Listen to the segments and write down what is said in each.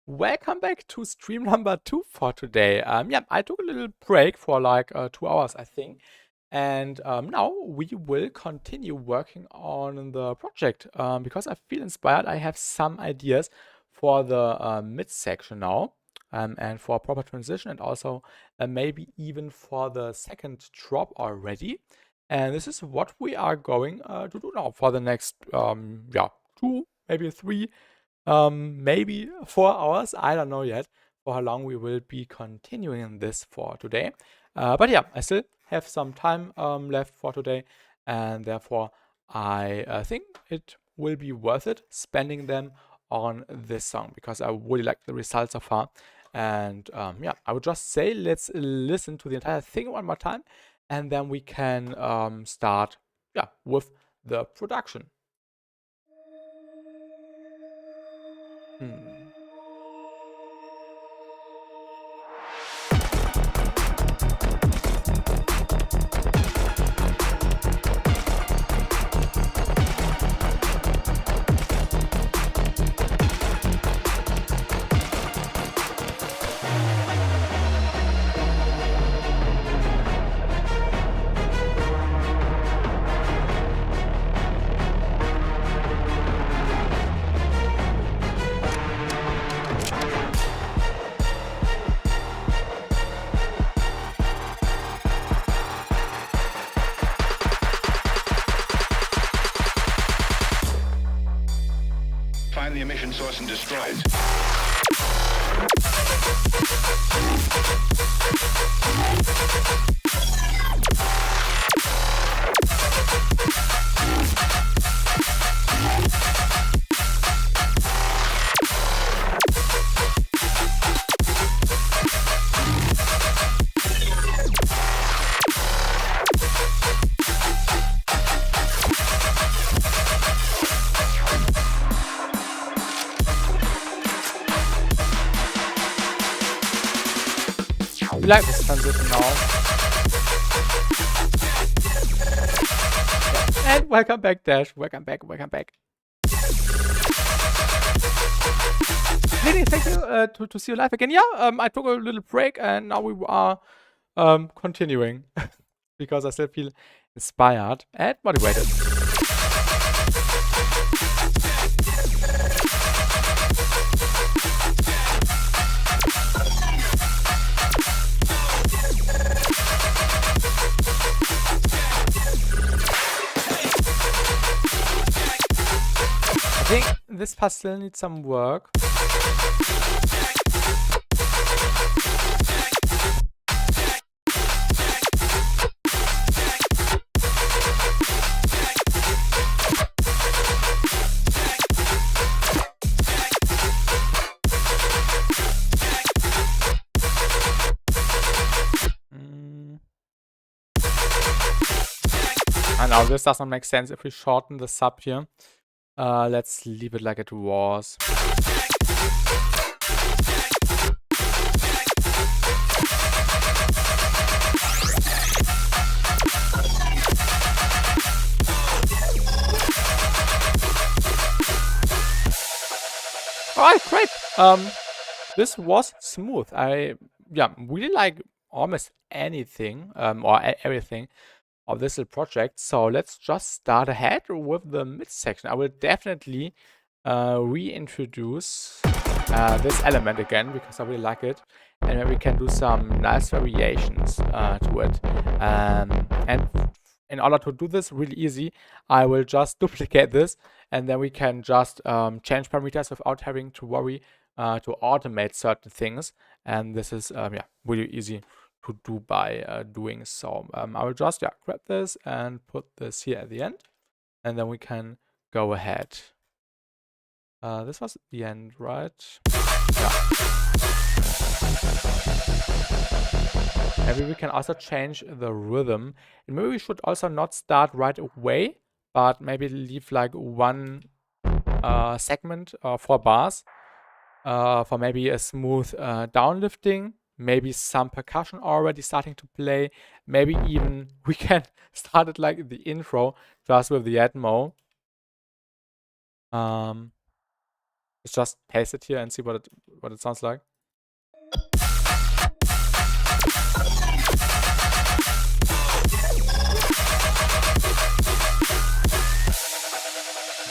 welcome back to stream number 2 for today. I took a little break for like 2 hours, I think. And now we will continue working on the project because I feel inspired. I have some ideas for the mid section now and for proper transition, and also maybe even for the second drop already. And this is what we are going to do now for the next 2, maybe 3, maybe 4 hours. I don't know yet for how long we will be continuing this for today. But yeah, I still have some time left for today, and therefore I think it will be worth it spending them on this song because I really like the results so far. And I would just say let's listen to the entire thing one more time, and then we can start with the production. Find the emission source and destroy it. We like this transition now. And welcome back, Dash. Welcome back. Lady, thank you to see you live again. Yeah, I took a little break and now we are continuing because I still feel inspired and motivated. I think this part still needs some work. I know this does not make sense if we shorten the sub here. Let's leave it like it was. Alright, great. This was smooth. I really like almost anything or everything of this little project. So let's just start ahead with the mid section. I will definitely reintroduce this element again because I really like it, and then we can do some nice variations to it. And in order to do this really easy, I will just duplicate this, and then we can just change parameters without having to worry to automate certain things. And this is really easy to do by doing so. I will just grab this and put this here at the end, and then we can go ahead. This was the end, right? Yeah. Maybe we can also change the rhythm, and maybe we should also not start right away, but maybe leave like one segment 4 bars for maybe a smooth downlifting. Maybe some percussion already starting to play. Maybe even we can start it like the intro just with the Atmo. Let's just paste it here and see what it sounds like.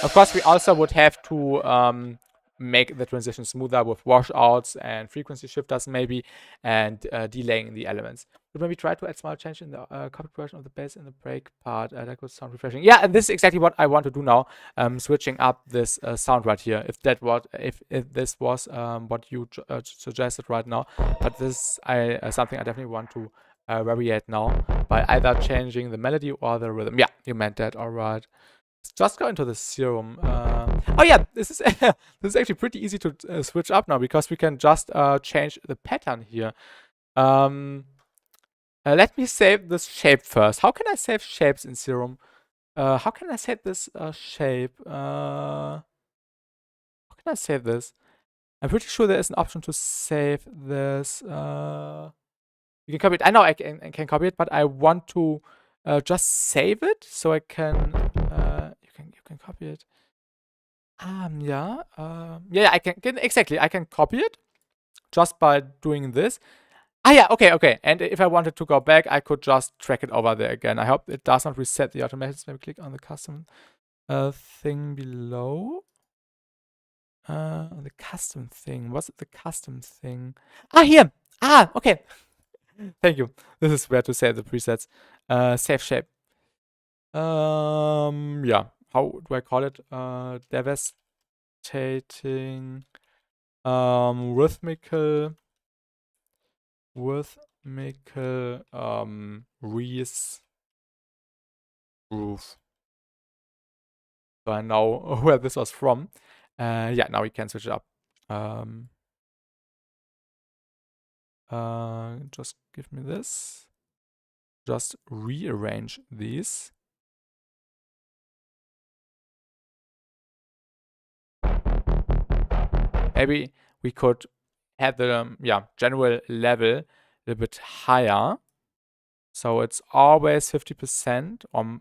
Of course, we also would have to make the transition smoother with washouts and frequency shifters maybe, and delaying the elements. But when we try to add small change in the copy version of the bass in the break part, that could sound refreshing. Yeah, and this is exactly what I want to do now. Switching up this sound right here. If this was what you suggested right now, but this something I definitely want to variate now by either changing the melody or the rhythm. Yeah, you meant that. All right. Let's just go into the serum. Oh yeah, this is this is actually pretty easy to switch up now because we can just change the pattern here. Let me save this shape first. How can I save shapes in Serum? How can I save this shape? How can I save this? I'm pretty sure there is an option to save this. You can copy it. I know I can copy it, but I want to just save it so I can. You can copy it. Yeah, I can exactly. I can copy it just by doing this. Yeah, okay. And if I wanted to go back, I could just drag it over there again. I hope it does not reset the automated. Let me click on the custom thing below. The custom thing. What's the custom thing? Here. Okay. Thank you. This is where to save the presets. Save shape. Yeah. How do I call it? Devastating. Rhythmical. Reese groove. So I know where this was from. Yeah, now we can switch it up. Just give me this. Just rearrange these. Maybe we could have the general level a little bit higher. So it's always 50%, or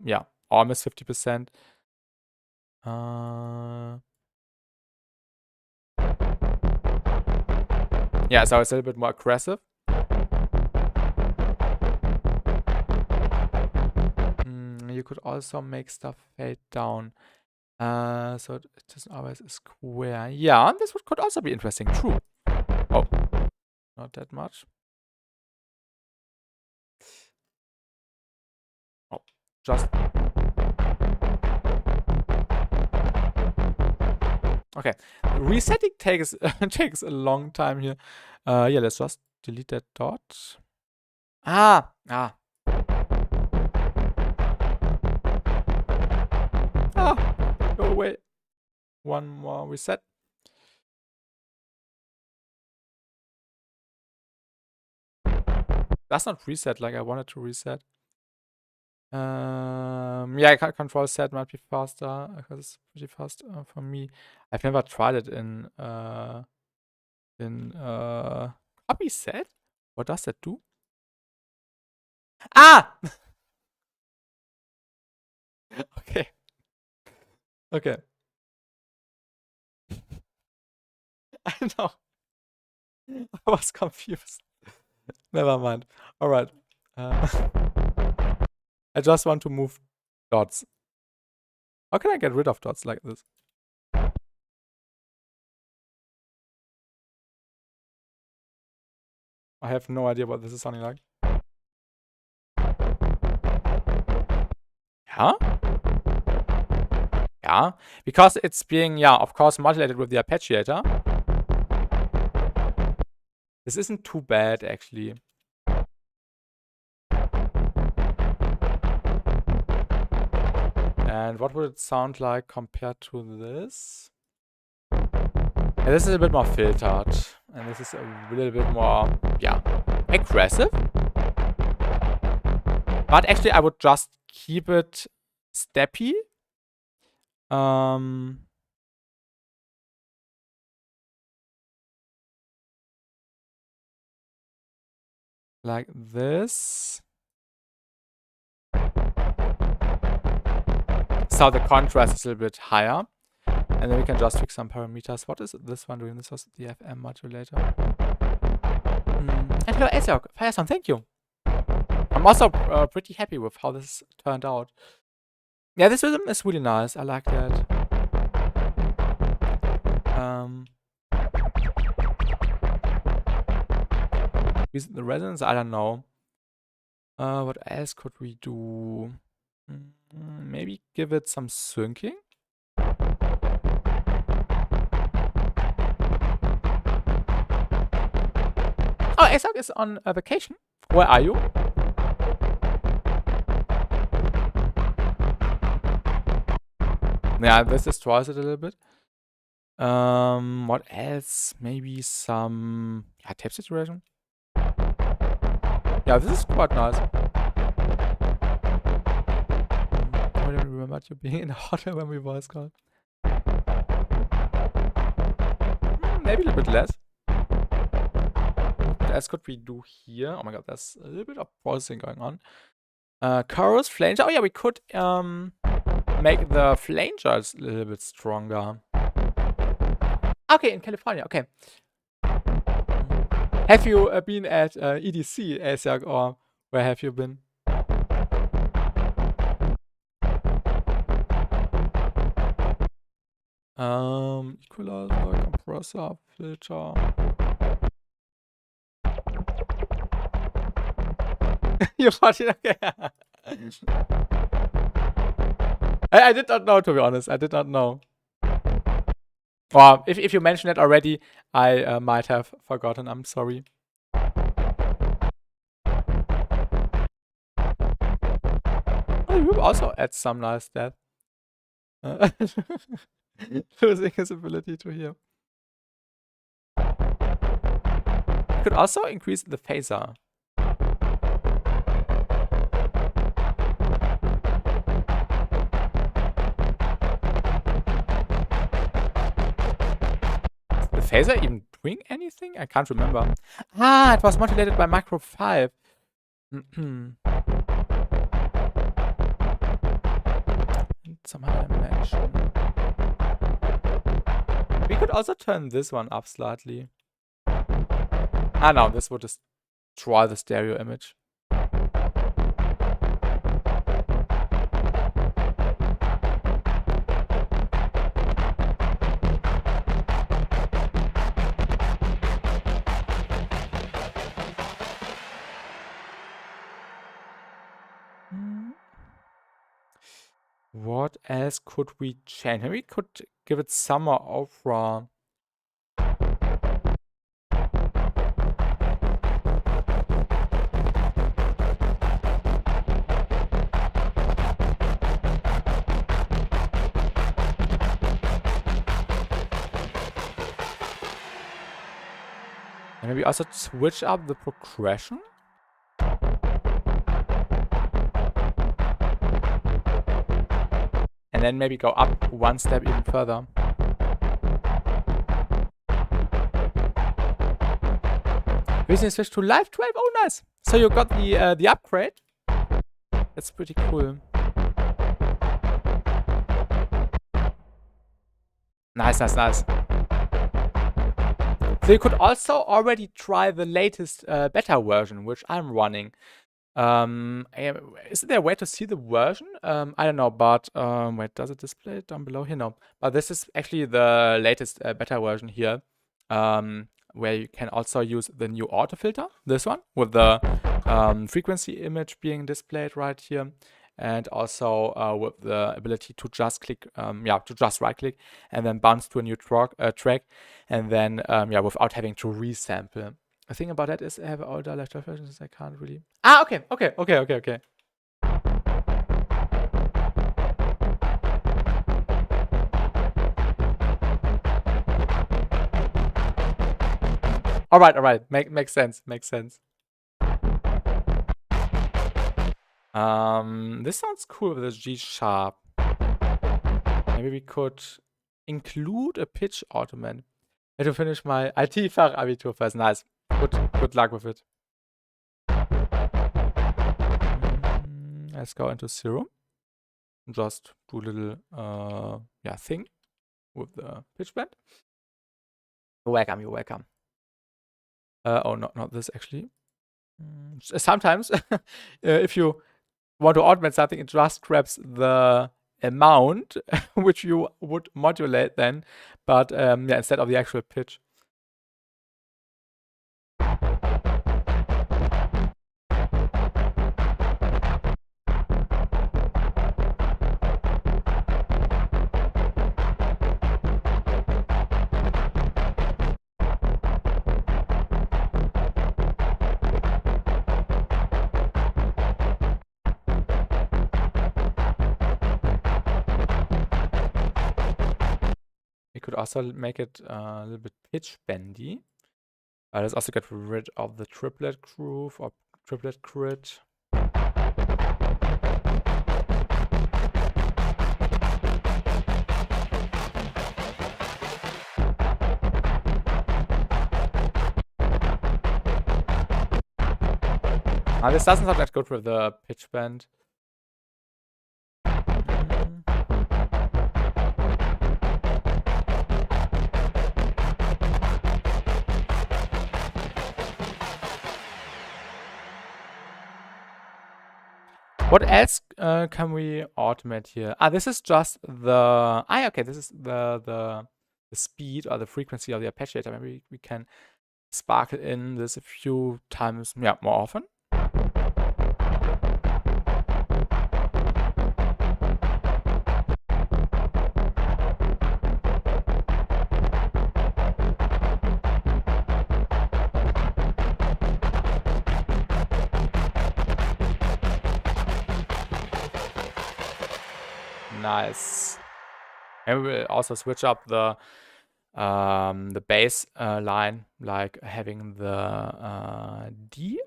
almost 50%. Yeah, so it's a little bit more aggressive. You could also make stuff fade down. So it isn't always a square. Yeah, this could also be interesting. True. Oh, not that much. Oh, just. Okay, resetting takes takes a long time here. Yeah, let's just delete that dot. Go away. One more reset. That's not reset like I wanted to reset. Yeah, control set might be faster because it's pretty fast for me. I've never tried it in copy set. What does that do? Okay. Okay. I know. I was confused. Never mind. All right. I just want to move dots. How can I get rid of dots like this? I have no idea what this is sounding like. Yeah? Yeah, because it's being, of course, modulated with the arpeggiator. This isn't too bad, actually. And what would it sound like compared to this? Yeah, this is a bit more filtered. And this is a little bit more, aggressive. But actually, I would just keep it steppy. Like this. So the contrast is a little bit higher. And then we can just fix some parameters. What is this one doing? This was the FM modulator. And hello, Asiok. Fireson, thank you. I'm also pretty happy with how this turned out. Yeah, this rhythm is really nice. I like that. Use the resonance? I don't know. What else could we do? Maybe give it some syncing? Oh, Asiok is on a vacation. Where are you? Yeah, this destroys it a little bit. What else? Maybe some tape situation. Yeah, this is quite nice. I don't remember you being in a hotel when we voice called. Maybe a little bit less. What else could we do here? Oh my god, there's a little bit of processing going on. Chorus, flanger. Oh yeah, we could make the flangers a little bit stronger. Okay, in California. Okay. Have you been at EDC, Asiak, or where have you been? Equalizer, compressor, filter. You thought it? Okay. I did not know, to be honest. I did not know. Or if you mentioned it already, I might have forgotten. I'm sorry. Oh, you also add some nice depth. Losing his ability to hear. You could also increase the phaser. Is the phaser even doing anything? I can't remember. Ah, it was modulated by Macro 5. Somehow I mentioned. We could also turn this one up slightly. Ah, no, this would destroy the stereo image. What else could we change? Maybe we could give it summer opera. And maybe also switch up the progression. And then maybe go up one step even further. Recently switched to Live 12. Oh, nice. So you got the upgrade. That's pretty cool. Nice, nice, nice. So you could also already try the latest beta version, which I'm running. Is there a way to see the version? I don't know, but wait, does it display it down below here? No, but this is actually the latest beta version here, where you can also use the new auto filter, this one, with the frequency image being displayed right here, and also with the ability to just click, to just right click and then bounce to a new track, and then without having to resample. The thing about that is I have older left versions. I can't really. Ah, okay. All right. Makes sense. This sounds cool with the G sharp. Maybe we could include a pitch augment. I had to finish my IT-Fachabitur first. Nice. Good luck with it. Let's go into Serum. Just do a little thing with the pitch bend. You're welcome, you're welcome. Oh, not this actually. Sometimes, if you want to automate something, it just grabs the amount which you would modulate then, but yeah, instead of the actual pitch. We could also make it a little bit pitch bendy. Let's also get rid of the triplet groove or triplet grid. This doesn't sound that good with the pitch bend. What else can we automate here? This is just the okay. This is the speed or the frequency of the arpeggiator. Maybe we can sparkle in this a few times, yeah, more often. Nice. And we will also switch up the bass line, like having the D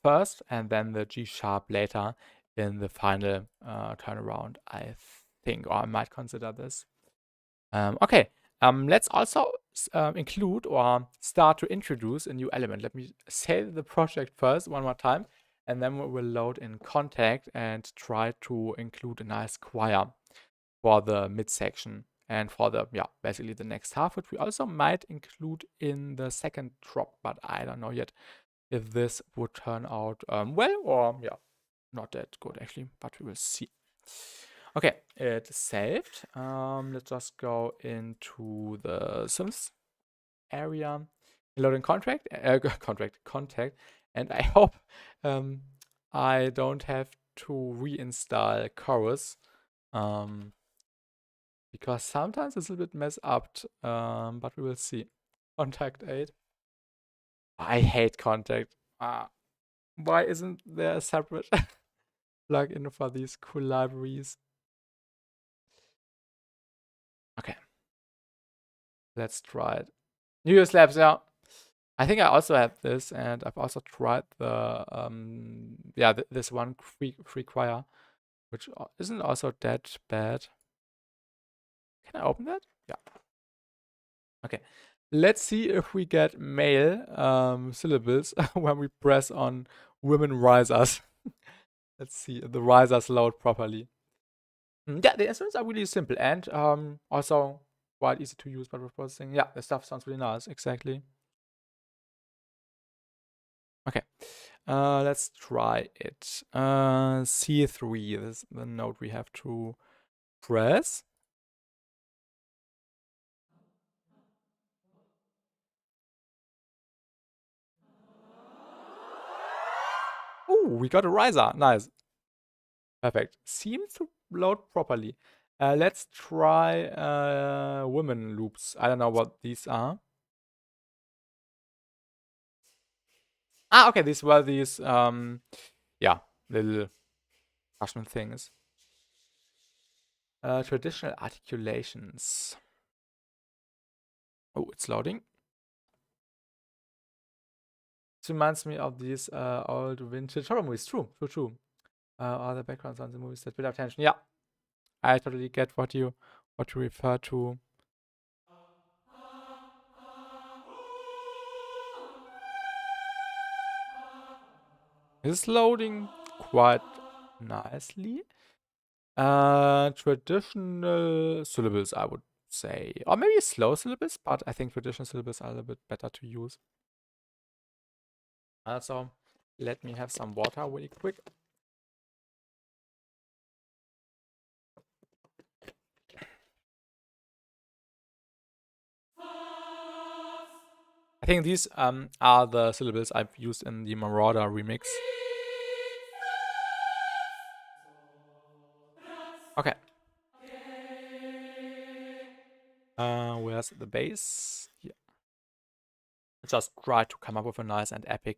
first and then the G sharp later in the final turnaround, I think, or I might consider this. Okay, let's also include or start to introduce a new element. Let me save the project first one more time, and then we will load in Contact and try to include a nice choir for the midsection and for the, yeah, basically the next half, which we also might include in the second drop, but I don't know yet if this would turn out well or, yeah, not that good actually, but we will see. Okay, it's saved. Let's just go into the Sims area, loading contact, contact, and I hope I don't have to reinstall Chorus, because sometimes it's a bit messed up, but we will see. Contact 8. I hate Contact. Why isn't there a separate plugin for these cool libraries? Okay. Let's try it. New Year's Labs, yeah. I think I also have this, and I've also tried the, this one free choir, which isn't also that bad. Can I open that? Yeah. Okay. Let's see if we get male syllables when we press on women risers. Let's see if the risers load properly. Yeah, the instruments are really simple and also quite easy to use by processing. Yeah, the stuff sounds really nice. Exactly. Okay. Let's try it. C3, this is the note we have to press. Oh, we got a riser. Nice. Perfect. Seems to load properly. Let's try women loops. I don't know what these are. Okay, these were these, yeah, little Russian things. Traditional articulations. Oh, it's loading. This reminds me of these old vintage horror movies. True. All the background sounds in movies that build up tension. Yeah, I totally get what you refer to. It's loading quite nicely. Traditional syllables, I would say, or maybe slow syllables, but I think traditional syllables are a little bit better to use. Also, let me have some water really quick. I think these are the syllables I've used in the Marauder remix. Okay. Where's the bass? Yeah. Just try to come up with a nice and epic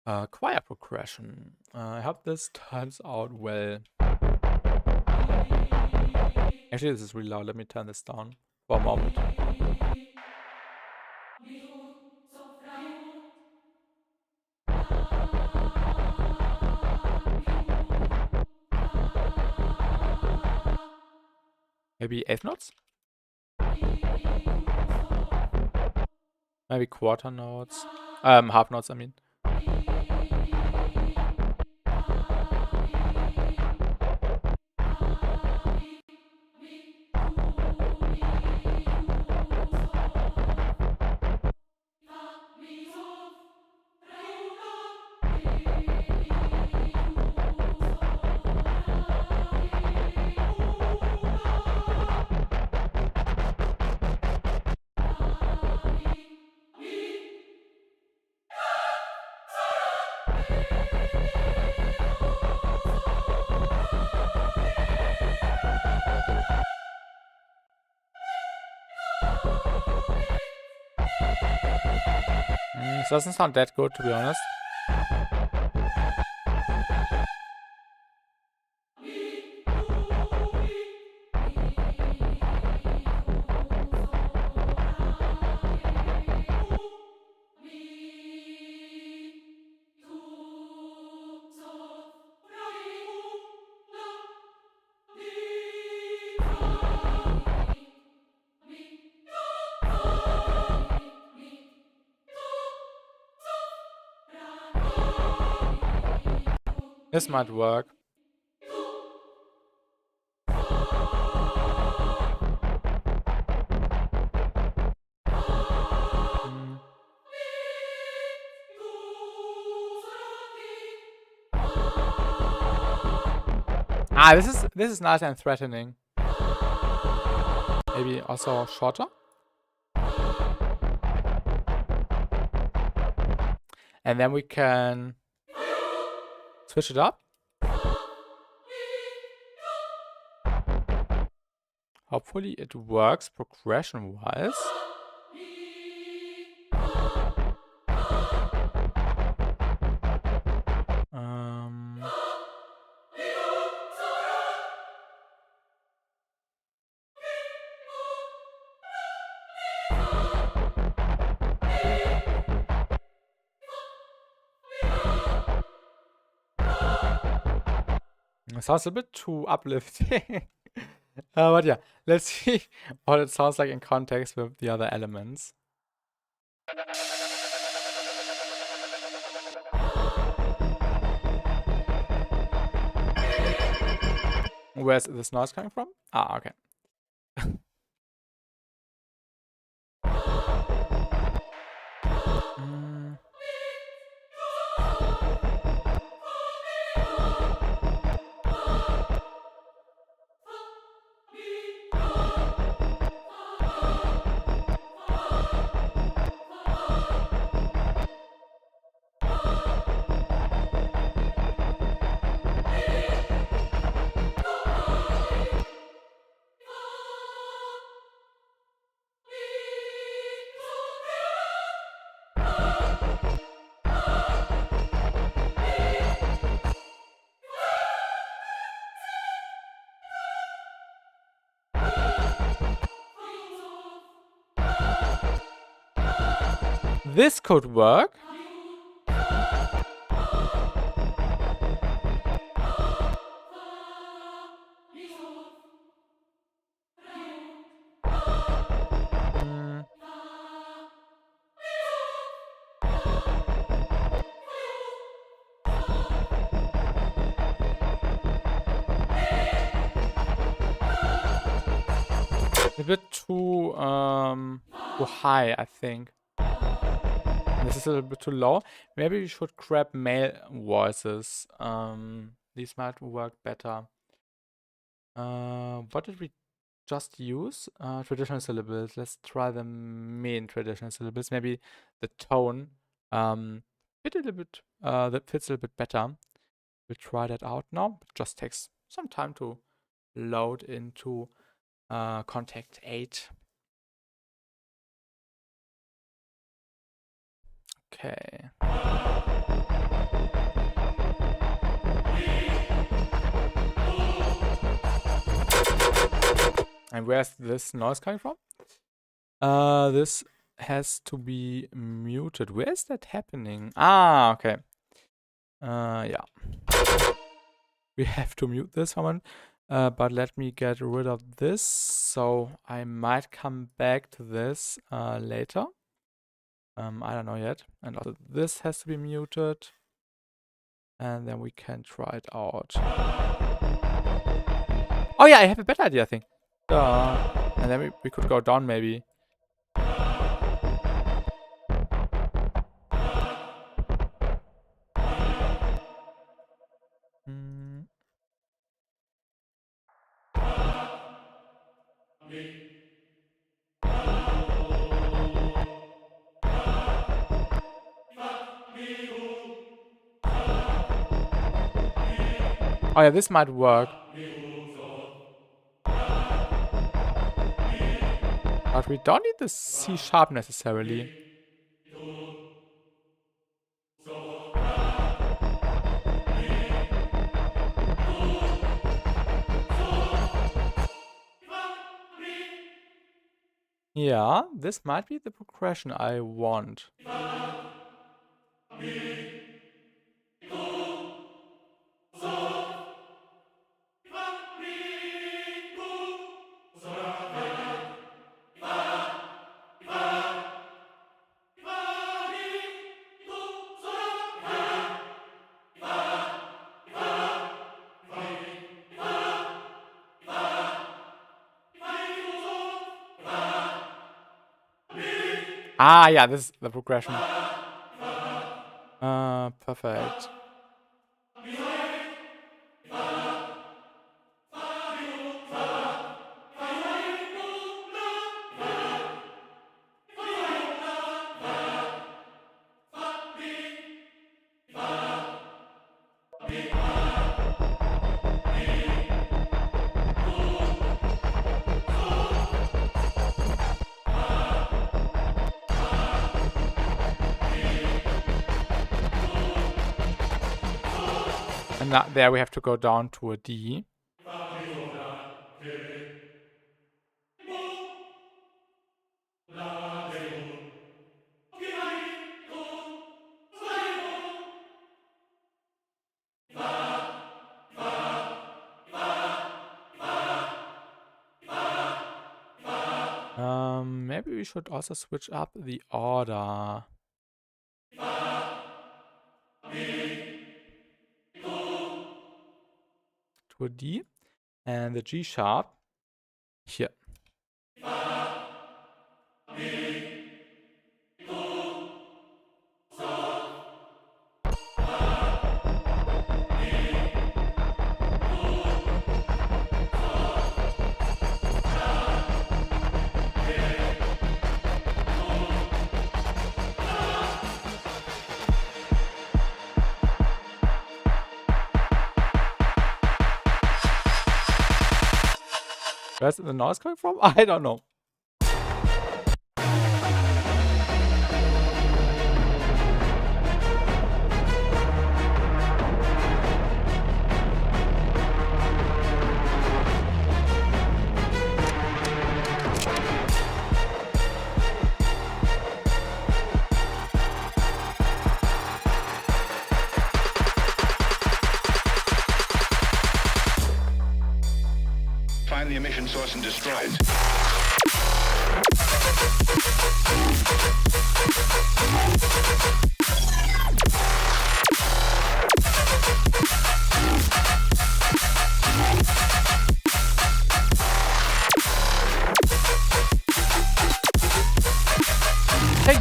choir progression. I hope this turns out well. Actually, this is really loud. Let me turn this down for a moment. Maybe eighth notes? Maybe quarter notes. Half notes, I mean. This doesn't sound that good, to be honest. This might work. This is nice and threatening. Maybe also shorter. And then we can switch it up. Hopefully it works progression-wise. It sounds a bit too uplifting. But yeah, let's see what it sounds like in context with the other elements. Where's this noise coming from? Ah, okay. This could work. A bit too high, I think. This is a little bit too low. Maybe we should grab male voices. These might work better. What did we just use? Traditional syllables. Let's try the main traditional syllables. Maybe the tone fit a little bit. That fits a little bit better. We'll try that out now. It just takes some time to load into Contact 8. Okay. And where's this noise coming from? This has to be muted. Where is that happening? Ah, okay. Yeah. We have to mute this one. But let me get rid of this. So I might come back to this later. I don't know yet. And also this has to be muted. And then we can try it out. Oh yeah, I have a better idea, I think. And then we could go down maybe. Oh yeah, this might work. But we don't need the C sharp necessarily. Yeah, this might be the progression I want. Ah, yeah, this is the progression. Perfect. And now, there we have to go down to a D. Maybe we should also switch up the order. To a D. And the G sharp here. Where's the noise coming from? I don't know. Find the emission source and destroy it.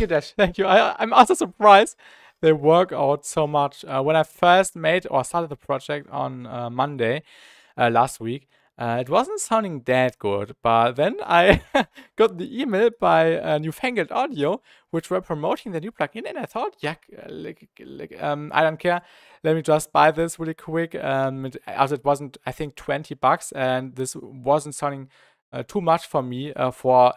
Dash. Thank you. I'm also surprised they work out so much. When I first made or started the project on Monday last week, it wasn't sounding that good. But then I got the email by Newfangled Audio, which were promoting the new plugin, and I thought, yeah, I don't care. Let me just buy this really quick. As it wasn't, I think, $20, and this wasn't sounding too much for me for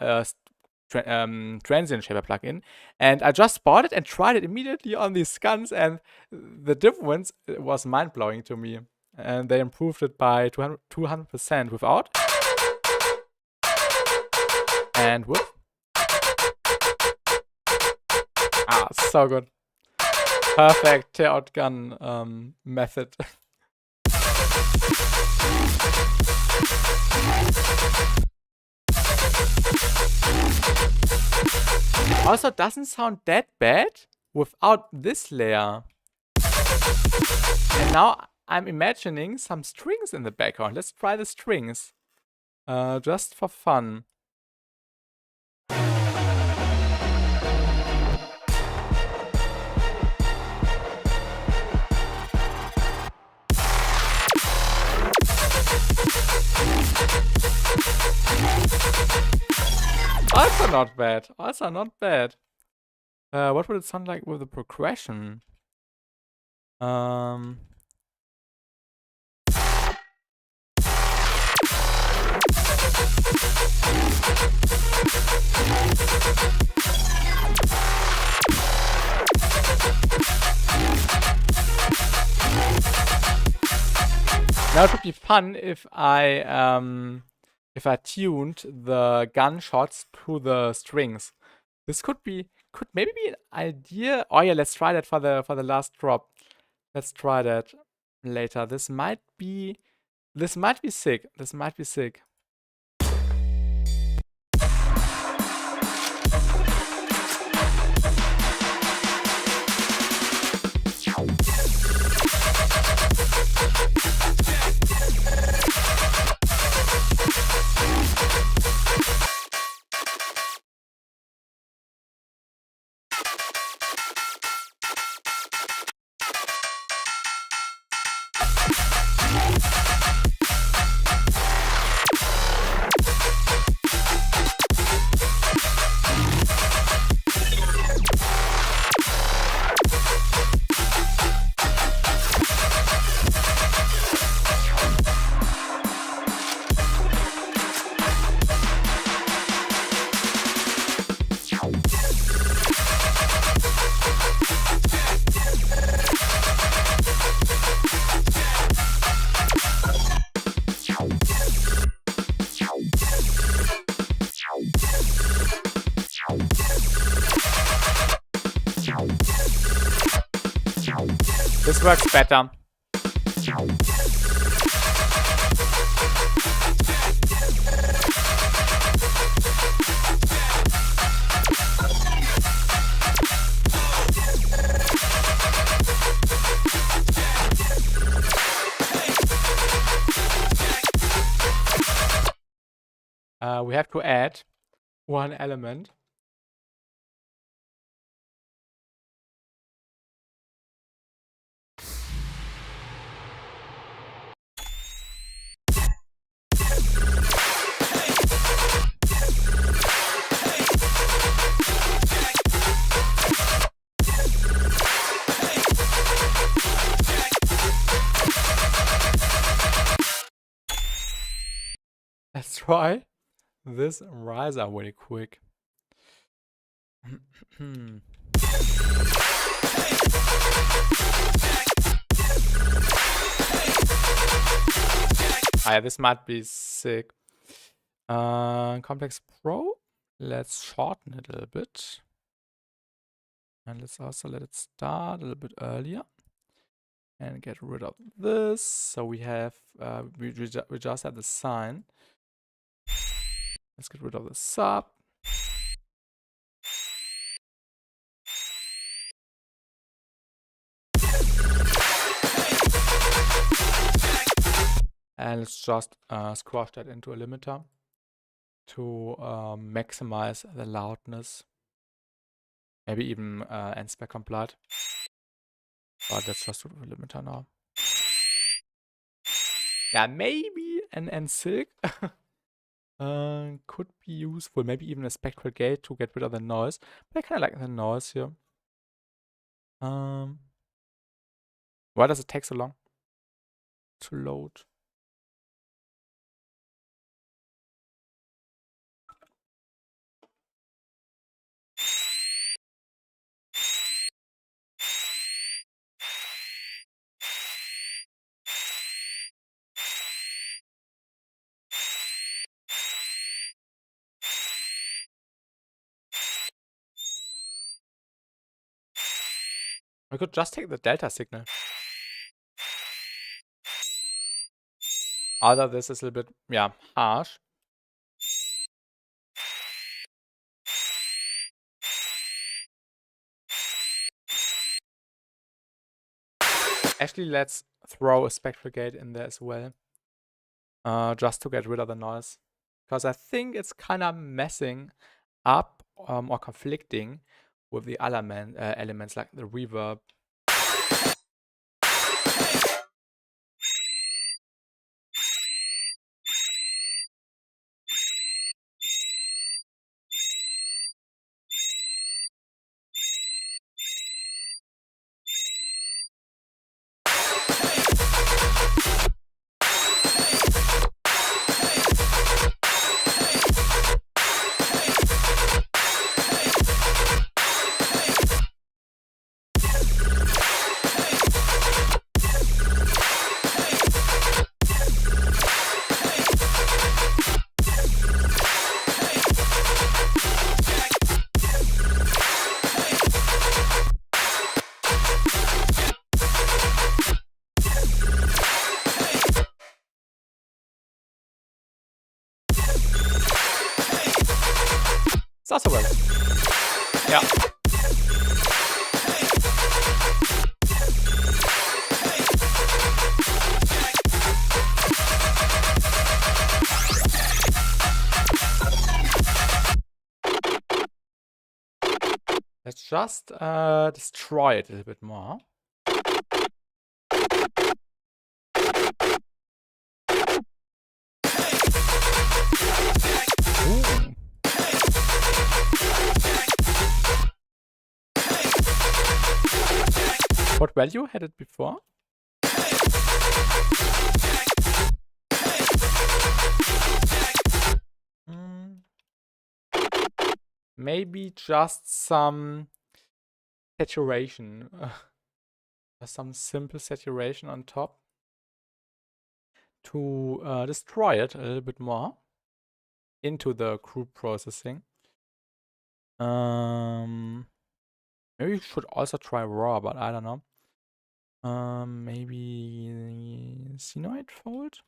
transient shaper plugin, and I just bought it and tried it immediately on these scans, and the difference was mind-blowing to me. And they improved it by 200% without and with. So good. Perfect tear-out gun method. Also, doesn't sound that bad without this layer. And now I'm imagining some strings in the background. Let's try the strings. Just for fun. Also not bad. Also not bad. What would it sound like with the progression? Now it would be fun if I tuned the gunshots to the strings. This could maybe be an idea. Oh yeah, let's try that for the last drop. Let's try that later. This might be sick. This might be sick. This works better. We have to add one element. Let's try this riser really quick. This might be sick. Complex Pro. Let's shorten it a little bit. And let's also let it start a little bit earlier. And get rid of this. So we have, we just have the sign. Let's get rid of the sub. And let's just squash that into a limiter to maximize the loudness. Maybe even n-spec complied. But let's just do the limiter now. Yeah, maybe an n-silk could be useful. Maybe even a spectral gate to get rid of the noise. But I kind of like the noise here. Why does it take so long to load? I could just take the delta signal. Although this is a little bit, yeah, harsh. Actually, let's throw a spectral gate in there as well. Just to get rid of the noise. Because I think it's kind of messing up or conflicting with the other elements like the reverb. It's also well. Yeah. Let's just destroy it a little bit more. Ooh. What value had it before? Maybe just some saturation. Some simple saturation on top to destroy it a little bit more into the group processing. Maybe you should also try raw, but I don't know. Maybe Sinoid fold?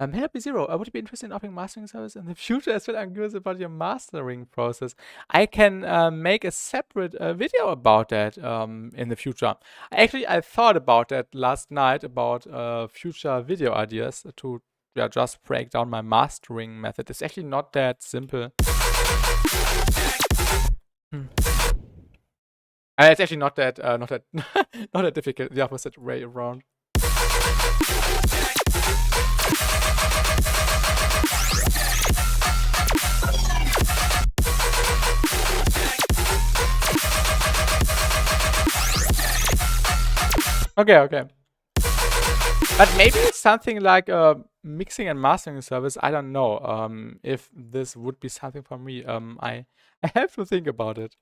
Hello B0, would you be interested in offering mastering service in the future as well? I'm curious about your mastering process. I can make a separate video about that in the future. I thought about that last night about future video ideas to just break down my mastering method. It's actually not that simple. It's actually not that not that difficult. The opposite way around. Okay. But maybe it's something like a mixing and mastering service. I don't know if this would be something for me. I have to think about it.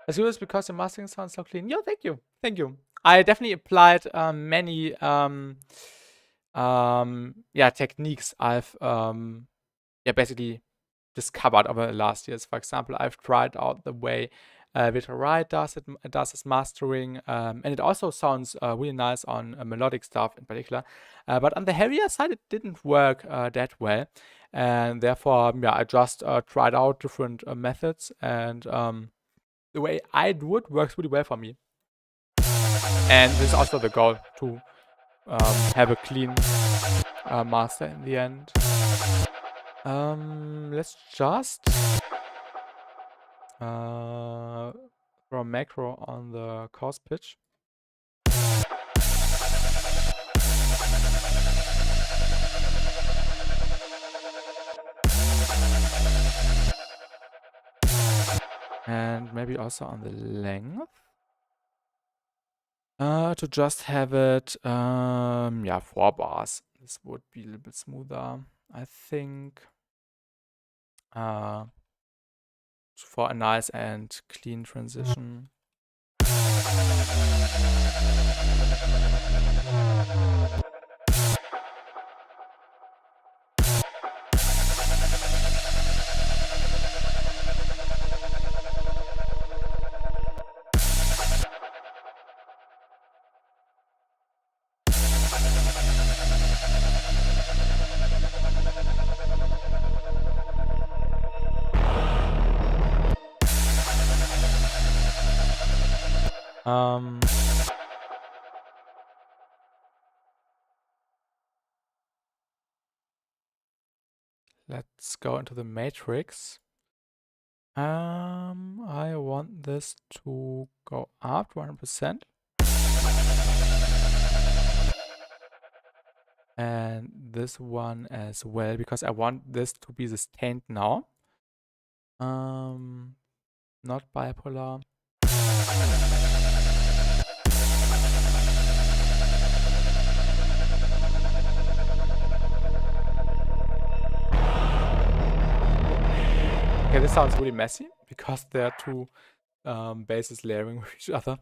As usual, because the mastering sounds so clean. Yeah, thank you. Thank you. I definitely applied many techniques I've basically discovered over the last years. For example, I've tried out the way Victor Wright does his mastering, and it also sounds really nice on melodic stuff in particular. But on the heavier side, it didn't work that well, and therefore, I just tried out different methods, and the way I do it works really well for me. And this is also the goal, to have a clean master in the end. Let's just throw a macro on the course pitch. And maybe also on the length. To just have it, 4 bars. This would be a little bit smoother, I think. For a nice and clean transition. Let's go into the matrix. I want this to go up to 100%. And this one as well, because I want this to be sustained now. Not bipolar. Okay, this sounds really messy because there are two basses layering with each other.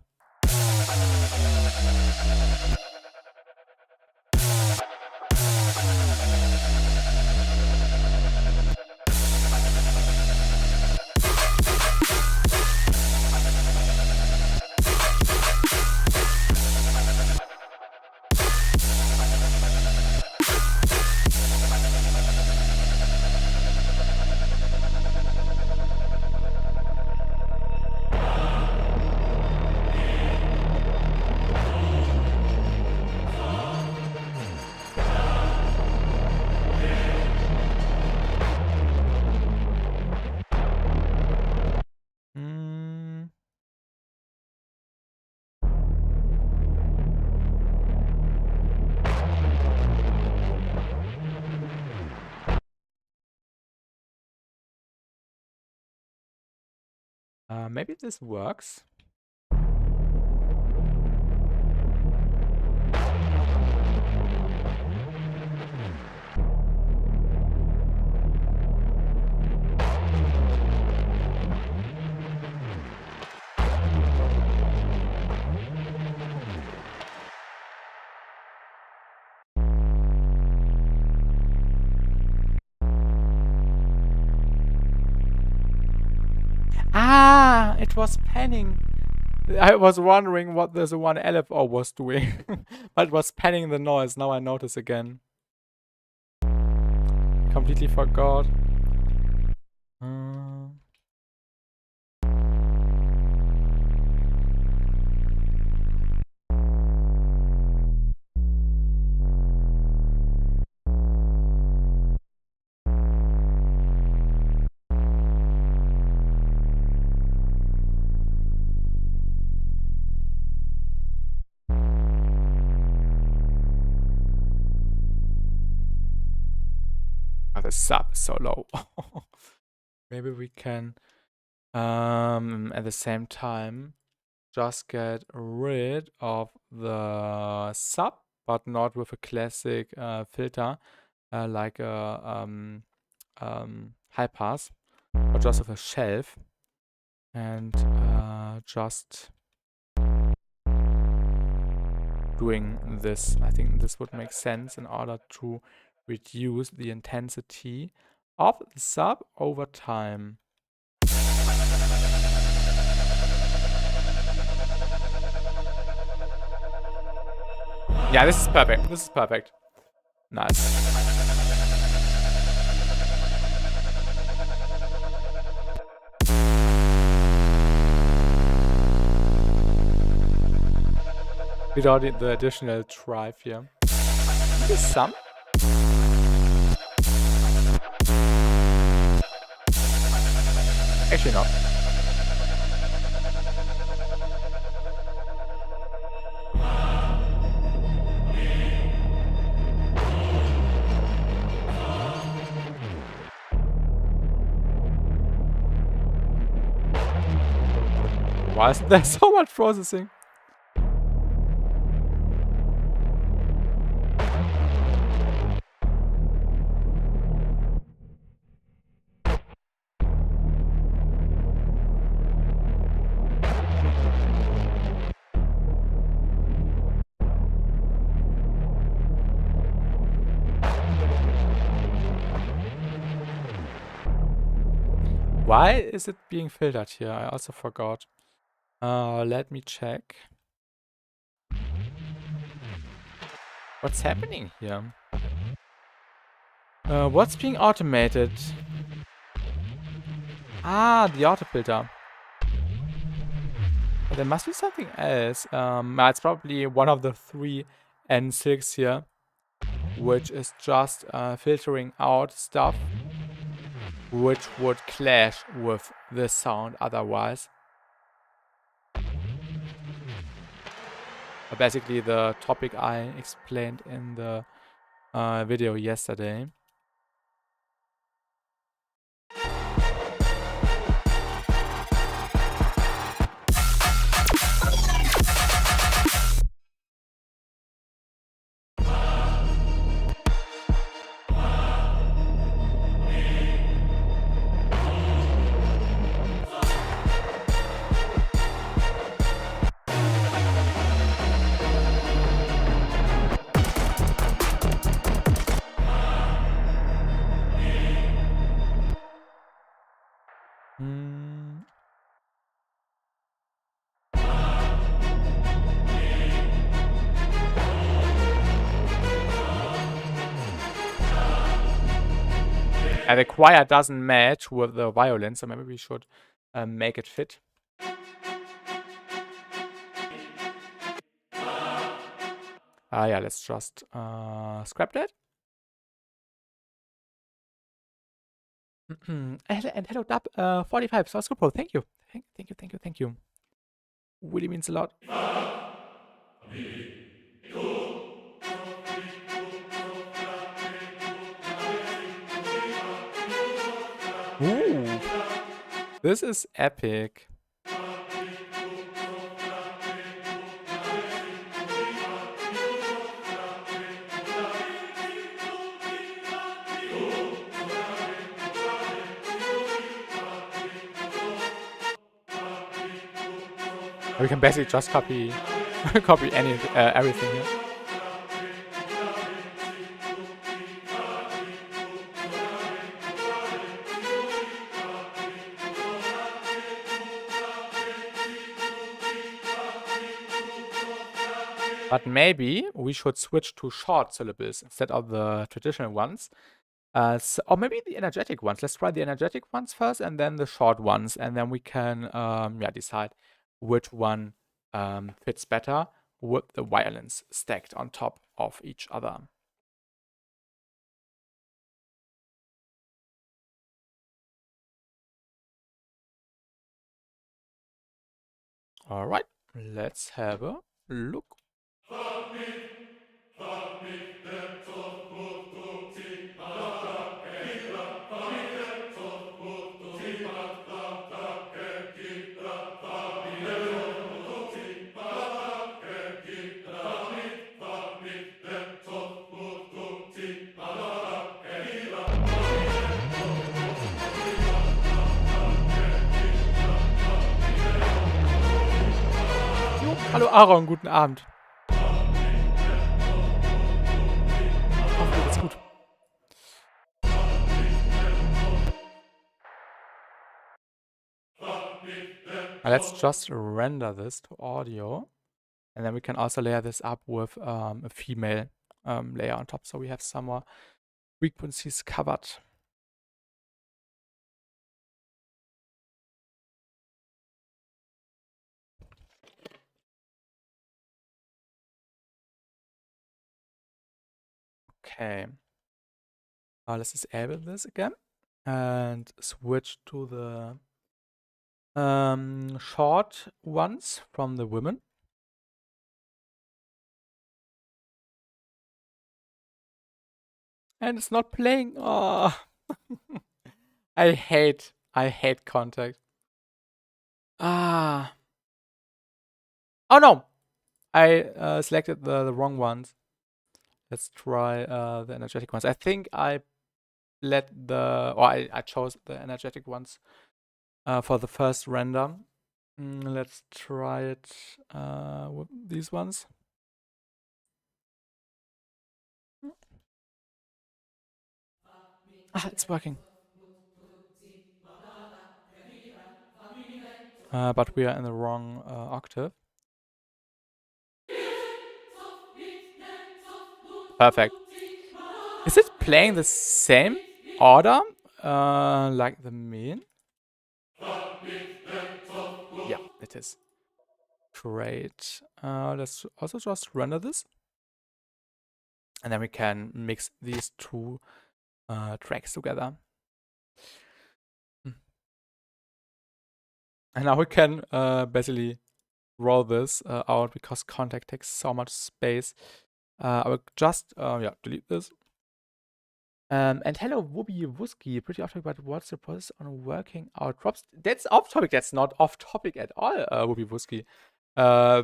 Maybe this works. Ah, it was panning. I was wondering what this one LFO was doing, but it was panning the noise. Now I notice again. Completely forgot. Oh, the sub is so low. Maybe we can, at the same time, just get rid of the sub, but not with a classic filter like a high pass, but just with a shelf, and just doing this. I think this would make sense in order to reduce the intensity of the sub over time. Yeah, this is perfect. This is perfect. Nice. Without the additional drive here. Maybe some? Actually not. Why is there so much processing? Why is it being filtered here? I also forgot. Let me check. What's happening here? What's being automated? Ah, the auto filter. But there must be something else. It's probably one of the 3 N6 here, which is just filtering out stuff which would clash with the sound otherwise. Basically the topic I explained in the video yesterday. And the choir doesn't match with the violin, so maybe we should make it fit. Yeah, let's just scrap that. And hello, Dub 45, Source Pro. Thank you. Thank you. Really means a lot. Ooh, this is epic. We can basically just copy copy everything here. But maybe we should switch to short syllables instead of the traditional ones. Or maybe the energetic ones. Let's try the energetic ones first and then the short ones. And then we can decide which one fits better with the violins stacked on top of each other. All right, let's have a look. Hallo Aaron, guten Abend. Hoffe, dir geht's gut. Let's just render this to audio. And then we can also layer this up with a female layer on top. So we have some more frequencies covered. Okay. Let's disable this again and switch to the short ones from the women. And it's not playing. Oh. I hate contact. Ah. Oh no! I selected the wrong ones. Let's try the energetic ones. I think I I chose the energetic ones for the first render. Let's try it with these ones. Ah, it's working. But we are in the wrong octave. Perfect. Is it playing the same order like the main? Yeah, it is. Great. Let's also just render this. And then we can mix these two tracks together. And now we can basically roll this out because contact takes so much space. I will just delete this. And hello, Wooby Wooski. Pretty off topic, but what's the process on working out drops? That's off topic. That's not off topic at all, Wooby Wooski.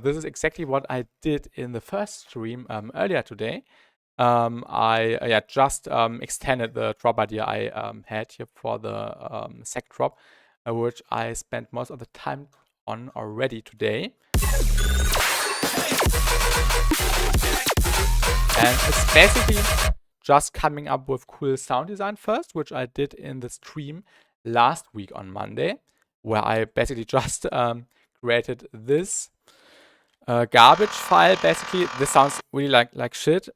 This is exactly what I did in the first stream earlier today. I just extended the drop idea I had here for the sec drop, which I spent most of the time on already today. And it's basically just coming up with cool sound design first, which I did in the stream last week on Monday, where I basically just created this garbage file. Basically, this sounds really like shit.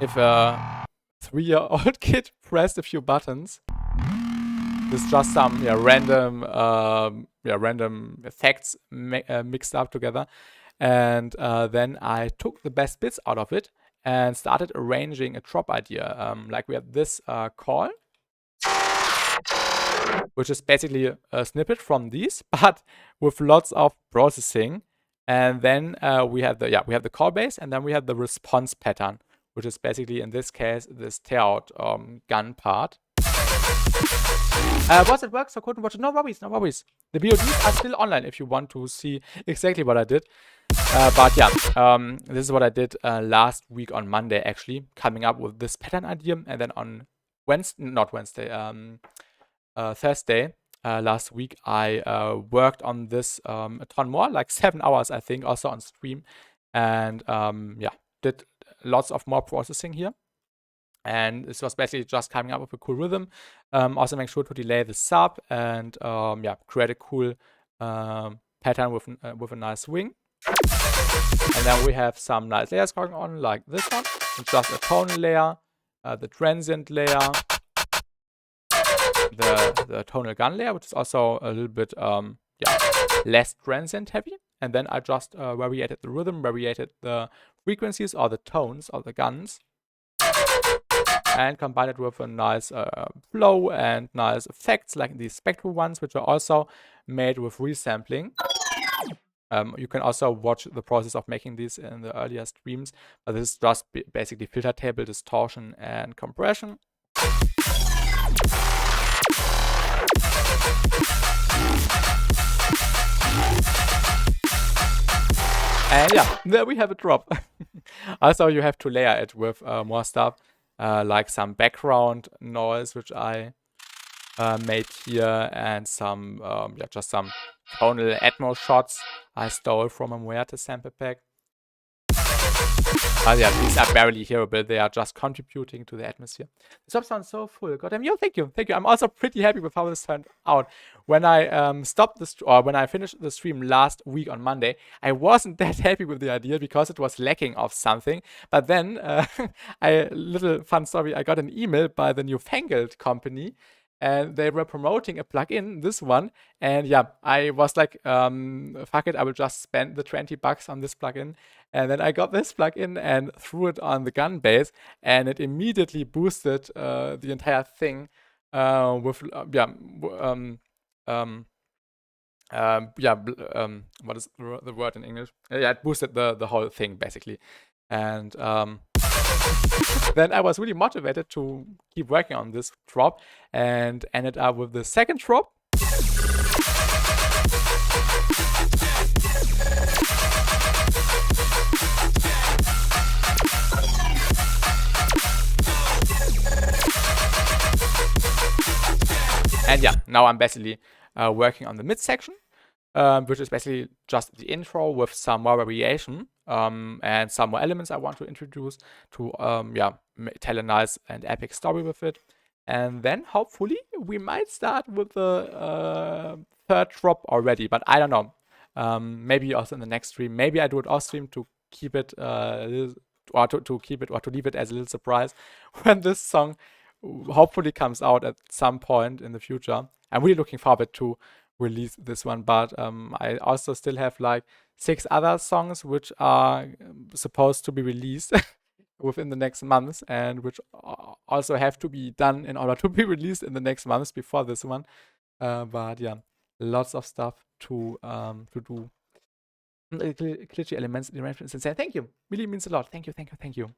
If a 3-year-old kid pressed a few buttons, there's just some random effects mixed up together, and then I took the best bits out of it and started arranging a drop idea. Like we have this call, which is basically a snippet from these, but with lots of processing. And then we have the call base, and then we have the response pattern, which is basically in this case this tear-out gun part. Was it work? So couldn't watch it. No worries, no worries. The VODs are still online if you want to see exactly what I did. But yeah, this is what I did last week on Monday, actually, coming up with this pattern idea. And then on Thursday last week, I worked on this a ton more, like 7 hours, I think, also on stream. And did lots of more processing here. And this was basically just coming up with a cool rhythm. Also make sure to delay the sub and create a cool pattern with a nice swing. And then we have some nice layers going on, like this one. It's just a tonal layer, the transient layer, the tonal gun layer, which is also a little bit less transient heavy. And then I just variated the rhythm, variated the frequencies or the tones of the guns, and combine it with a nice flow and nice effects like these spectral ones, which are also made with resampling. You can also watch the process of making these in the earlier streams, but this is just basically filter table, distortion, and compression. And yeah, there we have a drop. Also, you have to layer it with more stuff, like some background noise, which I made here, and some yeah, just some tonal Atmos shots I stole from a Muerte sample pack. Yeah, these are barely hearable. They are just contributing to the atmosphere. The sub sounds so full. Goddamn, yo, thank you, thank you. I'm also pretty happy with how this turned out. When I stopped this, or when I finished the stream last week on Monday, I wasn't that happy with the idea because it was lacking of something. But then, little fun story, I got an email by the Newfangled company, and they were promoting a plugin, this one, and yeah, I was like, fuck it, I will just spend the $20 on this plugin. And then I got this plugin and threw it on the gun base, and it immediately boosted the entire thing with what is the word in English? Yeah, it boosted the whole thing basically, and then I was really motivated to keep working on this drop, and ended up with the second drop. And yeah, now I'm basically working on the midsection, which is basically just the intro with some more variation and some more elements I want to introduce to tell a nice and epic story with it. And then hopefully we might start with the third drop already, but I don't know. Maybe also in the next stream. Maybe I do it off stream to keep it to leave it as a little surprise when this song hopefully comes out at some point in the future. I'm really looking forward to release this one, but I also still have like 6 other songs which are supposed to be released within the next months, and which also have to be done in order to be released in the next months before this one. But yeah, lots of stuff to do. Glitchy elements in the reference and say thank you. Really means a lot. Thank you, thank you, thank you.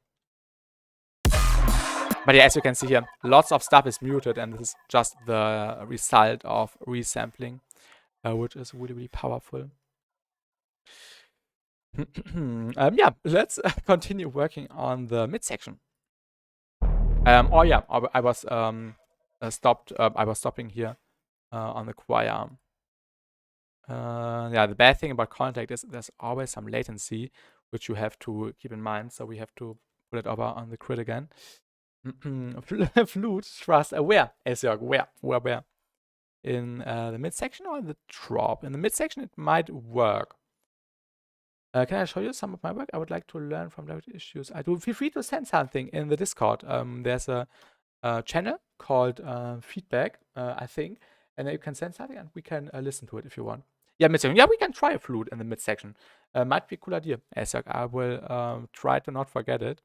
But yeah, as you can see here, lots of stuff is muted, and this is just the result of resampling, which is really, really powerful. Yeah, let's continue working on the midsection. Oh yeah, I was stopping here on the choir. Yeah, the bad thing about Contact is there's always some latency, which you have to keep in mind. So we have to put it over on the crit again. Flute, thrust, where? Where? In the midsection or in the drop? In the midsection, it might work. Can I show you some of my work? I would like to learn from those issues. I do. Feel free to send something in the Discord. There's a channel called Feedback, I think, and then you can send something and we can listen to it if you want. Yeah, midsection. Yeah, we can try a flute in the midsection. Might be a cool idea. I will try to not forget it.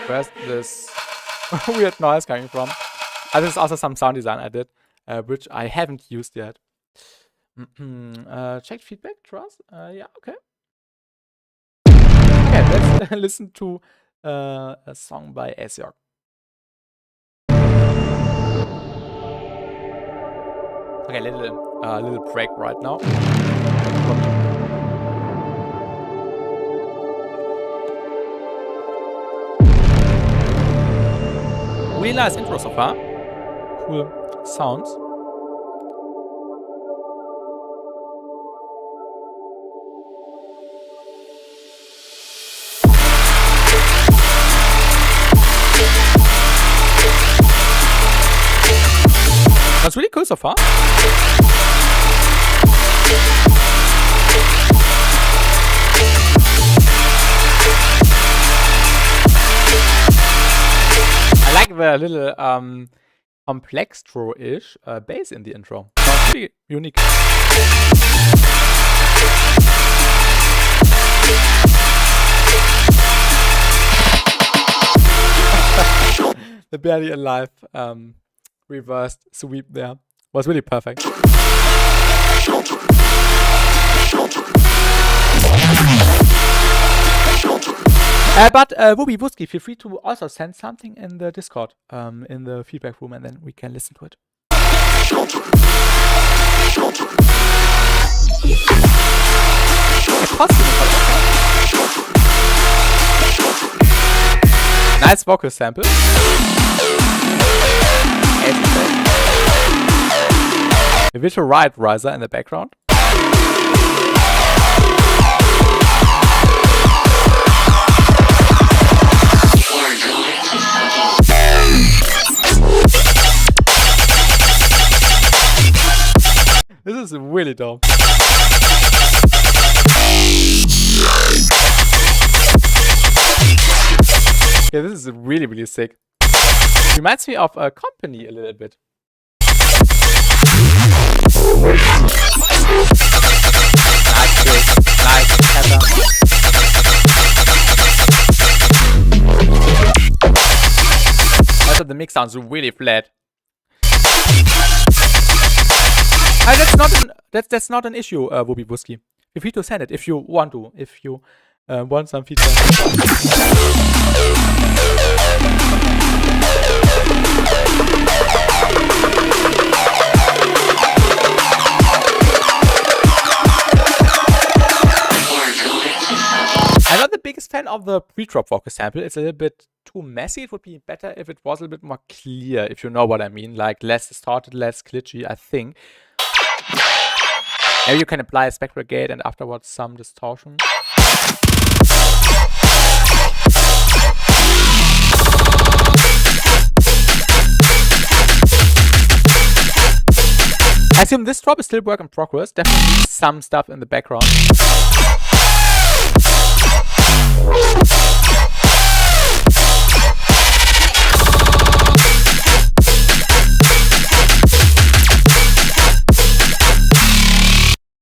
Where's this weird noise coming from? This is also some sound design I did, which I haven't used yet. Check feedback, trust? Yeah, okay. Okay, let's listen to a song by Asiok. Okay, little break right now. Really nice intro so far. Cool sounds. That's really cool so far. I like the little complextro-ish bass in the intro. Sounds pretty unique. The barely alive reversed sweep there was really perfect. But Wooby Wooski, feel free to also send something in the Discord, in the feedback room, and then we can listen to it. Nice vocal sample. A virtual riot riser in the background. This is really dope. Yeah, this is really, really sick. Reminds me of a company a little bit. Nice bass, nice pattern. Also, the mix sounds really flat. That's not an issue, Wooby Wooski. Feel free to send it if you want to. If you want some feedback. I'm not the biggest fan of the pre-drop vocal sample. It's a little bit too messy. It would be better if it was a little bit more clear, if you know what I mean. Like less distorted, less glitchy, I think. Maybe you can apply a spectral gate and afterwards some distortion. I assume this drop is still work in progress. Definitely some stuff in the background.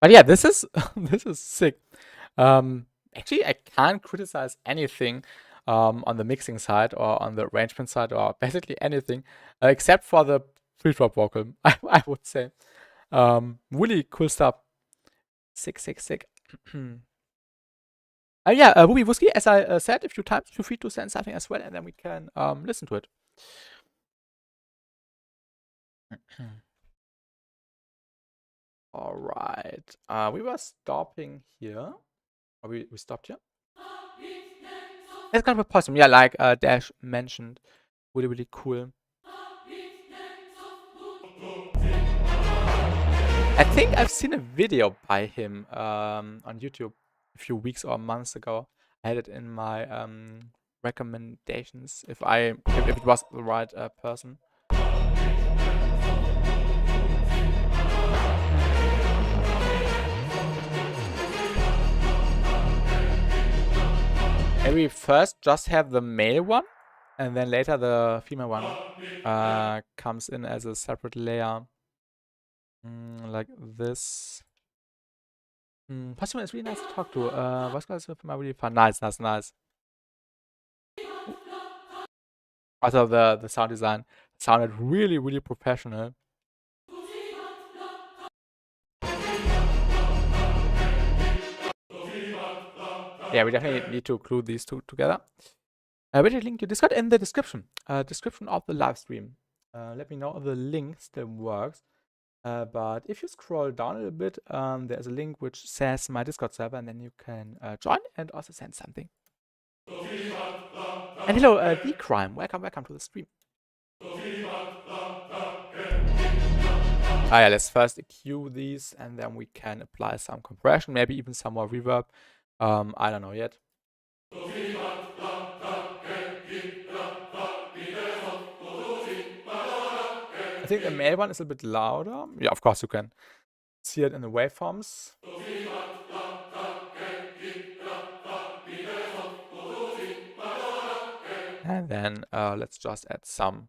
But yeah, this is this is sick. Actually, I can't criticize anything on the mixing side or on the arrangement side or basically anything except for the pre-drop vocal. I would say really cool stuff. Sick. Yeah, Wooby Wooski, as I said a few times, feel free to send something as well, and then we can listen to it. All right. We were stopping here. Or we stopped here? It's kind of a possum. Yeah, like Dash mentioned. Really, really cool. I think I've seen a video by him on YouTube a few weeks or months ago. I had it in my recommendations if it was the right person. Maybe first just have the male one, and then later the female one comes in as a separate layer. Like this. Possum is really nice to talk to. Voice calls with him are really fun. Nice. Also the sound design sounded really, really professional. Yeah, we definitely need to include these two together. Which link to Discord in the description. Description of the live stream. Let me know if the link still works. But if you scroll down a little bit, there's a link which says my Discord server, and then you can join and also send something. And hello, D-Crime. Welcome to the stream. Yeah, let's first EQ these, and then we can apply some compression, maybe even some more reverb. I don't know yet. I think the male one is a bit louder. Yeah, of course you can see it in the waveforms. And then let's just add some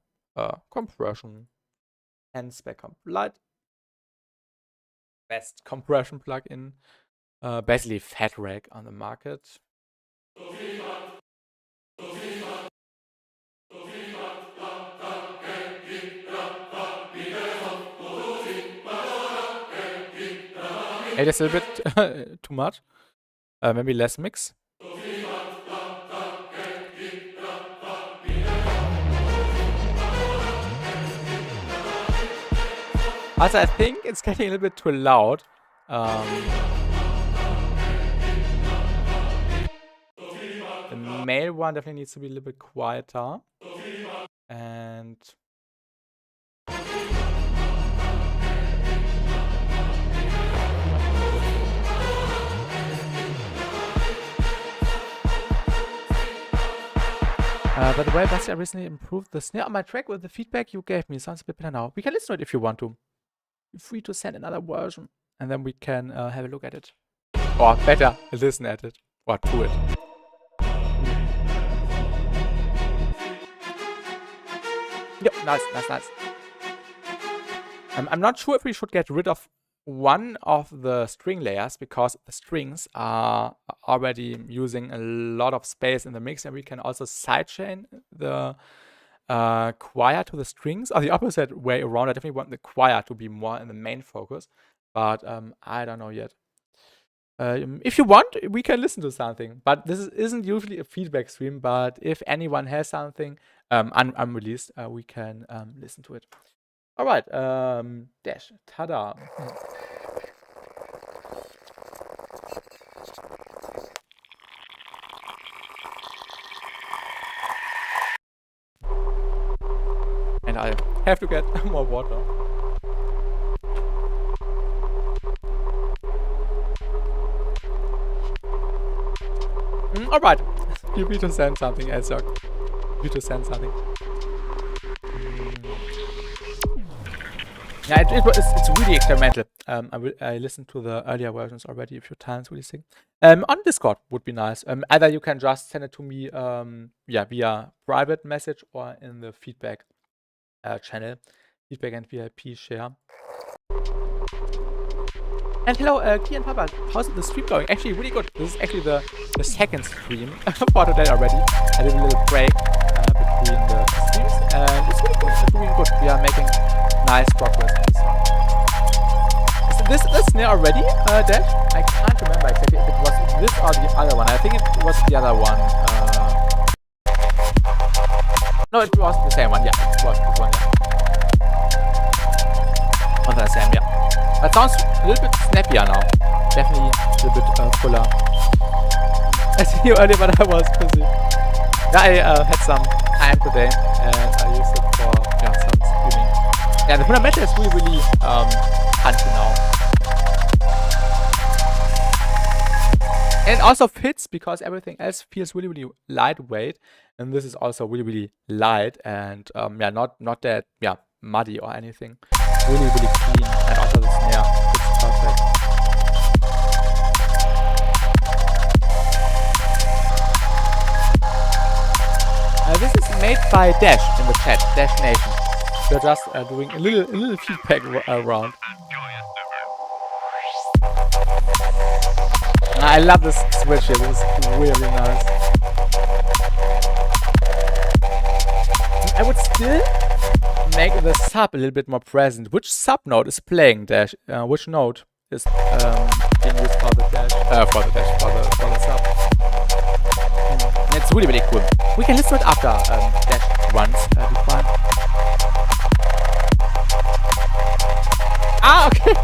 compression. Hence backup light. Best compression plugin. Basically Fat Rack on the market. Hey, that's a little bit too much. Maybe less mix. Also, I think it's getting a little bit too loud. The male one definitely needs to be a little bit quieter. And by the way, Basti, I recently improved the snare on my track with the feedback you gave me. Sounds a bit better now. We can listen to it if you want to. Feel free to send another version, and then we can have a look at it. Or better, listen at it. Or to it. Yep, nice. I'm not sure if we should get rid of one of the string layers, because the strings are already using a lot of space in the mix, and we can also sidechain the choir to the strings, or the opposite way around. I definitely want the choir to be more in the main focus, but I don't know yet. If you want, we can listen to something, but this isn't usually a feedback stream. But if anyone has something unreleased, we can listen to it. All right, Dash, tada. And I have to get more water. All right, feel free to send something, Elzok. Feel free to send something. Yeah, it's really experimental. I listened to the earlier versions already a few times, really sick. On Discord would be nice. Either you can just send it to me via private message, or in the feedback channel, feedback and VIP share. And hello, Key and Papa, how's the stream going? Actually, really good. This is actually the second stream for today already. I did a little break between the streams, and it's really good. It's really good. We are making nice progress on this one. Is this snare already, Dash? I can't remember exactly if it was this or the other one. I think it was the other one. No, it was the same one. Yeah, it was this one. Yeah. On the same, yeah. It sounds a little bit snappier now. Definitely a little bit fuller. I see you earlier, but I was busy. Yeah, I had some time today, and I used it for some streaming. Yeah, the fundamental is really punchy now. And it also fits because everything else feels really lightweight, and this is also really light, and not that muddy or anything. Really clean, and also the snare fits perfect. This is made by Dash in the chat, Dash Nation. We're just doing a little feedback around. I love this switch here. This is really nice. I would still make the sub a little bit more present. Which sub note is playing, Dash? Which note is being used for the Dash? For the sub. It's really cool. We can listen to it after Dash runs. Be fine. Ah, okay.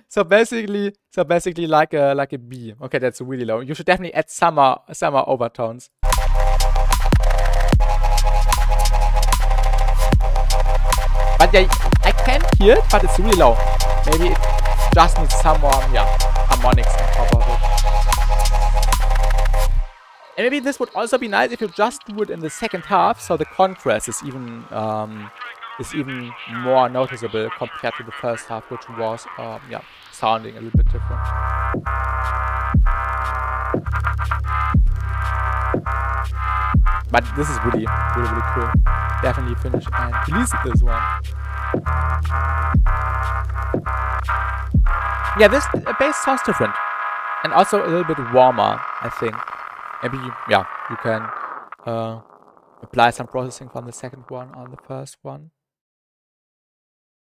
So basically like a B. Okay, that's really low. You should definitely add summer overtones. But yeah, I can hear it, but it's really low. Maybe it just needs some more harmonics on top of it. And maybe this would also be nice if you just do it in the second half, so the contrast is even more noticeable compared to the first half, which was sounding a little bit different. But this is really cool. Definitely finish and release this one. Yeah, this bass sounds different, and also a little bit warmer, I think. Maybe you can apply some processing from the second one on the first one.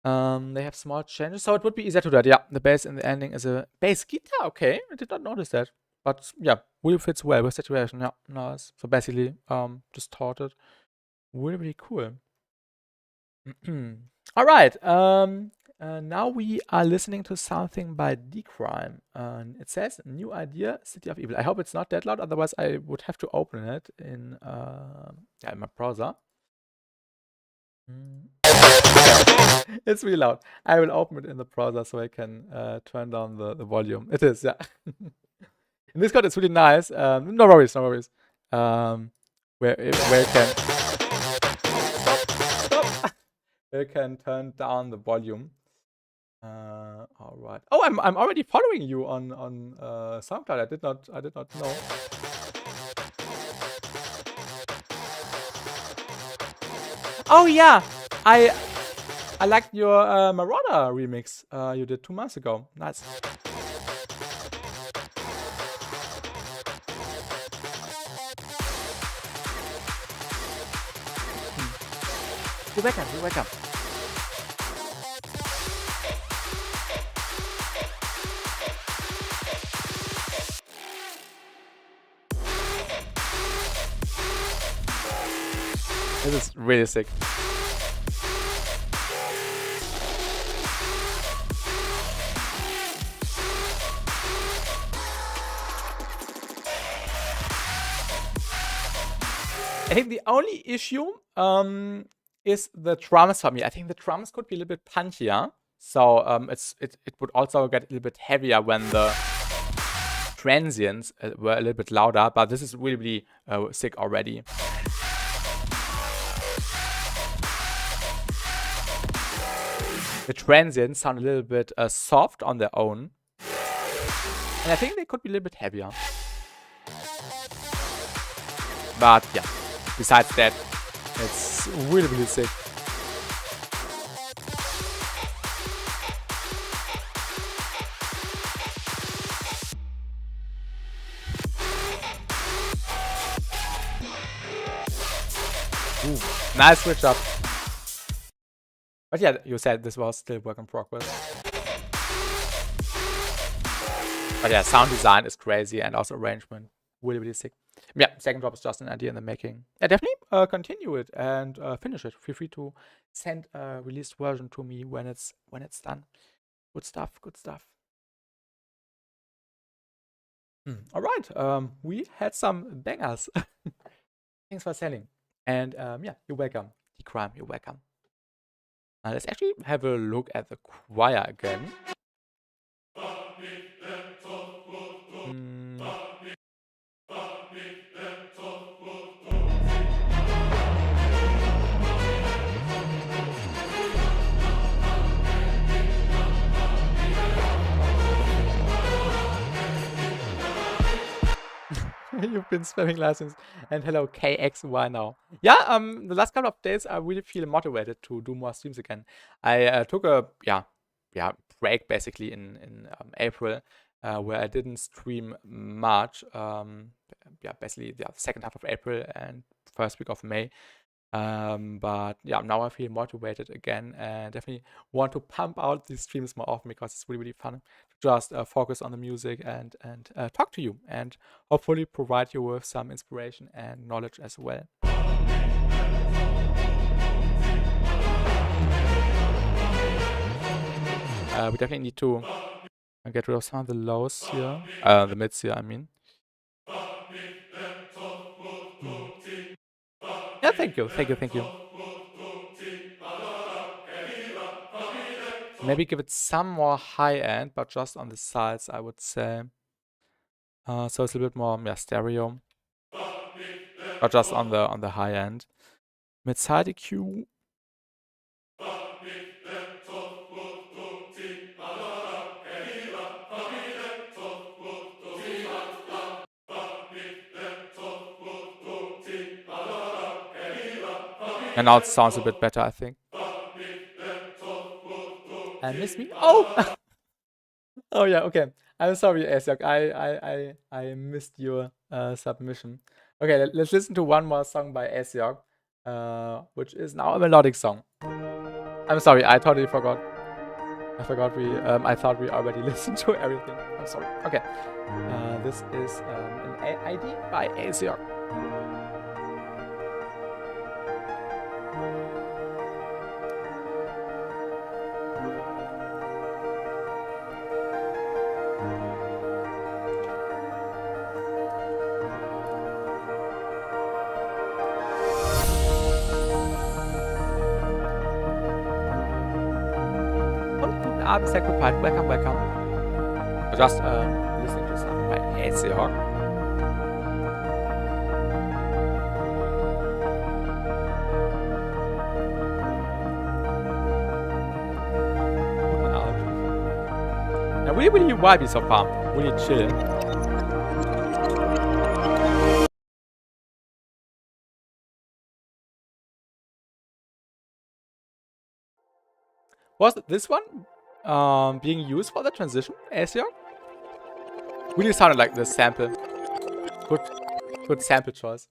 They have small changes, so it would be easier to do that. Yeah, the bass in the ending is a bass guitar. Okay, I did not notice that. but yeah, really fits well with situation. Yeah, nice. So basically, distorted. Really, really cool. All right. Now we are listening to something by Decrime. It says "New Idea, City of Evil." I hope it's not that loud. Otherwise, I would have to open it in in my browser. It's really loud. I will open it in the browser so I can turn down the volume. It is, yeah. In Discord, it's really nice. No worries, no worries. Where you can stop. Where you can turn down the volume. All right. Oh, I'm already following you on SoundCloud. I did not know. Oh yeah, I liked your Marauder remix you did 2 months ago. Nice. You're welcome. You're welcome. This is really sick. I think the only issue is the drums for me. I think the drums could be a little bit punchier. So it would also get a little bit heavier when the transients were a little bit louder. But this is really, really sick already. The transients sound a little bit soft on their own. And I think they could be a little bit heavier. But yeah, besides that, it's really, really sick. Ooh, nice switch up. But yeah, you said this was still work in progress. But yeah, sound design is crazy and also arrangement. Really, really sick. Yeah, second drop is just an idea in the making. Yeah, definitely continue it and finish it. Feel free to send a released version to me when it's done. Good stuff, good stuff. All right, we had some bangers. Thanks for selling. And yeah, you're welcome. Decrime, you're welcome. Let's actually have a look at the choir again. You've been spamming license. And hello, KXY now. Yeah, the last couple of days I really feel motivated to do more streams again. I took a break basically in April, where I didn't stream much. Basically the second half of April and first week of May. But yeah, now I feel motivated again and definitely want to pump out these streams more often because it's really, really fun to just focus on the music and talk to you and hopefully provide you with some inspiration and knowledge as well. We definitely need to get rid of some of the lows here, the mids here, I mean. Yeah, thank you. Maybe give it some more high end, but just on the sides, I would say. So it's a little bit more stereo, but just on the high end. Mid side EQ. And now it sounds a bit better, I think. And miss me? Oh! Oh yeah, okay. I'm sorry, Asiok. I missed your submission. Okay, let's listen to one more song by Asiok, which is now a melodic song. I'm sorry, I totally forgot. I forgot I thought we already listened to everything. I'm sorry. Okay. This is an ID by Asiok. Abend, Sacrifice. Welcome, welcome. Just listening to something by Asiok. Guten Abend. Now, really vibey so far. Really chill. Was this one being used for the transition, Asiok? Really sounded like the sample. Good sample choice.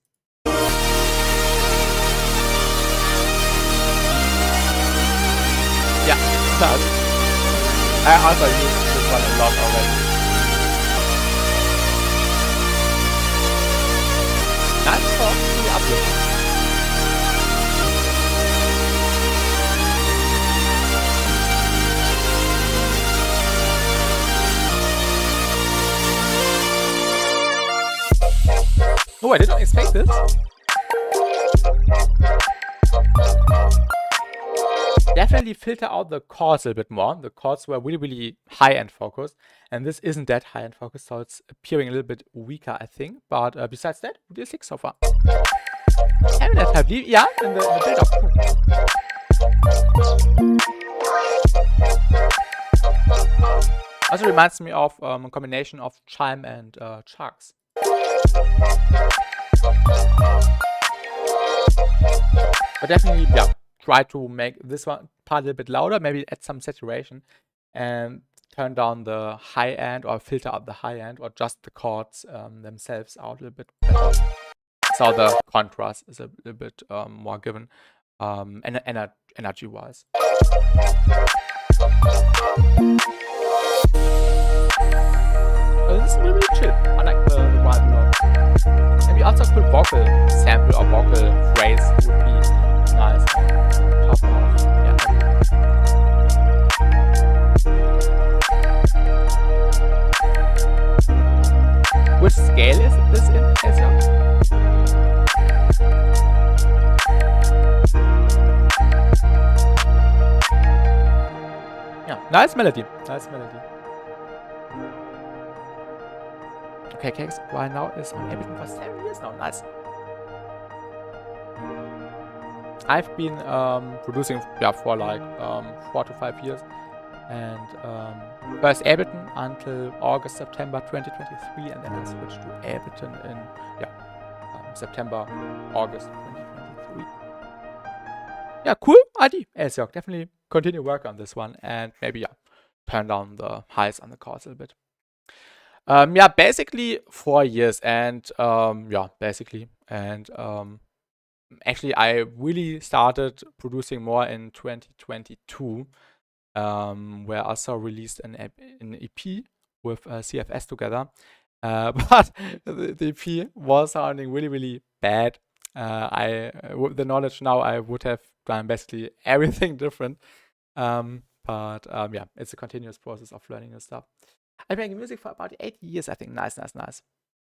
Yeah, nice. I also used this one a lot already. Nice for the uplift. Oh, I didn't expect this. Definitely filter out the chords a little bit more. The chords were really high-end focused, and this isn't that high-end focused, so it's appearing a little bit weaker, I think. But besides that, really sick so far. Having that type, yeah, in the build-up. Also reminds me of a combination of chime and chugs. But definitely, yeah, try to make this one part a little bit louder, maybe add some saturation and turn down the high end or filter out the high end or just the chords themselves out a little bit better. So the contrast is a little bit more given energy-wise. This is really chill. I like the vibe a lot. Maybe also a cool vocal sample or vocal phrase would be nice on top of, yeah. Which scale is this in, Asiok? Yeah, nice melody. Nice melody. Okay, Cakes, why now is on Ableton for 7 years now. Nice. I've been producing for like 4 to 5 years, and first Ableton until August, September 2023, and then I switched to Ableton in September, August 2023. Yeah, cool idea, Asiok. Definitely continue work on this one, and maybe turn down the highs on the chords a little bit. Yeah, basically 4 years, and basically, and actually I really started producing more in 2022, where I also released an EP with CFS together, but the EP was sounding really bad. With the knowledge now, I would have done basically everything different, but yeah, it's a continuous process of learning new stuff. I've been making music for about 8 years, I think. Nice.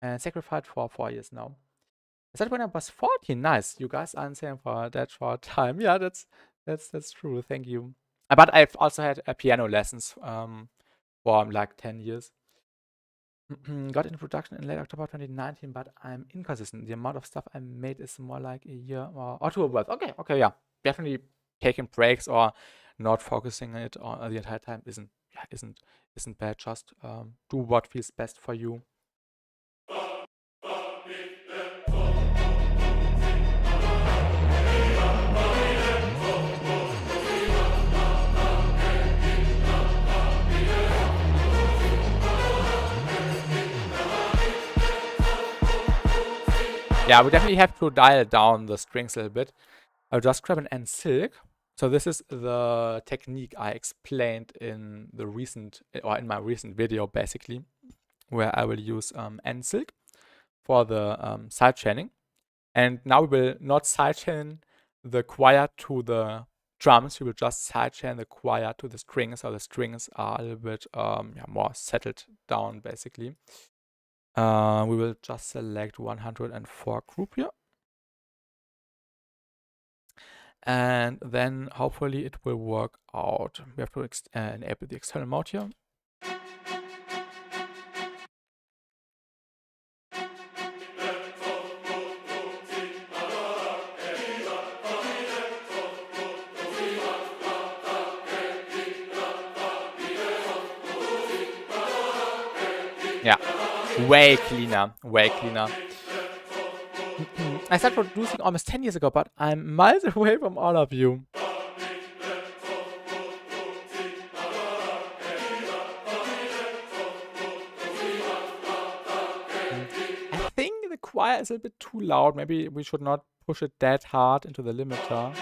And sacrificed for 4 years now. Is that when I was 14? Nice. You guys are insane for that short time. Yeah, that's true. Thank you. But I've also had piano lessons for like 10 years. Got into production in late October 2019, but I'm inconsistent. The amount of stuff I made is more like a year or 2 worth. Okay, yeah. Definitely taking breaks or not focusing on it the entire time isn't bad. Just do what feels best for you. Yeah, we definitely have to dial down the strings a little bit. I'll just grab an N silk So this is the technique I explained in my recent video, basically, where I will use NSYNC for the sidechaining. And now we will not sidechain the choir to the drums. We will just sidechain the choir to the strings, so the strings are a little bit more settled down, basically. We will just select 104 group here. And then hopefully it will work out. We have to enable the external mode here. Yeah, way cleaner, way cleaner. I started producing almost 10 years ago, but I'm miles away from all of you. I think the choir is a bit too loud. Maybe we should not push it that hard into the limiter.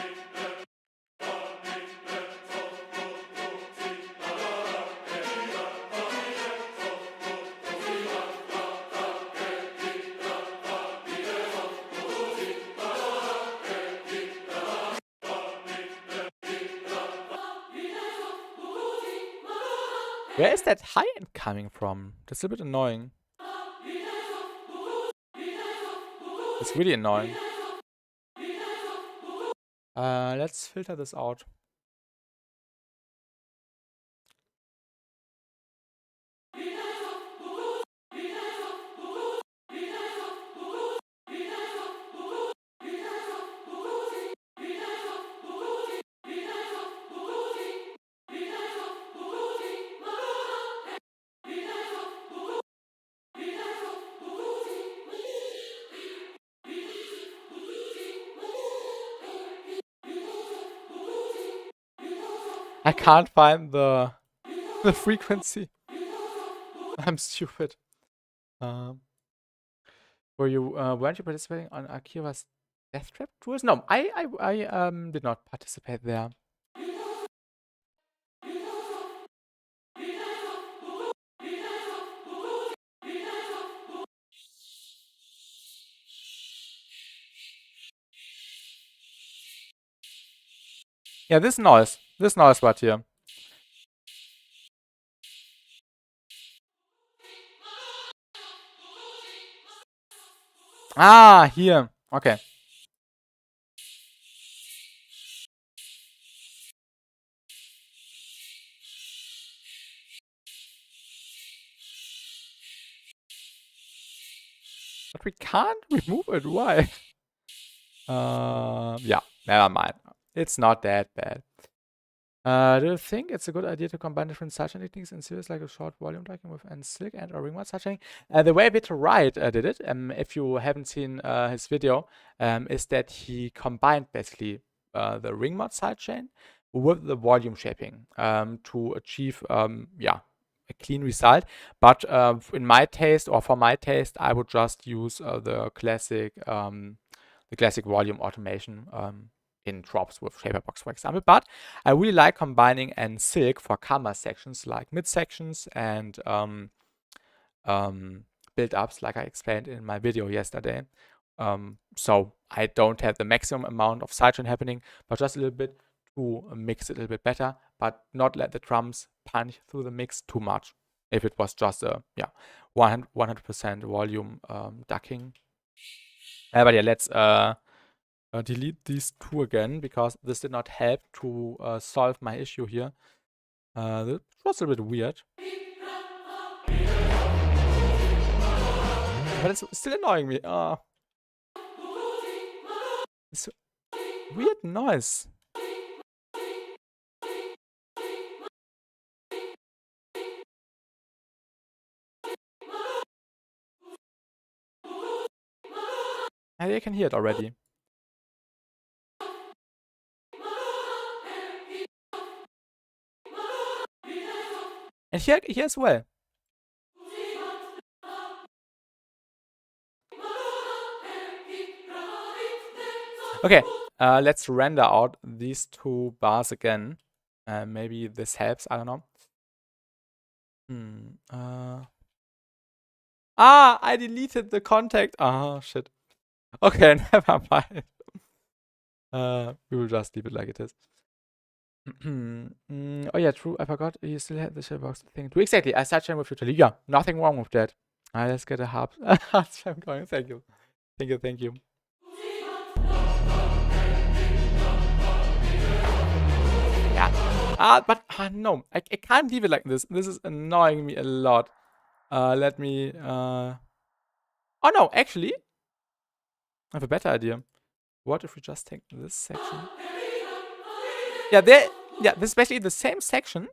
Where is that high end coming from? That's a bit annoying. It's really annoying. Let's filter this out. I can't find the frequency. I'm stupid. Weren't you participating on Akira's Death Trap tours? No, I did not participate there. Yeah, this noise right here. Ah, here. Okay. But we can't remove it. Why? Yeah, never mind. It's not that bad. Do you think it's a good idea to combine different sidechain techniques in series like a short volume tracking with NSYNC and or ring mode sidechain? The way Victor Wright did it, if you haven't seen his video, is that he combined basically the ring mode sidechain with the volume shaping to achieve a clean result. But in my taste, or for my taste, I would just use the classic volume automation in drops with Shaperbox, for example. But I really like combining NSYNC for camera sections like mid sections and build-ups, like I explained in my video yesterday. So I don't have the maximum amount of sidechain happening, but just a little bit to mix it a little bit better, but not let the drums punch through the mix too much. If it was just a 100% volume ducking. But yeah, let's delete these two again, because this did not help to solve my issue here. This was a bit weird. But it's still annoying me. It's a weird noise. I can hear it already. And here as well. Okay, Let's render out these 2 bars again. Maybe this helps, I don't know. I deleted the contact. Oh, shit. Okay, never mind. We will just leave it like it is. Oh yeah, true. I forgot you still had the shellbox thing. True, exactly. I started with Future. Yeah, nothing wrong with that. Let's get a hub. I'm going. Thank you. Thank you. Yeah. But no, I can't leave it like this. This is annoying me a lot. Let me. Oh no, actually, I have a better idea. What if we just take this section? Yeah, this is basically the same section.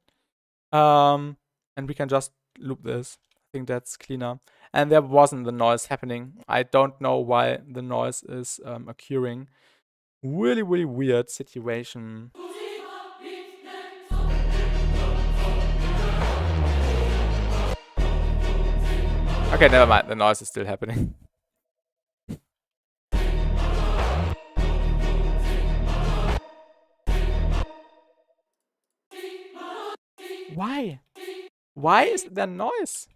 And we can just loop this. I think that's cleaner. And there wasn't the noise happening. I don't know why the noise is occurring. Really, really weird situation. Okay, never mind. The noise is still happening. Why? Why is there noise?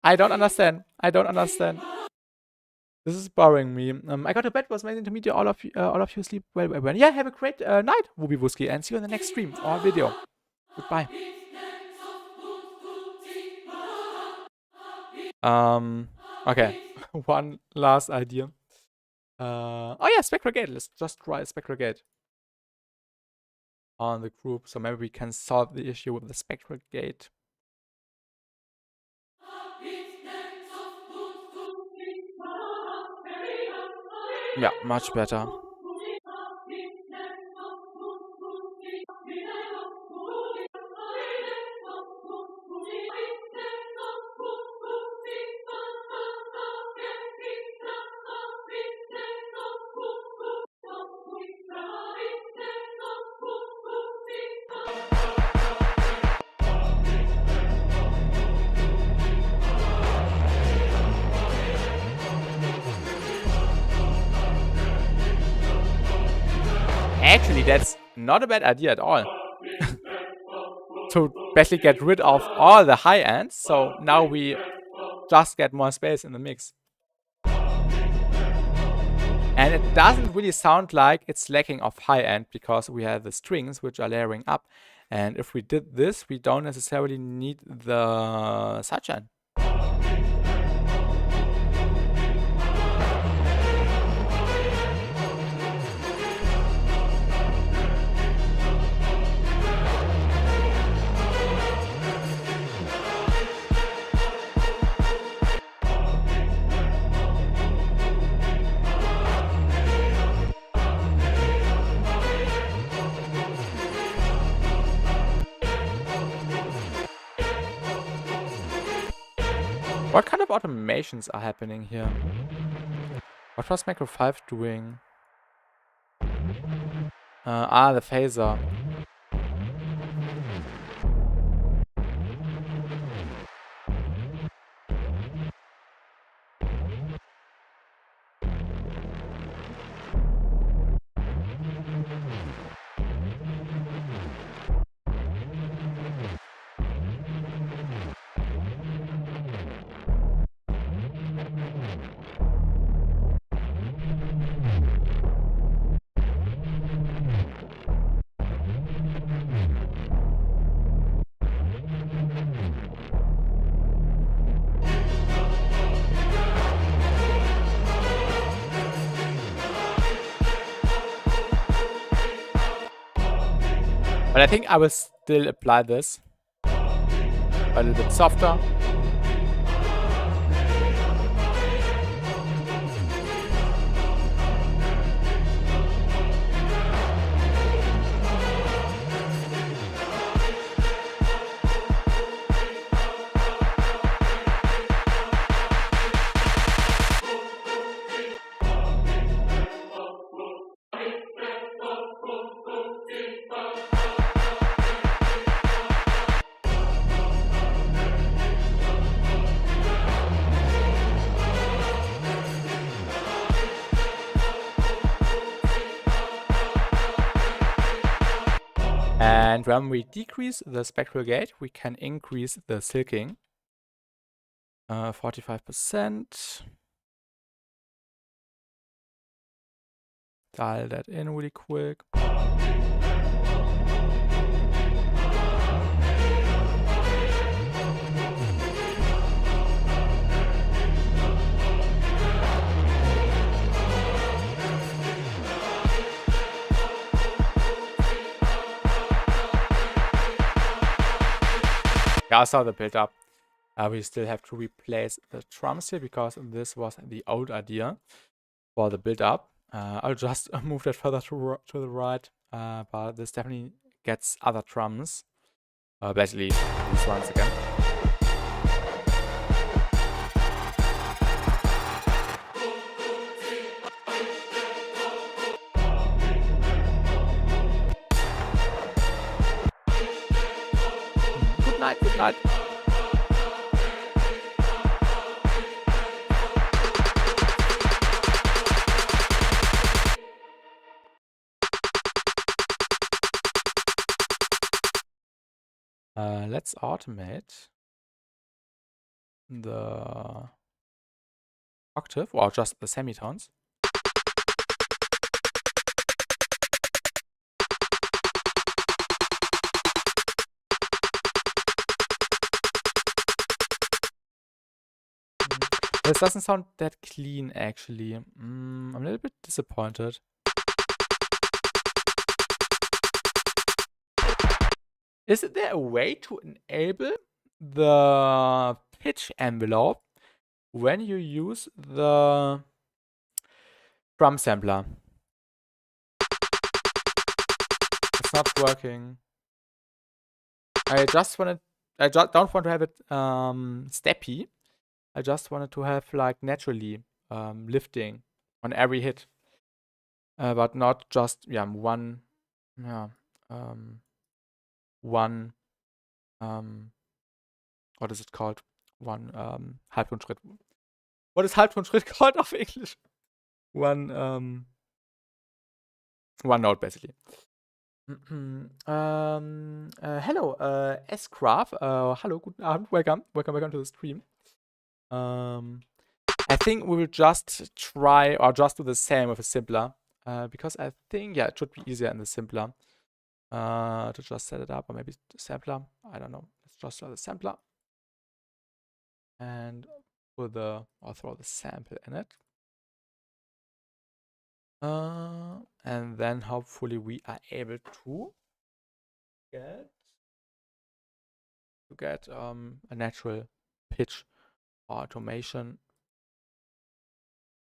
I don't understand. This is boring me. I got to bed. Was amazing to meet you. All of you sleep well. Yeah, have a great night, Wooby Wooski, and see you in the next stream or video. Goodbye. Okay. One last idea. Oh yeah, Spectral Gate. Let's just try Spectral Gate on the group. So maybe we can solve the issue with the Spectral Gate. Yeah, much better. Actually, that's not a bad idea at all. To basically get rid of all the high ends, so now we just get more space in the mix. And it doesn't really sound like it's lacking of high end because we have the strings which are layering up. And if we did this, we don't necessarily need the sidechain. What kind of automations are happening here? What was Macro 5 doing? The phaser. But I think I will still apply this a little bit softer. And when we decrease the spectral gate, we can increase the silking. 45%. Dial that in really quick. Yeah, I saw the build up. We still have to replace the drums here because this was the old idea for the build up. I'll just move that further to the right, but this definitely gets other drums. Basically, these ones again. Good night, good night. Let's automate the octave or just the semitones. This doesn't sound that clean, actually. I'm a little bit disappointed. Is there a way to enable the pitch envelope when you use the drum sampler? It's not working. I don't want to have it steppy. I just wanted to have like naturally lifting on every hit, but not just one what is it called? One Halbtonschritt. What is Halbtonschritt called of English? One note basically. Hello, S-Craft. Hello, guten Abend. Welcome to the stream. I think we will just try or just do the same with a simpler, because I think it should be easier in the simpler to just set it up, or maybe the sampler. I don't know. Let's just try the sampler and throw the sample in it. And then hopefully we are able to get a natural pitch automation.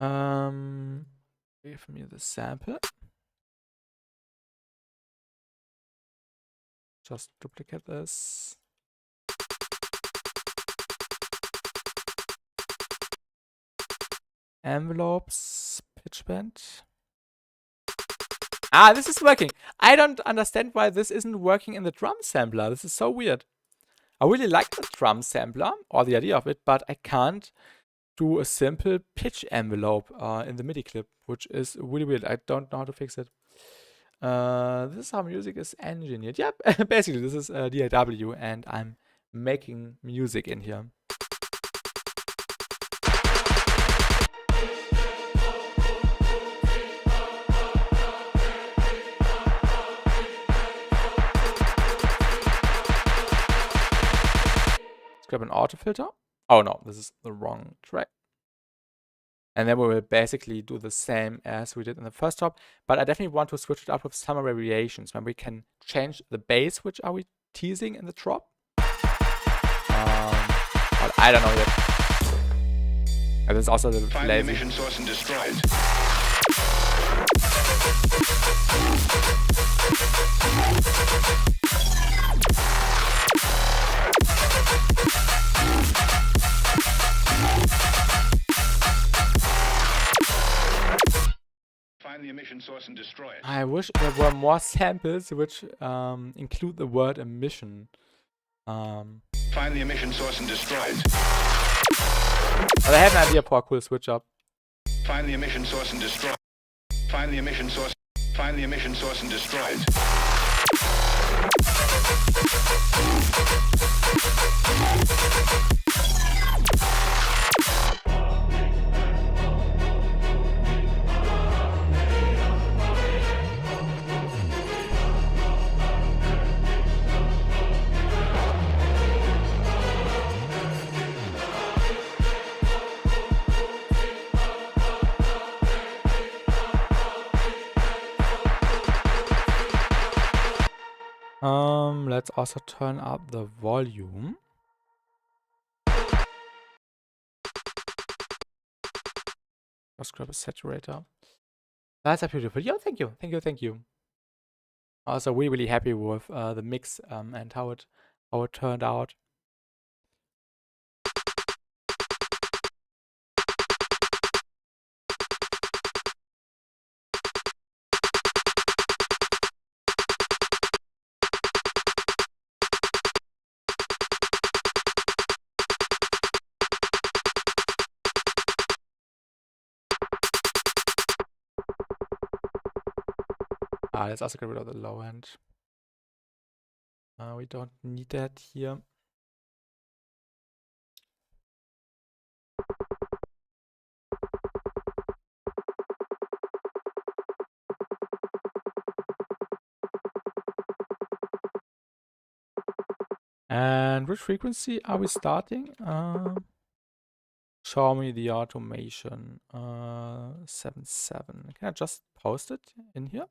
Give me the sample. Just duplicate this. Envelopes, pitch bend. Ah, this is working. I don't understand why this isn't working in the drum sampler. This is so weird. I really like the drum sampler or the idea of it, but I can't do a simple pitch envelope in the MIDI clip, which is really weird. I don't know how to fix it. This is how music is engineered. Yep, basically this is DAW and I'm making music in here. Let's grab an auto filter. Oh no, this is the wrong track. And then we will basically do the same as we did in the first top. But I definitely want to switch it up with some variations when we can change the bass, which are we teasing in the drop. But I don't know yet. And there's also the Find the emission source and destroy it. Find the emission source and destroy it. I wish there were more samples which include the word emission. Find the emission source and destroy it. But I have an idea for a cool switch up. Find the emission source and destroy it. Find the emission source. Find the emission source and destroy it. Let's also turn up the volume. Just grab a saturator. That's beautiful. Yeah, thank you, thank you, thank you. Also, really happy with the mix and how it turned out. Let's also get rid of the low end. We don't need that here. And which frequency are we starting? Show me the automation. 7.7. Can I just post it in here?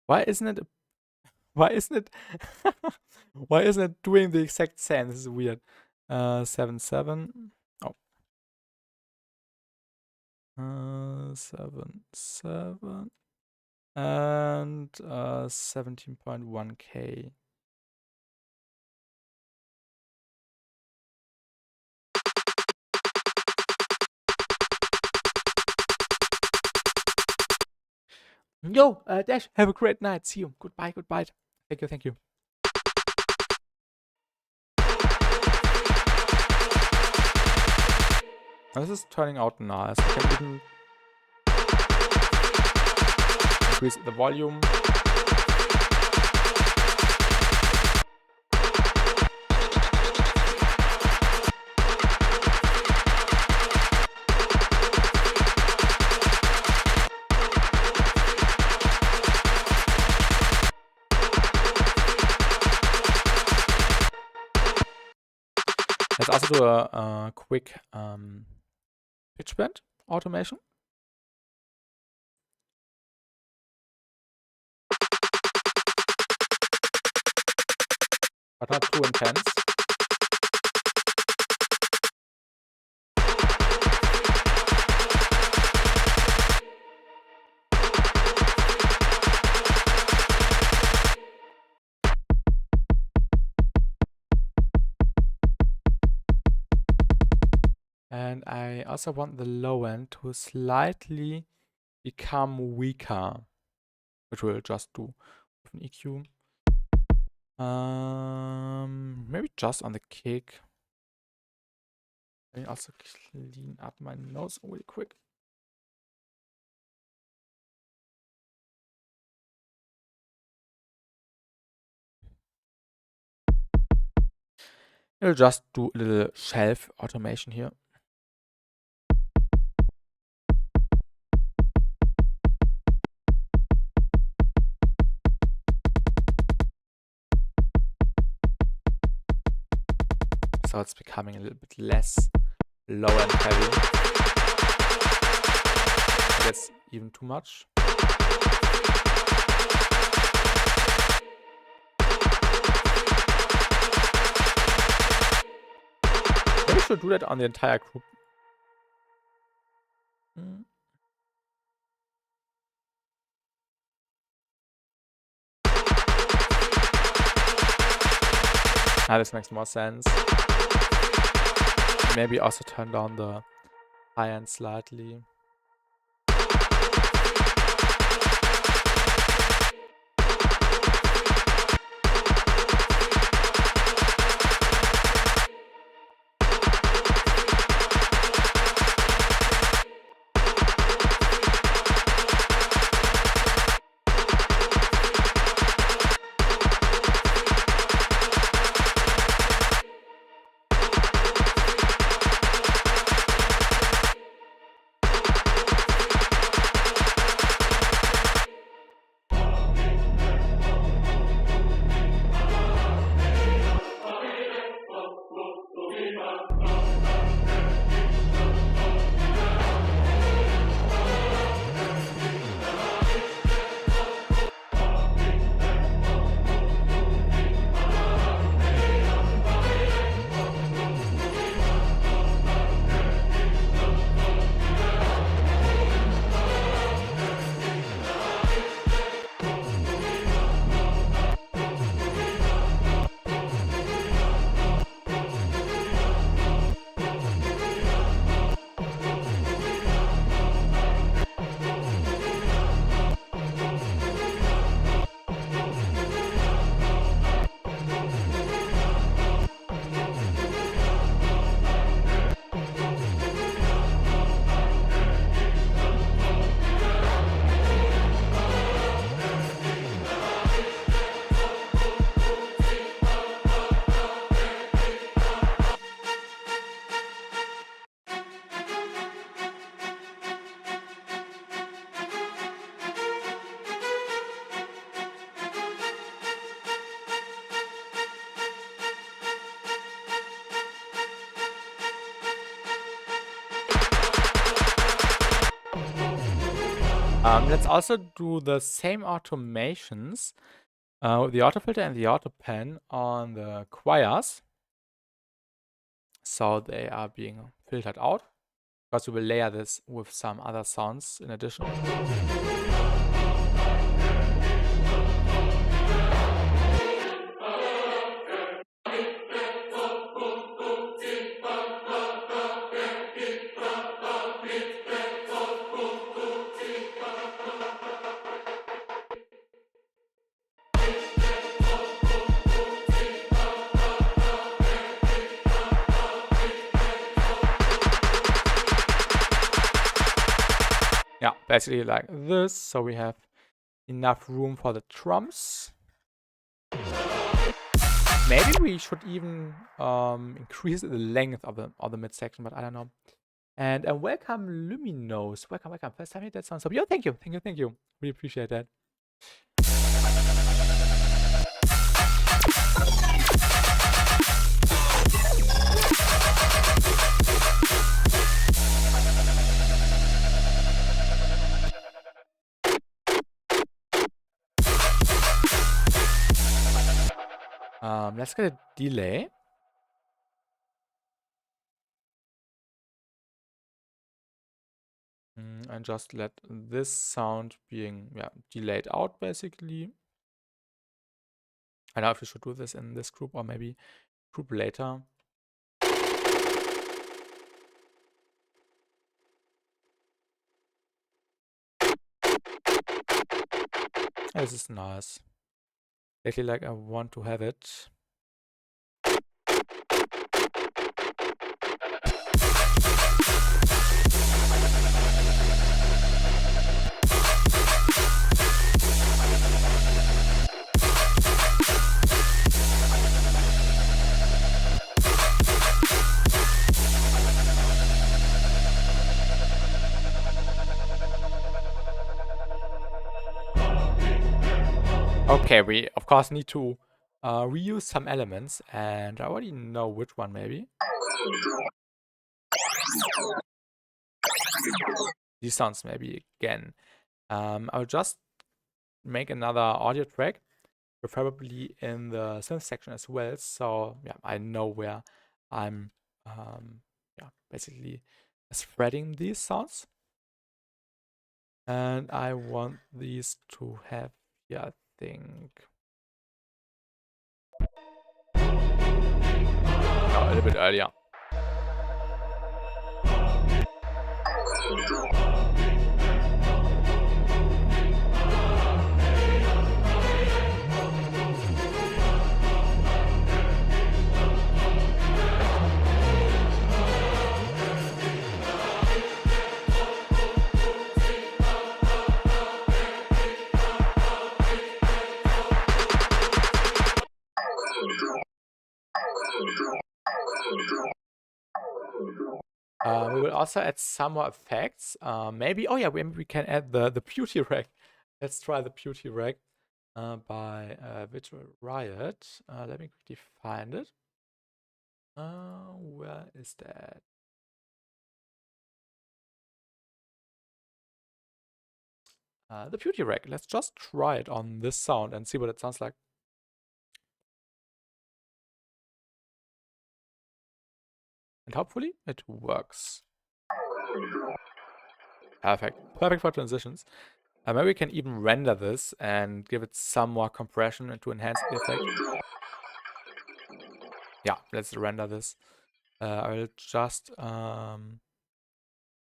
Why isn't it? Why isn't it? Why isn't it doing the exact same? This is weird. 7.7. Oh. 7.7. And 17.1K. Yo, Dash, have a great night. See you. Goodbye, goodbye. Thank you, thank you. This is turning out nice. I can even increase the volume. Let's also do a quick pitch bend automation. But not too intense. And I also want the low end to slightly become weaker, which we'll just do with an EQ. Maybe just on the kick. Let me also clean up my nose really quick. I'll just do a little shelf automation here. So it's becoming a little bit less low and heavy. That's even too much. Maybe we should do that on the entire group. This makes more sense. Maybe also turn down the high end slightly. Let's also do the same automations with the auto filter and the auto pen on the choirs. So they are being filtered out, because we will layer this with some other sounds in addition. Yeah, basically like this. So we have enough room for the drums. Maybe we should even increase the length of the midsection, but I don't know. And welcome Luminous. Welcome. First time that sounds so. Yo, thank you. We appreciate that. Let's get a delay. And just let this sound being delayed out basically. I don't know if we should do this in this group or maybe group later. This is nice. Exactly like I want to have it. Okay, we of course need to reuse some elements, and I already know which one maybe. These sounds maybe again. I'll just make another audio track, preferably in the synth section as well. So yeah, I know where I'm basically spreading these sounds. And I want these to have, I think, a little bit earlier. We will also add some more effects. Maybe we can add the beauty rack. Let's try the beauty rack by Virtual Riot. Let me quickly find it. Where is that? The beauty rack. Let's just try it on this sound and see what it sounds like. And hopefully it works. Perfect for transitions. Maybe we can even render this and give it some more compression to enhance the effect. Yeah, let's render this. I will just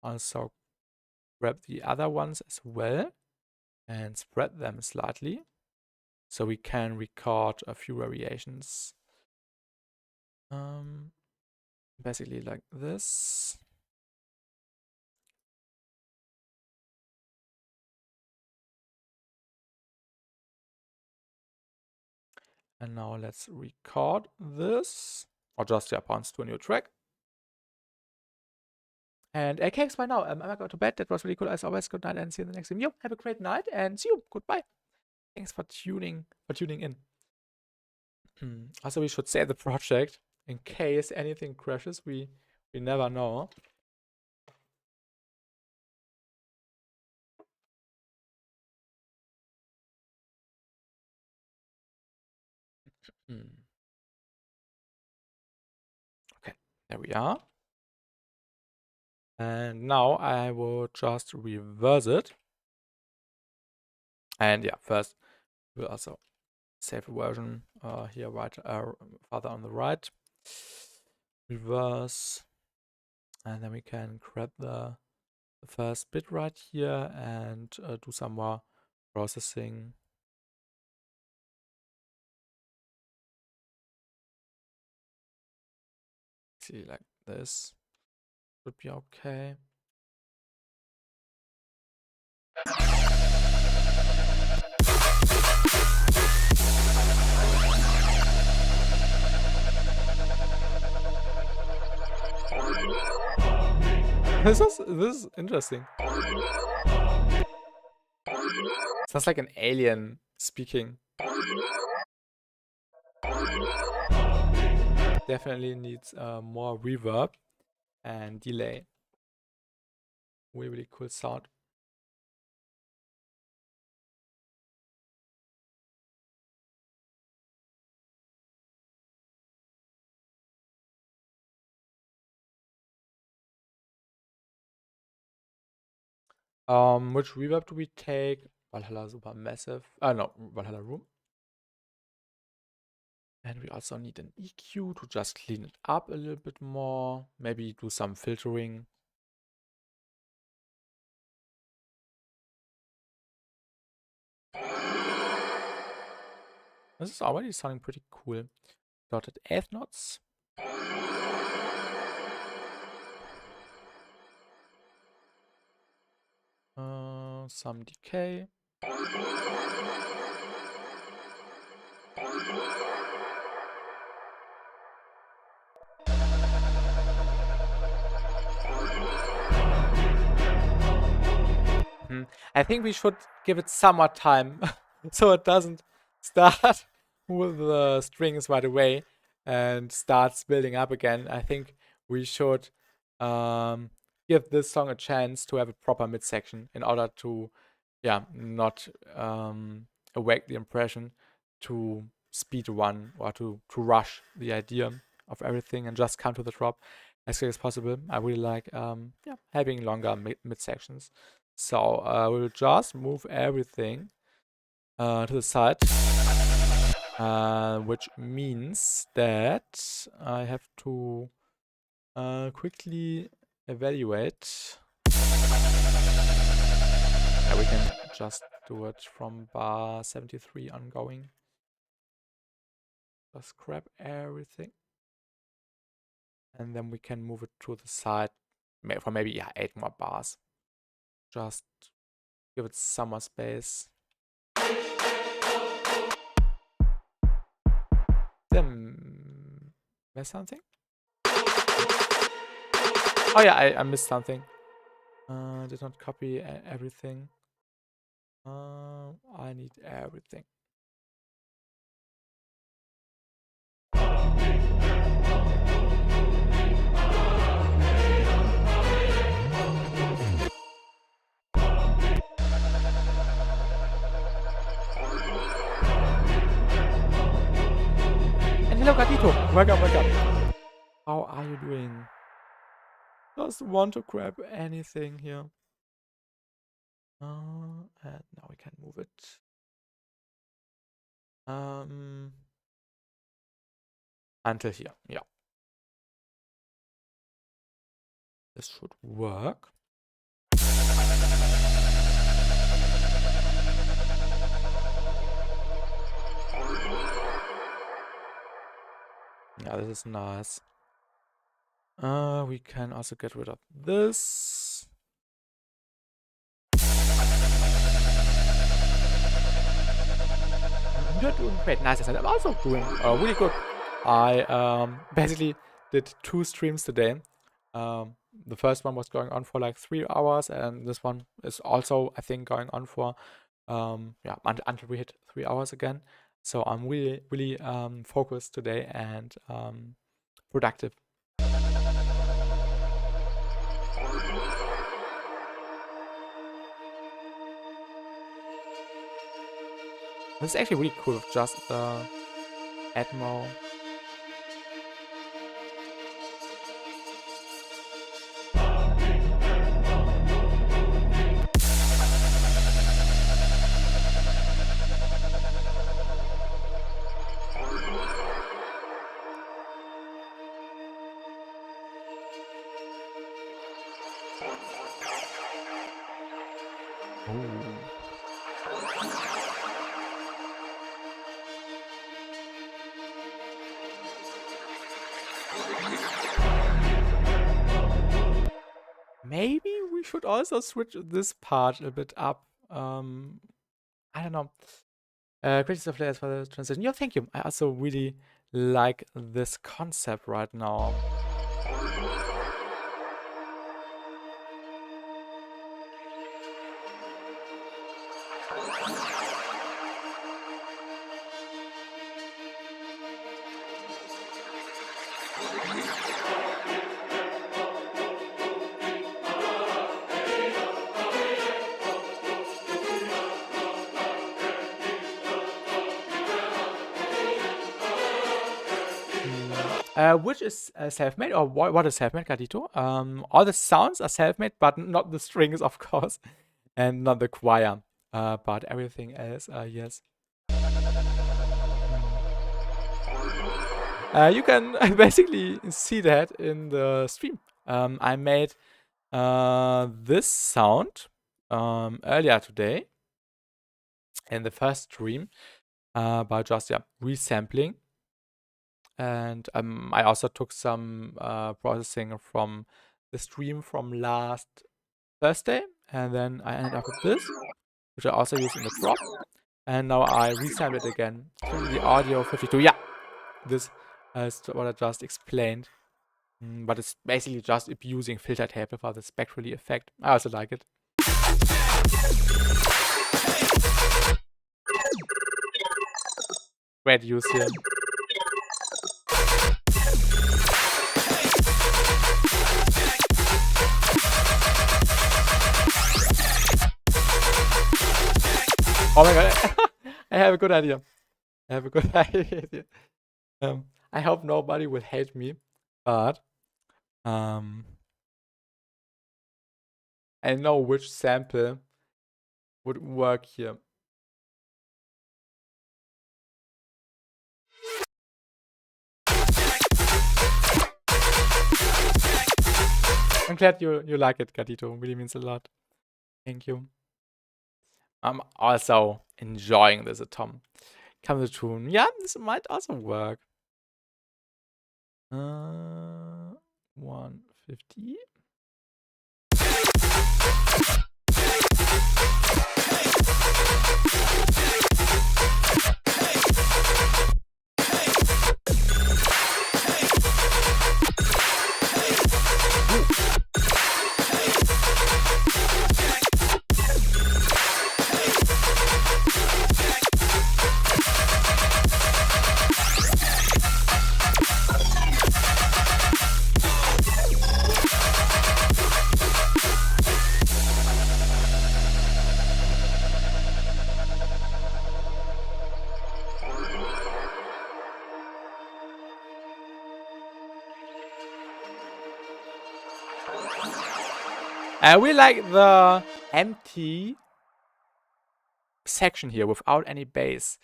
also grab the other ones as well and spread them slightly so we can record a few variations. Basically like this. And now let's record this, or just bounce to a new track. And thanks by now. I'm gonna go to bed. That was really cool as always. Good night and see you in the next video. Have a great night and see you. Goodbye. Thanks for tuning in. Also, we should save the project in case anything crashes. We never know. Okay, there we are. And now I will just reverse it. And yeah, first we'll also save a version here, right, farther on the right. Reverse. And then we can grab the first bit right here and do some more processing. See, like this would be okay. This is interesting. Sounds like an alien speaking. Definitely needs more reverb and delay. Really cool sound. Which reverb do we take? Valhalla Supermassive. No, Valhalla Room. And we also need an EQ to just clean it up a little bit more. Maybe do some filtering. This is already sounding pretty cool. Dotted eighth notes. Some decay. I think we should give it some more time so it doesn't start with the strings right away and starts building up again. I think we should give this song a chance to have a proper midsection in order to, not awake the impression to speed run or to rush the idea of everything and just come to the drop as quick as possible. I really like having longer midsections. So we'll just move everything to the side, which means that I have to quickly evaluate. Yeah, we can just do it from bar 73 ongoing. Just grab everything. And then we can move it to the side for maybe 8 more bars. Just give it some more space. Then miss something? Oh yeah, I missed something. Did not copy everything. I need everything. And hello, Gatito. Welcome, welcome. How are you doing? Just want to grab anything here. And now we can move it. Until here, yeah. This should work. Yeah, this is nice. We can also get rid of this. You're doing great. Nice. I'm also doing really good. I basically did 2 streams today. The first one was going on for like 3 hours, and this one is also, I think, going on for until we hit 3 hours again. So I'm really, really focused today and productive. This is actually really cool with just the Atmo. Maybe we should also switch this part a bit up. I don't know. Greatest of players for the transition. Yeah, thank you. I also really like this concept right now. Which is self-made, or what is self-made, Gatito? All the sounds are self-made, but not the strings, of course, and not the choir. But everything else, yes. You can basically see that in the stream. I made this sound earlier today in the first stream by just resampling. And I also took some processing from the stream from last Thursday, and then I ended up with this, which I also used in the drop. And now I resampled it again to the audio 52. Yeah, this is what I just explained. But it's basically just abusing filter table for the spectrally effect. I also like it. Great use here. Oh my god, I have a good idea. I have a good idea. I hope nobody will hate me, but I know which sample would work here. I'm glad you like it, Gatito. Really means a lot. Thank you. I'm also enjoying this Atom. Come to tune. Yeah, this might also work. 150. We like the empty section here without any bass.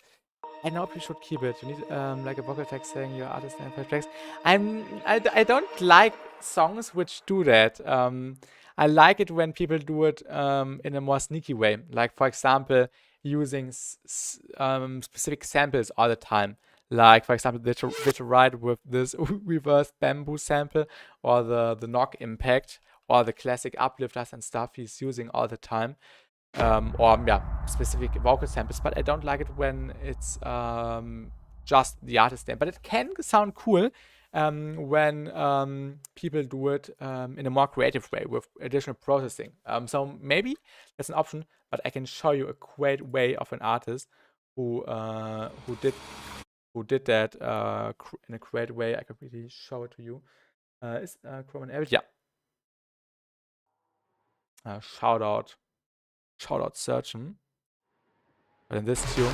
I know we should keep it. You need like a vocal text saying your artist name 5 tracks. I don't like songs which do that. I like it when people do it in a more sneaky way. Like, for example, using specific samples all the time. Like, for example, Digital Ride with this reverse bamboo sample, or the knock impact, or the classic uplifters and stuff he's using all the time. Or specific vocal samples, but I don't like it when it's just the artist name. But it can sound cool when people do it in a more creative way with additional processing. So maybe that's an option, but I can show you a great way of an artist who did that in a great way. I could really show it to you. Is Chrome enabled? Yeah. Shoutout Surgeon. But in this tune.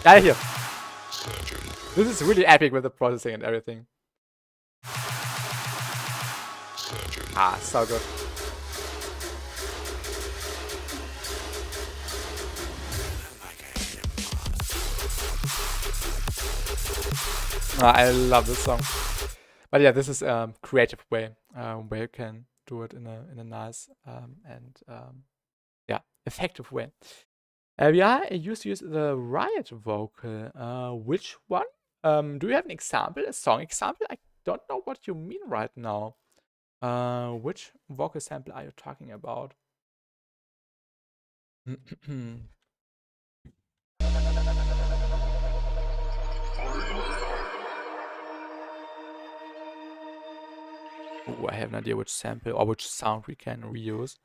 Yeah, here. This is really epic with the processing and everything. Ah, so good. I love this song. But yeah, this is a creative way where you can do it in a nice and yeah, effective way. Yeah, I used to use the riot vocal. Which one? Do you have an example, a song example? I don't know what you mean right now. Which vocal sample are you talking about? Oh, I have an idea which sample or which sound we can reuse.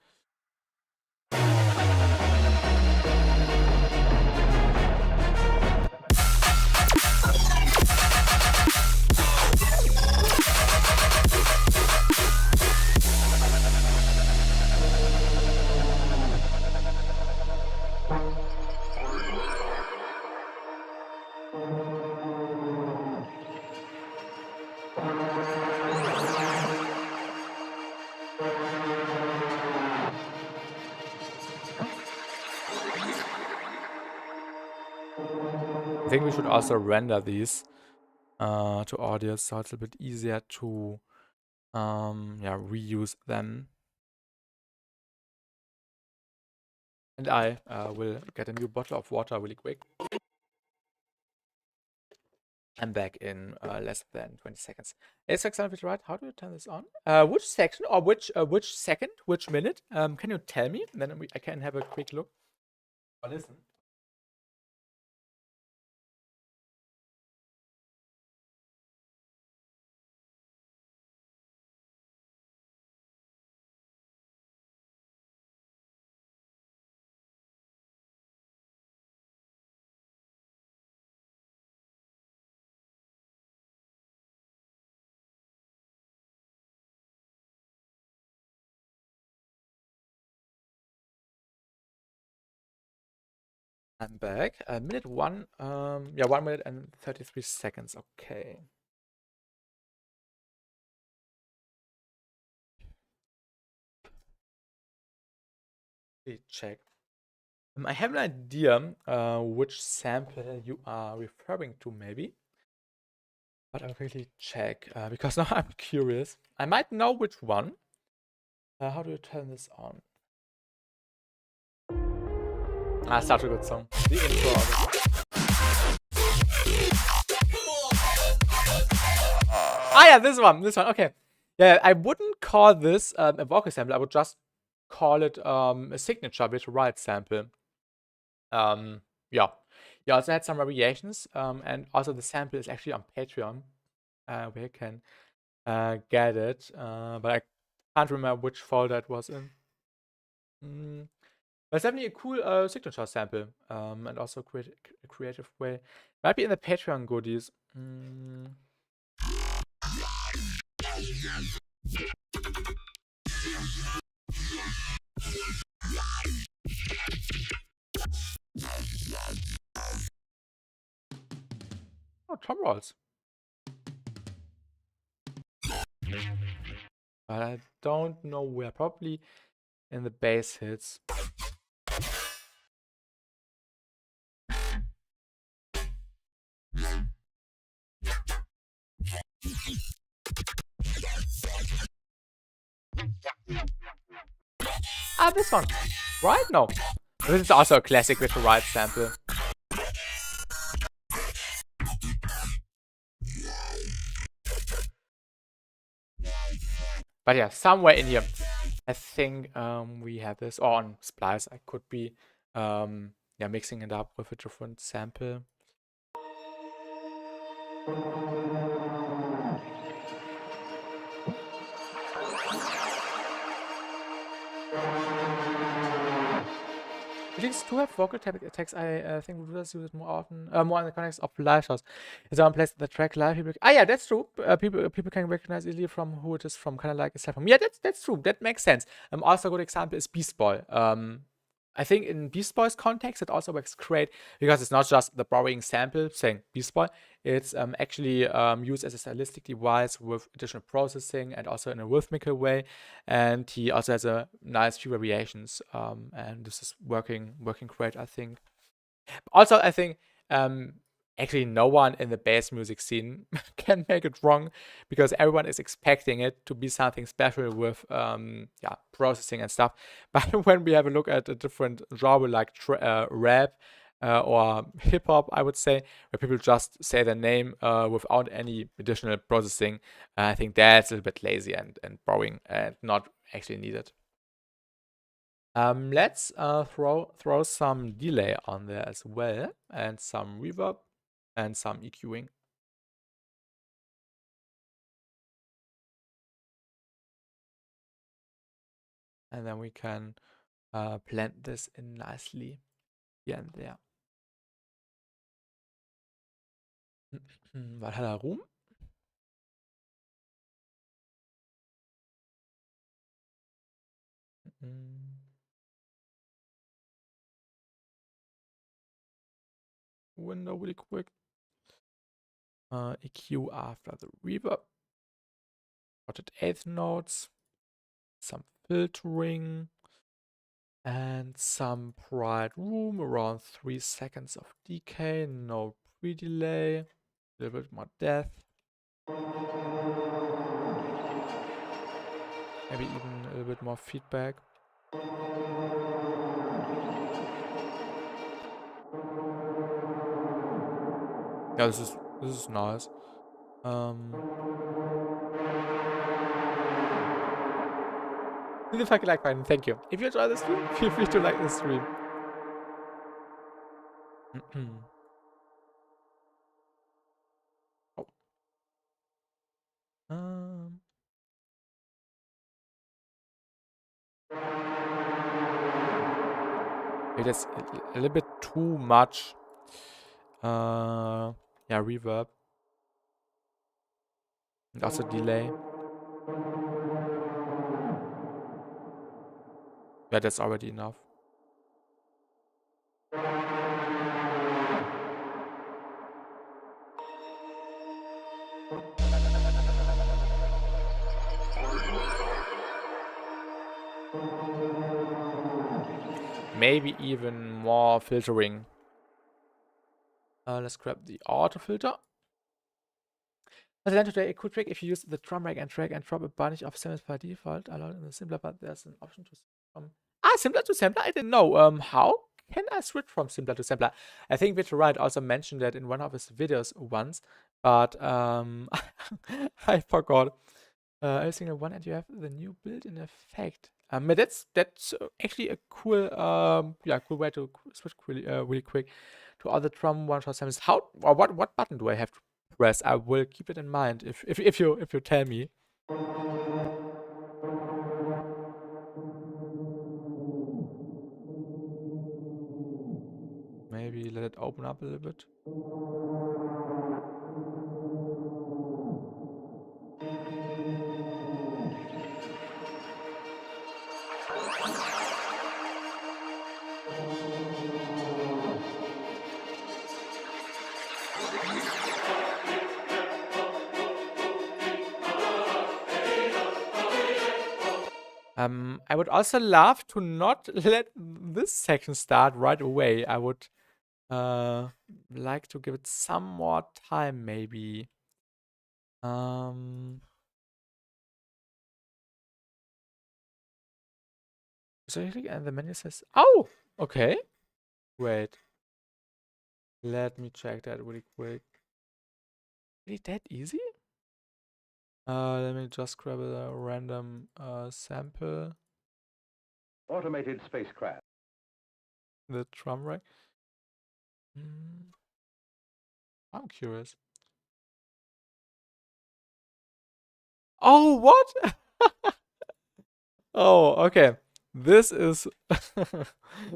I think we should also render these to audio so it's a bit easier to yeah, reuse them. And I will get a new bottle of water really quick. I'm back in less than 20 seconds. Is example right? How do you turn this on? Which section or which second, which minute? Can you tell me? And then I can have a quick look. Or listen. I'm back. Minute 1. Yeah, 1 minute and 33 seconds. Okay. Check. I have an idea which sample you are referring to, maybe. But I'll quickly check because now I'm curious. I might know which one. How do you turn this on? Ah, such a good song. The intro of it. Ah, yeah, this one. Okay. Yeah, I wouldn't call this a vocal sample. I would just call it a signature with a right sample. Yeah. You also had some variations, and also the sample is actually on Patreon, where you can get it, but I can't remember which folder it was in. But it's definitely a cool signature sample, and also a creative way. Might be in the Patreon goodies. Oh, drum rolls. But I don't know where. Probably in the bass hits. Ah, this one. Right? No. This is also a classic with the right sample. But yeah, somewhere in here, I think we have this. Or on Splice, I could be yeah, mixing it up with a different sample. Feelings do have vocal attacks. I think we use it more often, more in the context of live shows. If someone plays the track live, people. Ah, yeah, that's true. People can recognize easily from who it is from, kind of like a cell phone. Yeah, that's true. That makes sense. Also, a good example is Beast Boy. I think in Beast Boy's context, it also works great because it's not just the borrowing sample saying Beast Boy. It's actually used as a stylistic device with additional processing and also in a rhythmical way. And he also has a nice few variations. And this is working great, I think. Also, I think actually no one in the bass music scene can make it wrong because everyone is expecting it to be something special with processing and stuff. But when we have a look at a different genre like rap or hip hop, I would say, where people just say their name without any additional processing, I think that's a little bit lazy and boring and not actually needed. Let's throw some delay on there as well, and some reverb, and some EQing. And then we can blend this in nicely here and there. Valhalla Room. Window really quick. EQ after the reverb. Dotted eighth notes. Some filtering. And some bright room, around 3 seconds of decay, no pre-delay, a little bit more depth. Maybe even a little bit more feedback. Yeah, this is nice. Leave a fucking like button, thank you. If you enjoy the stream, feel free to like the stream. Oh. Maybe that's a little bit too much. Yeah, reverb. And also delay. Yeah, that's already enough. Maybe even more filtering. Let's grab the auto filter. As I learned today, a cool trick if you use the drum rack and drag and drop a bunch of samples by default, allowed in the simpler, but there's an option to simpler to sampler? I didn't know. How can I switch from simpler to sampler? I think Victor Wright also mentioned that in one of his videos once, but I forgot. Every single one, and you have the new built-in effect. But that's actually a cool cool way to switch really quick to other drum one-shot samples. How or what button do I have to press? I will keep it in mind if you tell me. Maybe let it open up a little bit. I would also love to not let this section start right away. I would like to give it some more time, maybe. So you click and the menu says, oh, okay. Wait. Let me check that really quick. Really that easy? Let me just grab a random sample. Automated spacecraft. The drum rack. I'm curious. Oh, what? Oh, okay. This is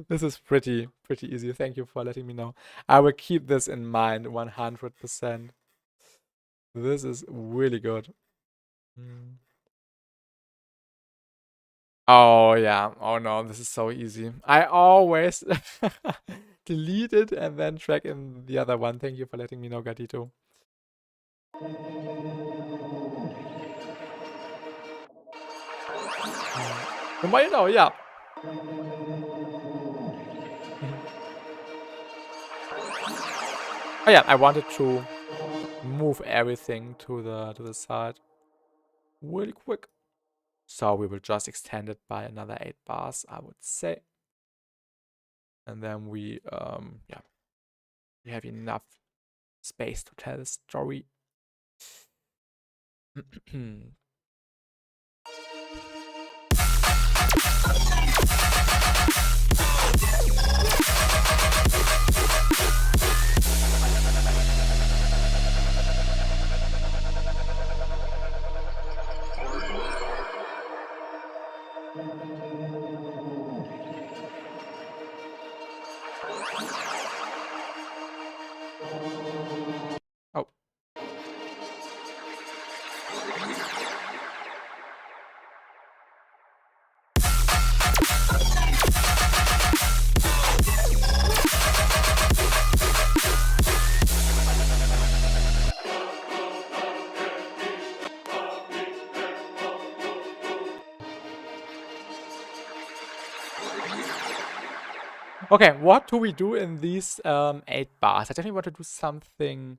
this is pretty easy. Thank you for letting me know. I will keep this in mind 100%. This is really good. Oh yeah. Oh no, this is so easy. I always delete it and then track in the other one. Thank you for letting me know, Gatito. Well, you know, yeah. Oh yeah, I wanted to move everything to the side really quick. So we will just extend it by another 8 bars, I would say. And then we yeah, we have enough space to tell the story. Oh. Okay, what do we do in these 8 bars? I definitely want to do something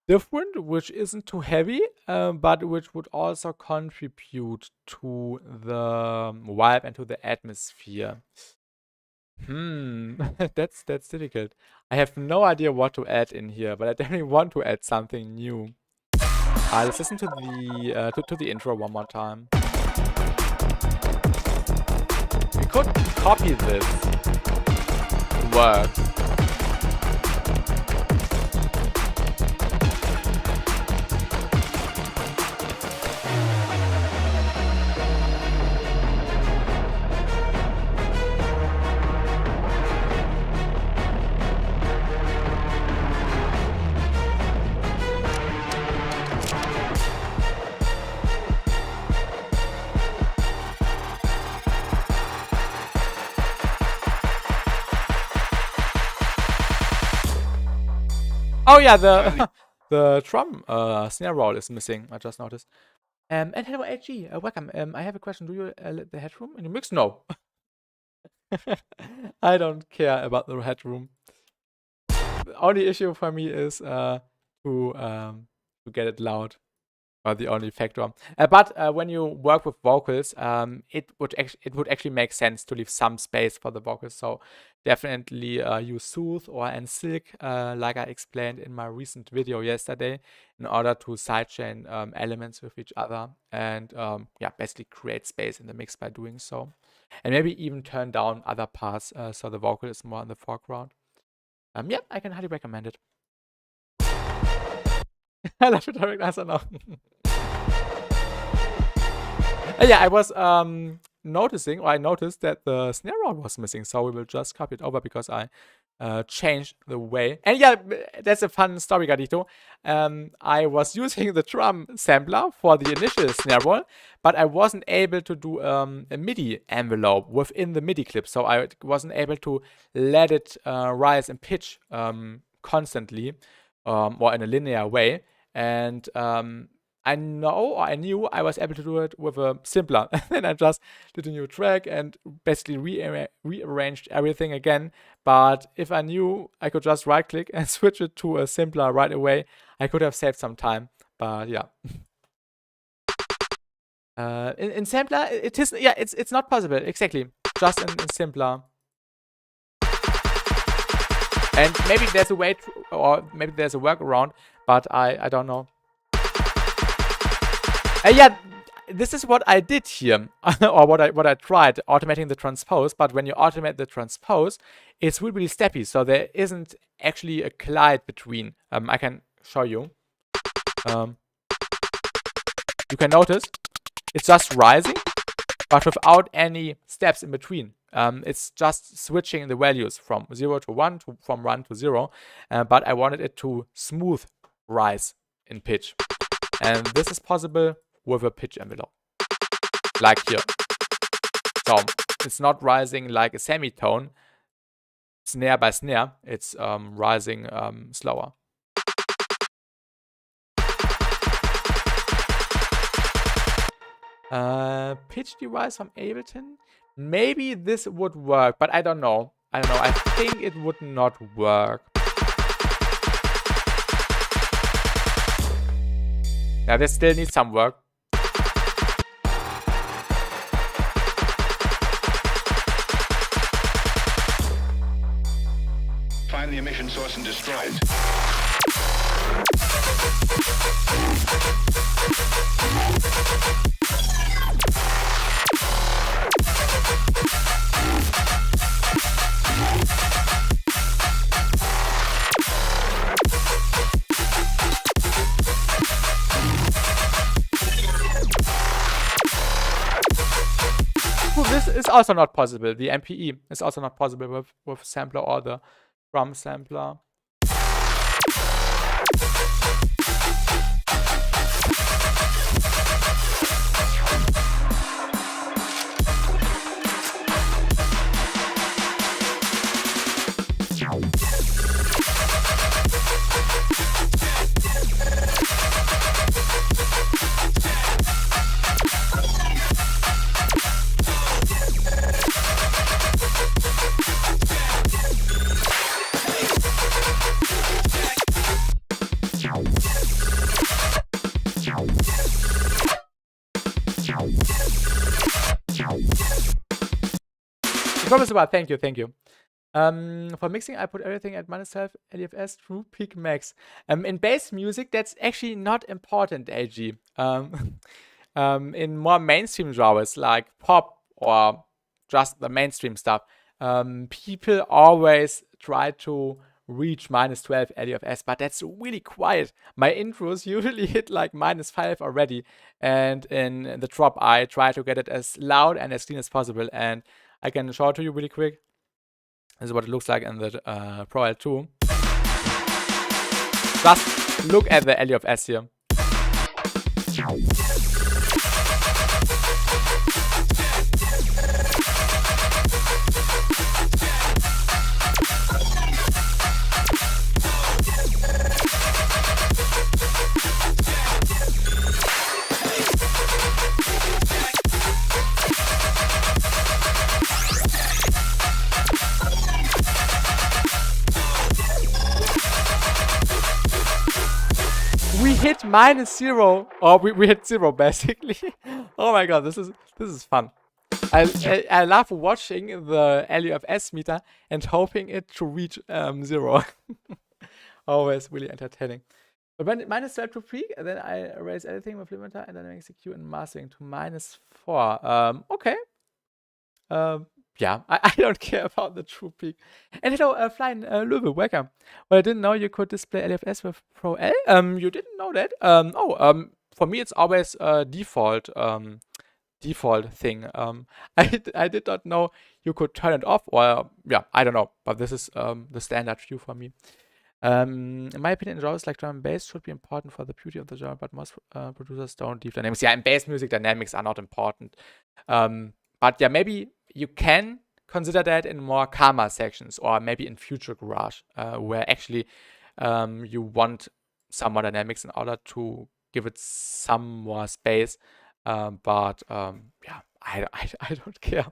different, which isn't too heavy, but which would also contribute to the vibe and to the atmosphere. That's difficult. I have no idea what to add in here, but I definitely want to add something new. Let's listen to the intro one more time. We could copy this to work. Oh yeah, the the drum snare roll is missing. I just noticed. And hello, AG. Welcome. I have a question. Do you let the headroom in the mix? No. I don't care about the headroom. The only issue for me is to get it loud. Or the only factor. But when you work with vocals, it would actually make sense to leave some space for the vocals. So definitely use Soothe or Silk, like I explained in my recent video yesterday, in order to sidechain elements with each other and yeah, basically create space in the mix by doing so. And maybe even turn down other parts so the vocal is more in the foreground. Yeah, I can highly recommend it. I love it, direct answer now. Yeah, I was noticing, or I noticed that the snare roll was missing, so we will just copy it over because I changed the way. And yeah, that's a fun story, Gadito. I was using the drum sampler for the initial snare roll, but I wasn't able to do a MIDI envelope within the MIDI clip, so I wasn't able to let it rise in pitch constantly or in a linear way. And I knew I was able to do it with a simpler. Then I just did a new track and basically rearranged everything again. But if I knew I could just right click and switch it to a simpler right away, I could have saved some time. But yeah. In sampler, it is, yeah, it's not possible. Exactly. Just in simpler. And maybe there's a way or maybe there's a workaround, but I don't know. Yeah, this is what I did here, or what I tried, automating the transpose. But when you automate the transpose, it's really steppy, so there isn't actually a glide between. I can show you. You can notice it's just rising, but without any steps in between. It's just switching the values from 0 to 1, from 1 to 0. But I wanted it to smooth rise in pitch. And this is possible with a pitch envelope, like here. So it's not rising like a semitone, snare by snare. It's rising slower. Pitch device from Ableton. Maybe this would work, but I don't know. I think it would not work. Yeah, this still needs some work. Find the emission source and destroy it. This is also not possible. The MPE is also not possible with sampler or the drum sampler. Thank you. For mixing, I put everything at -12 LFS through peak max. In bass music, that's actually not important, AG. In more mainstream genres like pop or just the mainstream stuff, people always try to reach -12 LFS, but that's really quiet. My intros usually hit like -5 already, and in the drop, I try to get it as loud and as clean as possible. And I can show it to you really quick. This is what it looks like in the Pro L2. Just look at the LFS here. We hit -0, or we hit 0 basically. Oh my god, this is fun. I love watching the LUFS meter and hoping it to reach 0. Always really entertaining. But when -12 to peak, then I erase everything with limiter and then execute and mastering to -4. Okay. Yeah, I don't care about the true peak. And hello, Flying Löwe, welcome. Well, I didn't know you could display LFS with Pro L. You didn't know that? For me, it's always a default thing. I did not know you could turn it off, or yeah, I don't know. But this is the standard view for me. In my opinion, genres like drum and bass should be important for the beauty of the genre, but most producers don't leave dynamics. Yeah, in bass music, dynamics are not important. But yeah, maybe you can consider that in more calmer sections, or maybe in future garage, where actually you want some more dynamics in order to give it some more space. But yeah, I don't care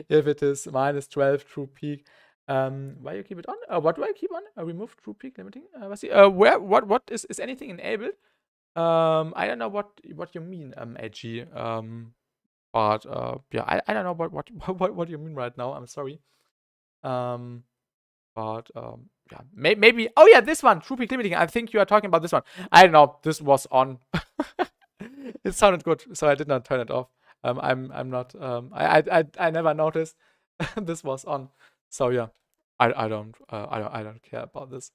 if it is -12 true peak. Why you keep it on? What do I keep on? Remove true peak limiting. What is anything enabled? I don't know what you mean, AG. But yeah, I don't know what you mean right now. I'm sorry. But yeah, maybe. Oh yeah, this one, true peak limiting. I think you are talking about this one. I don't know. This was on. It sounded good, so I did not turn it off. I'm not. I never noticed this was on. So yeah, I don't care about this.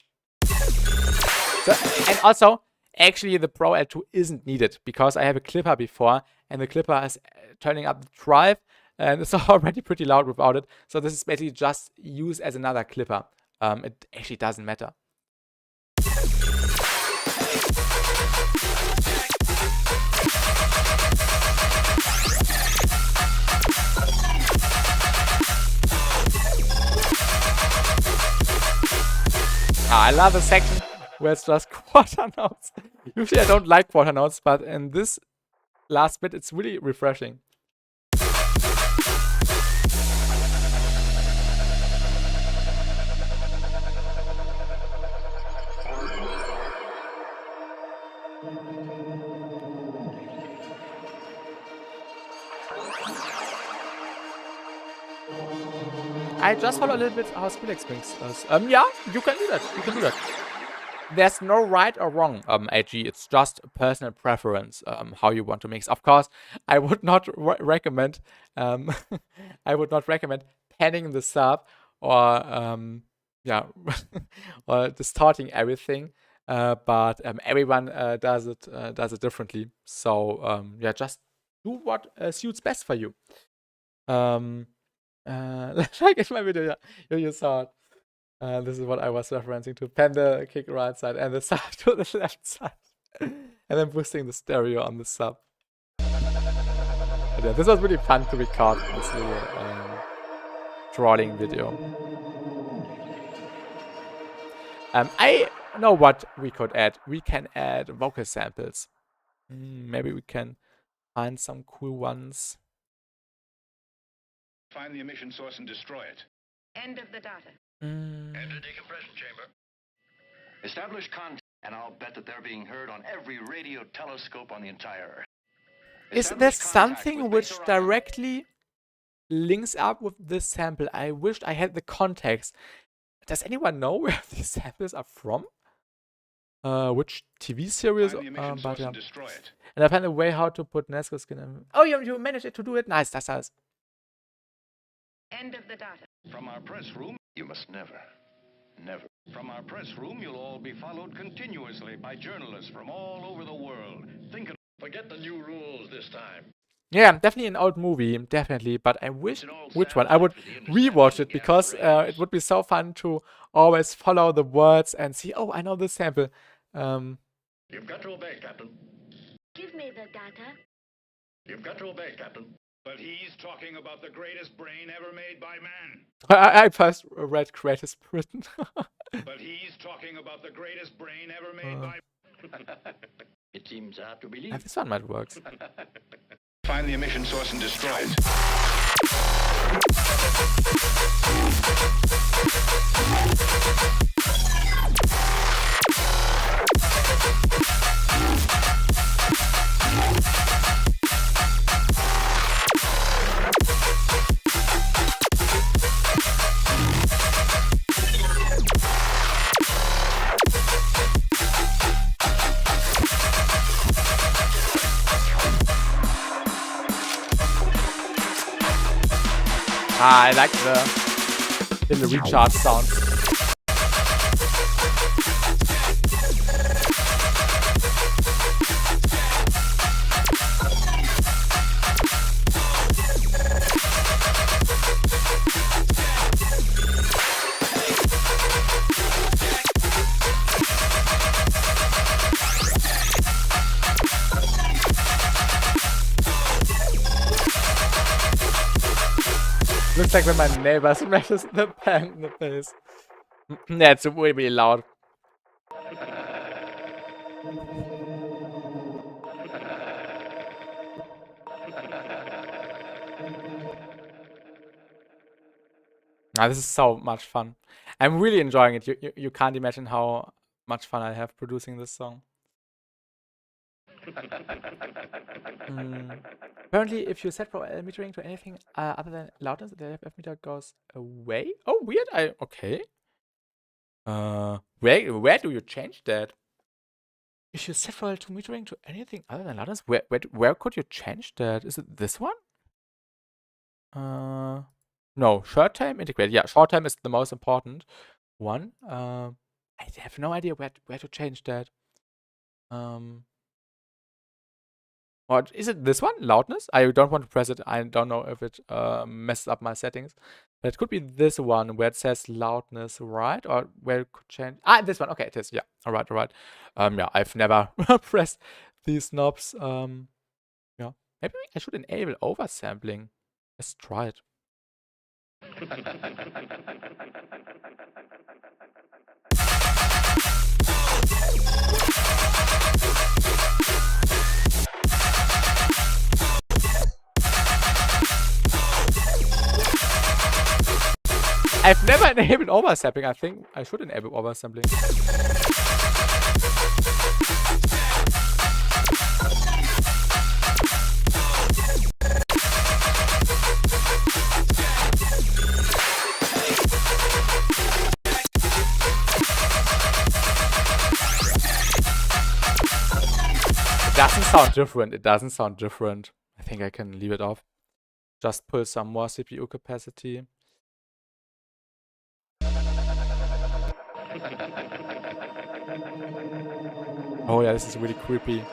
So, and also, actually, the Pro L2 isn't needed because I have a clipper before, and the clipper is turning up the drive, and it's already pretty loud without it. So this is basically just used as another clipper. It actually doesn't matter. I love a section where it's just quarter notes. Usually I don't like quarter notes, but in this last bit, it's really refreshing. I just follow a little bit how Skrillex brings us. Yeah, you can do that. You can do that. There's no right or wrong, AG. It's just personal preference, how you want to mix. Of course, I would not recommend, I would not recommend panning the sub or, yeah, or distorting everything. But everyone does it differently. So yeah, just do what suits best for you. Like in my video, yeah, you saw it. This is what I was referencing to. Pan the kick right side and the sub to the left side. And then boosting the stereo on the sub. But yeah, this was really fun to record this little trolling video. I know what we could add. We can add vocal samples. Maybe we can find some cool ones. Find the emission source and destroy it. End of the data. Enter decompression chamber. Establish contact, and I'll bet that they're being heard on every radio telescope on the entire Earth. Is there something which directly links up with this sample? I wished I had the context. Does anyone know where these samples are from? Which TV series? But yeah. And I found a way how to put Nesco skin in. Oh, you managed to do it? Nice, that's nice. End of the data. From our press room, you must never. From our press room, you'll all be followed continuously by journalists from all over the world. Forget the new rules this time. Yeah, definitely an old movie, definitely. But I wish, which one? I would rewatch it because it would be so fun to always follow the words and see, oh, I know this sample. You've got to obey, Captain. Give me the data. You've got to obey, Captain. But he's talking about the greatest brain ever made by man. I first read Greatest Britain. But he's talking about the greatest brain ever made by... It seems hard to believe. This one might work. Find the emission source and destroy it. I like the little recharge sound. Looks like when my neighbor smashes the pan in the face. Yeah, it's really loud. This is so much fun. I'm really enjoying it. You can't imagine how much fun I have producing this song. Apparently, if you set for metering to anything other than loudness, the LFF meter goes away. Oh, weird. Okay. Where do you change that? If you set for metering to anything other than loudness, where could you change that? Is it this one? No, short time integrate. Yeah, short time is the most important one. I have no idea where to change that. Or is it this one? Loudness? I don't want to press it. I don't know if it messes up my settings. But it could be this one where it says loudness, right? Or where it could change. This one. Okay, it is. Yeah. Alright. Yeah, I've never pressed these knobs. Yeah. Maybe I should enable oversampling. Let's try it. I enabled oversampling? I think I should enable oversampling. It doesn't sound different. It doesn't sound different. I think I can leave it off. Just pull some more CPU capacity. Oh yeah, this is really creepy.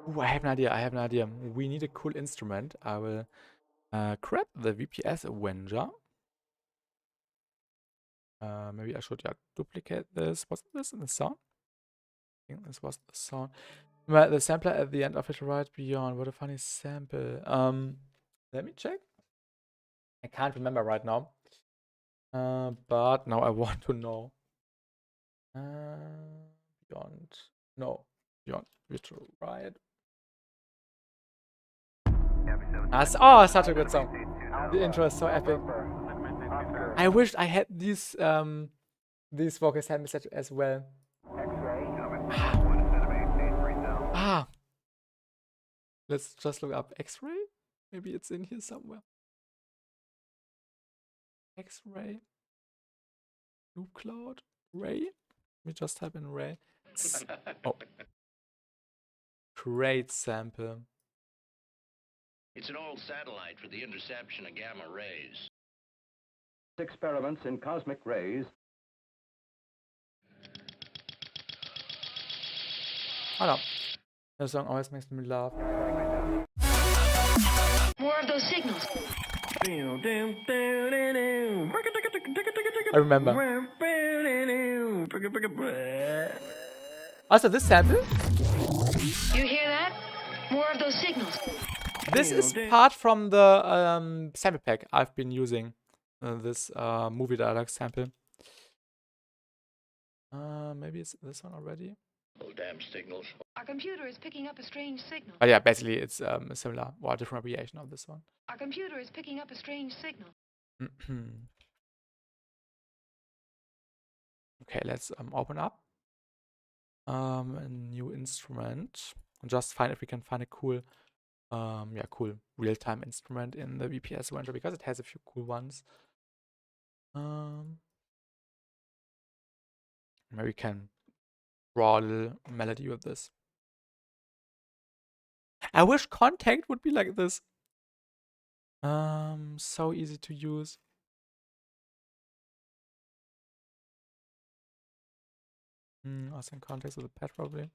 Ooh, I have an idea. I have an idea. We need a cool instrument. I will grab the VPS Avenger. Maybe I should duplicate this. Was this in the sound? I think this was the sound. Well, the sampler at the end of it, right beyond. What a funny sample. Let me check. I can't remember right now. But now I want to know. Beyond. No. Beyond virtual right. Oh, such a good song. The intro is so epic. I wish I had these vocal samples as well. Ah. Let's just look up X-ray. Maybe it's in here somewhere. X-ray. Loop cloud. Ray. We just type in Ray. Oh. Great sample. It's an old satellite for the interception of gamma rays. Experiments in cosmic rays. Oh no. The song always makes me laugh. More of those signals. I remember. Also, this sample. You hear that? More of those signals. This is part from the sample pack I've been using. This movie dialogue sample. Maybe it's this one already. Those damn signals. Our computer is picking up a strange signal. But yeah, basically it's a similar or a different variation of this one. Our computer is picking up a strange signal. Okay, let's open up a new instrument and just find if we can find a cool cool real-time instrument in the VPS Avenger because it has a few cool ones. Maybe we can draw a little melody with this. I wish Contact would be like this. So easy to use. Also in context with a pet probably.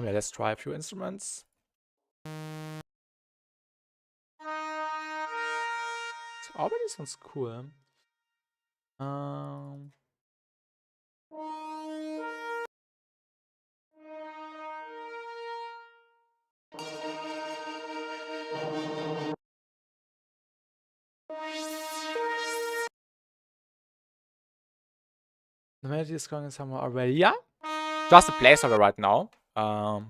Yeah, let's try a few instruments. It already sounds cool. The melody is going somewhere already. Yeah, just a placeholder right now.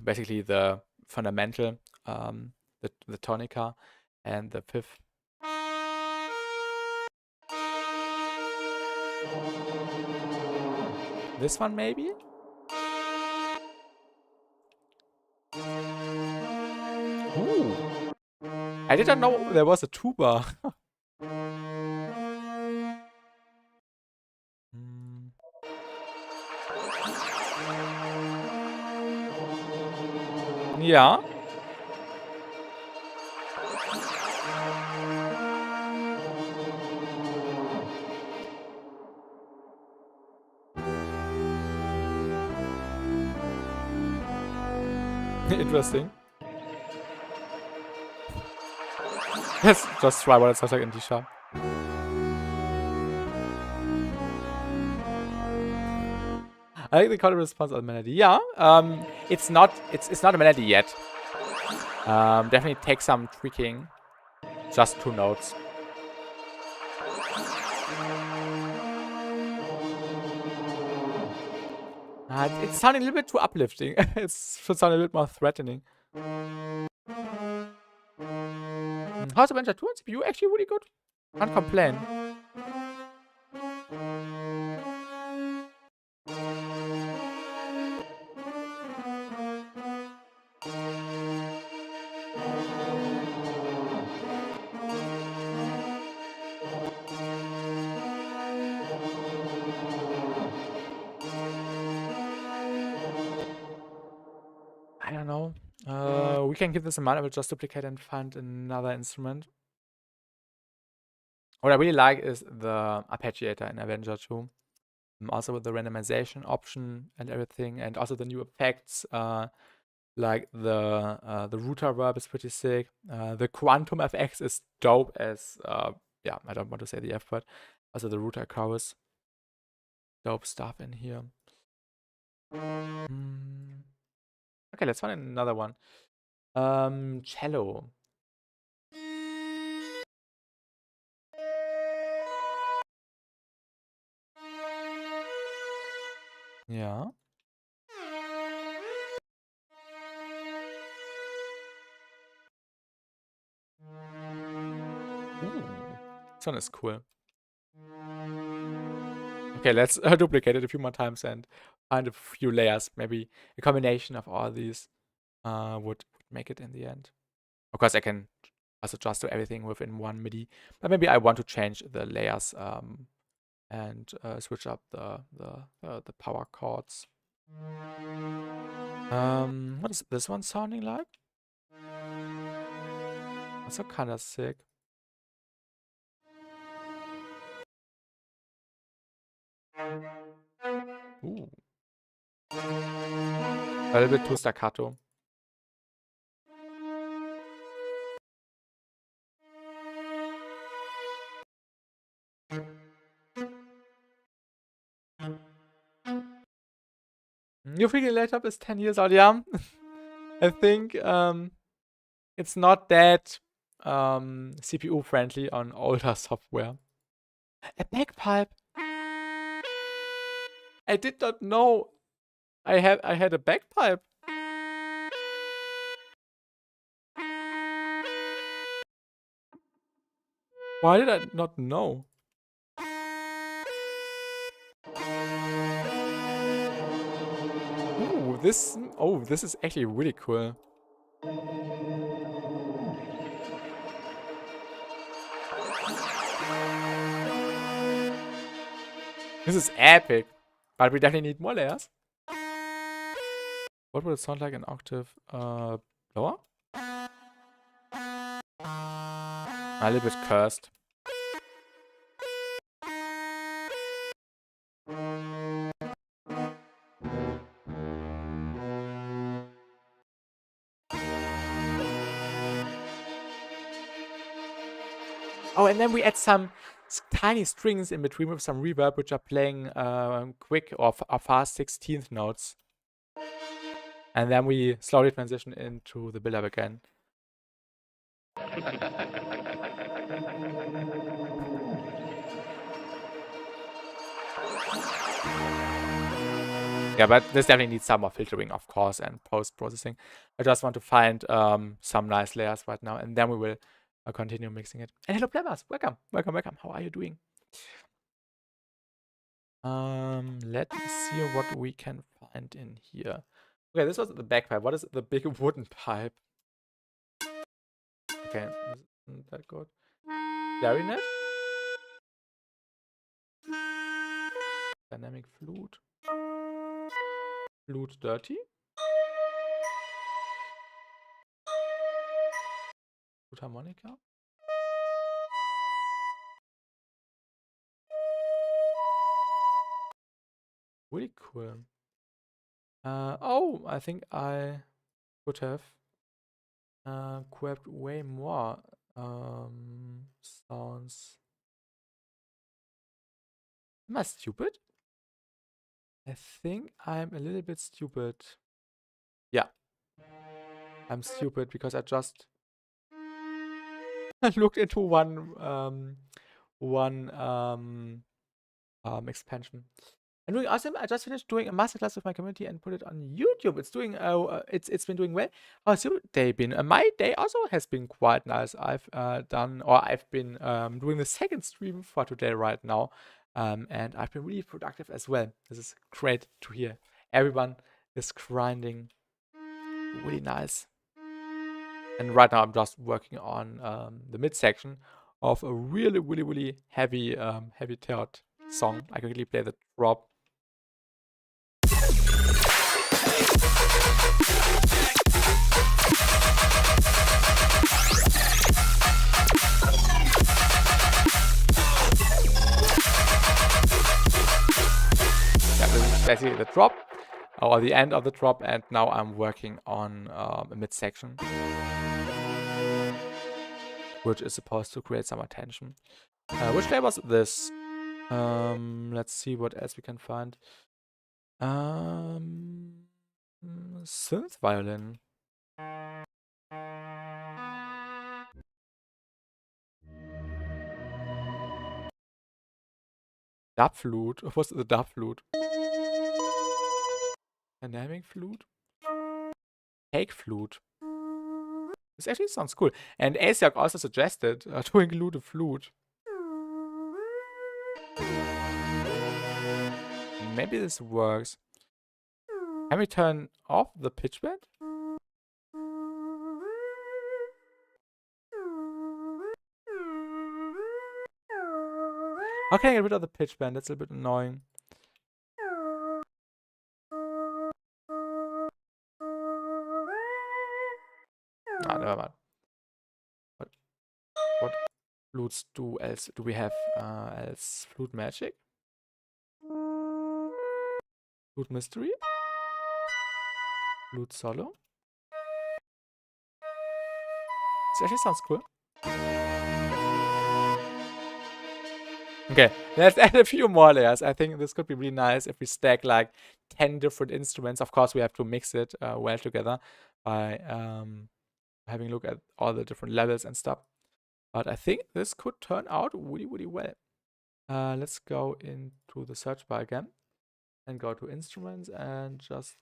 Basically the fundamental, the tonica, and the fifth. This one maybe? Ooh. I didn't know there was a tuba. Yeah. Interesting. Let's just try what it sounds like in D sharp. I like the color response on melody. Yeah, it's not a melody yet. Definitely take some tweaking. Just 2 notes. It's sounding a little bit too uplifting. It should sound a little bit more threatening. House Avenger 2 on CPU actually really good. Can't complain. I don't know. We can give this a minute. I will just duplicate and find another instrument. What I really like is the arpeggiator in Avenger 2. Also with the randomization option and everything, and also the new effects. Like the router verb is pretty sick. The quantum FX is dope as yeah, I don't want to say the F word. Also the router chorus. Dope stuff in here. Okay, let's find another one. Cello. Ja. This one is cool. Okay, let's duplicate it a few more times and find a few layers. Maybe a combination of all these would make it in the end. Of course, I can also just do everything within one MIDI, but maybe I want to change the layers and switch up the power chords. What is this one sounding like? Also kind of sick. Ooh. A little bit too staccato. Your freaking laptop is 10 years old, yeah. I think it's not that CPU friendly on older software. A bagpipe. I did not know I had a bagpipe. Why did I not know? Ooh, this is actually really cool. This is epic. But we definitely need more layers. What would it sound like an octave lower? A little bit cursed. Oh, and then we add some tiny strings in between with some reverb, which are playing quick or fast 16th notes. And then we slowly transition into the build-up again. Yeah, but this definitely needs some more filtering, of course, and post-processing. I just want to find some nice layers right now, and then we will continue mixing it. And hello, Plebas! Welcome, welcome, welcome. How are you doing? Let me see what we can find in here. Okay, this was the bagpipe. What is the big wooden pipe? Okay, isn't that good? Clarinet? Dynamic flute. Flute dirty? Flute harmonica? Really cool. Oh, I think I Could have grabbed way more sounds. Am I stupid? I think I'm a little bit stupid. Yeah, I'm stupid because I just looked into one expansion. I'm doing awesome. I just finished doing a masterclass with my community and put it on YouTube. It's doing it's been doing well. How's your day been? My day also has been quite nice. I've been doing the second stream for today right now. And I've been really productive as well. This is great to hear. Everyone is grinding really nice. And right now I'm just working on the midsection of a really heavy heavy third song. I can quickly play the drop. Yeah, this is basically the drop or the end of the drop, and now I'm working on a midsection, which is supposed to create some attention. Which flavor was this? Let's see what else we can find. Synth violin. Dub flute. What's the dub flute? Dynamic flute? Cake flute. This actually sounds cool. And Asiak also suggested to include a flute. Maybe this works. Can we turn off the pitch bend? Okay, get rid of the pitch bend. That's a bit annoying. Ah, never mind. What flutes do we have else? Flute magic? Flute mystery? Flute solo? This actually sounds cool. Okay, let's add a few more layers. I think this could be really nice if we stack like 10 different instruments. Of course, we have to mix it well together by having a look at all the different levels and stuff. But I think this could turn out really well. Let's go into the search bar again and go to instruments and just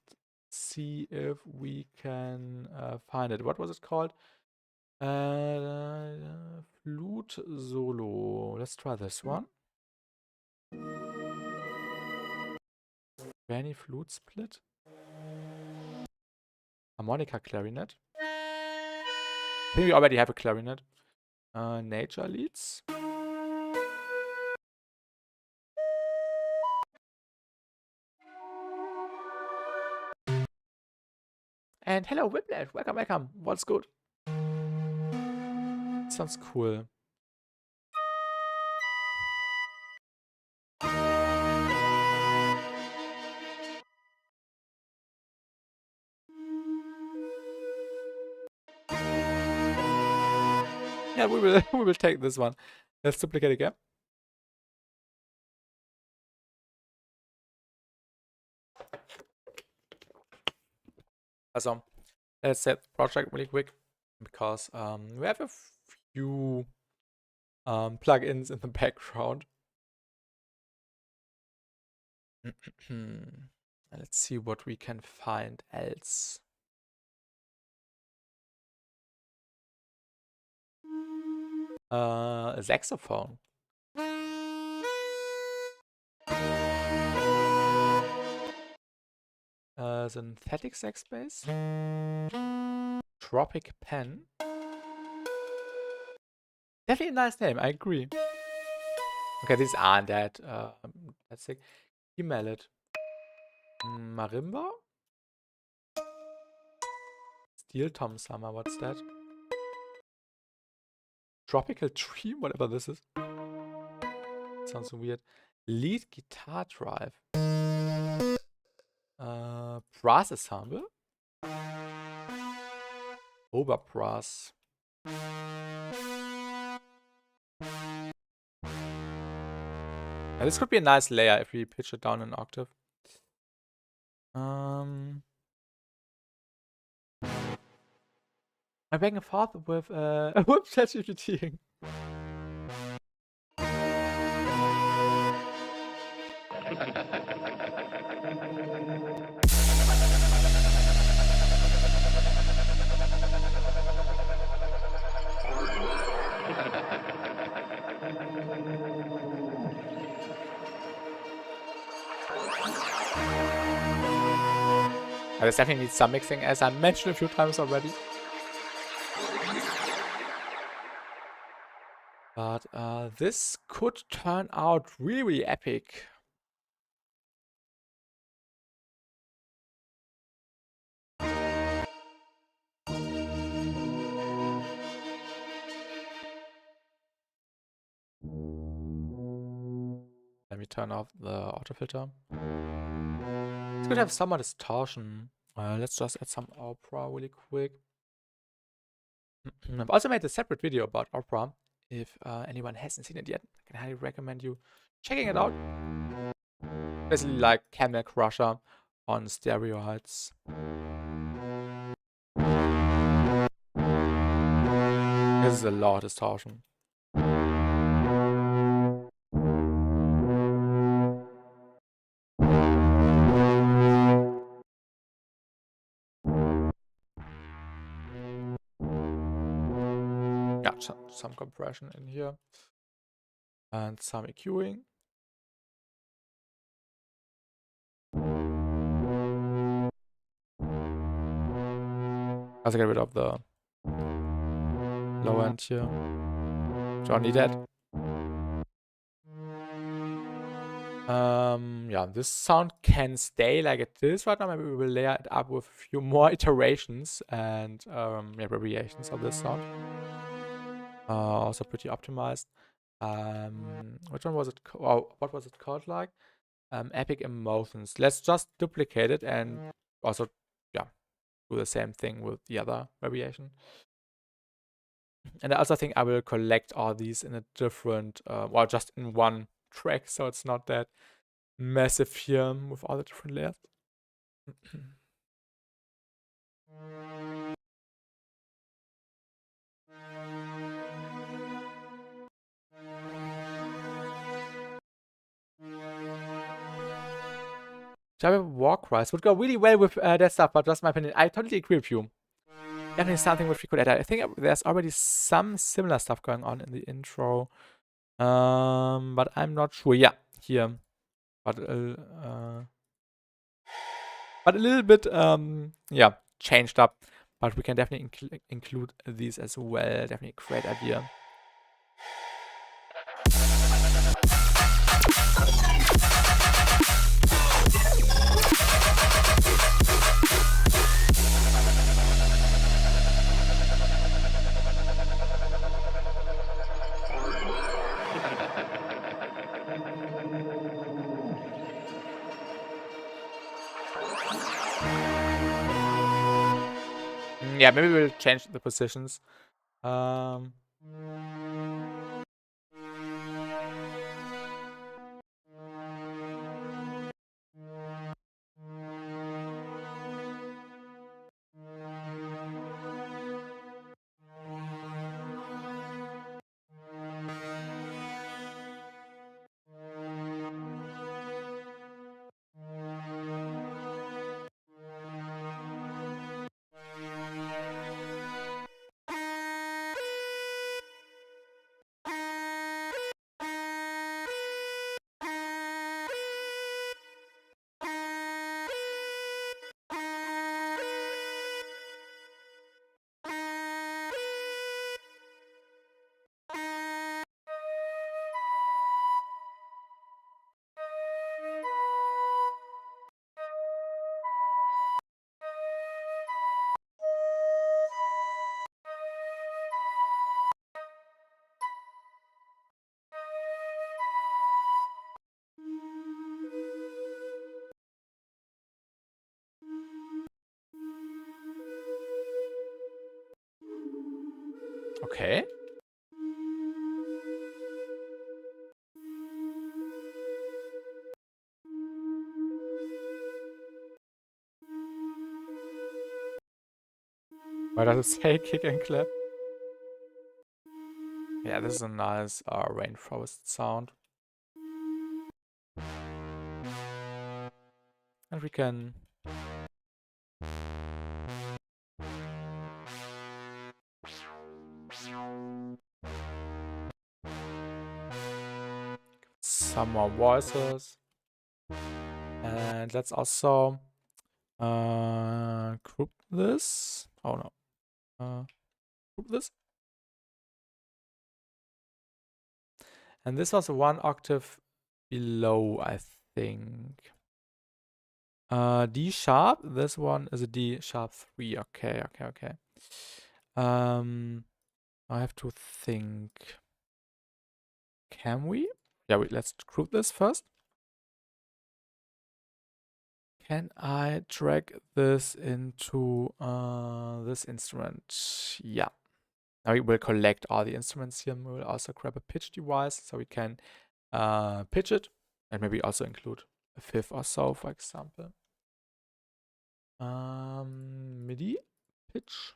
see if we can find it. What was it called? Flute solo. Let's try this one. Granny flute split. Harmonica clarinet. I think we already have a clarinet. Nature leads. And hello, Whiplash. Welcome. What's good? Sounds cool. Yeah, we will take this one. Let's duplicate again. So let's set the project really quick because we have a few plugins in the background. Let's see what we can find else. A saxophone. Synthetic sax bass. Tropic pen. Definitely a nice name, I agree. Okay, these aren't that. Let's see. Key mallet. Marimba? Steel tom summer, what's that? Tropical tree, whatever this is. Sounds weird. Lead guitar drive. Brass ensemble. Overbrass. Now, this could be a nice layer if we pitch it down an octave. I'm back and forth with with ChatGPT. This definitely needs some mixing, as I mentioned a few times already. But this could turn out really, really epic. Let me turn off the auto filter. It's good to have some more distortion. Let's just add some opera really quick. I've also made a separate video about opera. If anyone hasn't seen it yet, I can highly recommend you checking it out. Basically like Camel Crusher on steroids. This is a lot of distortion. Yeah, some compression in here. And some EQing. Also get rid of the low end here. Don't need that. Yeah, this sound can stay like it is right now. Maybe we will layer it up with a few more iterations and yeah, variations of this sound. Also pretty optimized. Which one was it? Oh, what was it called? Like Epic Emotions. Let's just duplicate it and also, yeah, do the same thing with the other variation. And I also think I will collect all these in a different, or just in one track, so it's not that massive here with all the different layers. Java Warcries would go really well with that stuff, but just my opinion. I totally agree with you. Definitely something which we could add. I think there's already some similar stuff going on in the intro, but I'm not sure. Yeah, here, but a little bit, yeah, changed up. But we can definitely include these as well. Definitely a great idea. Yeah, maybe we'll change the positions. Okay. Why does it say kick and clap? Yeah, this is a nice rainforest sound. And we can some more voices. And let's also group this. Oh no. Group this. And this was 1 octave below, I think. D sharp. This one is a D sharp 3. Okay. I have to think. Can we? Yeah, let's group this first. Can I drag this into this instrument? Yeah. Now we will collect all the instruments here. We will also grab a pitch device so we can pitch it and maybe also include a fifth or so, for example. MIDI pitch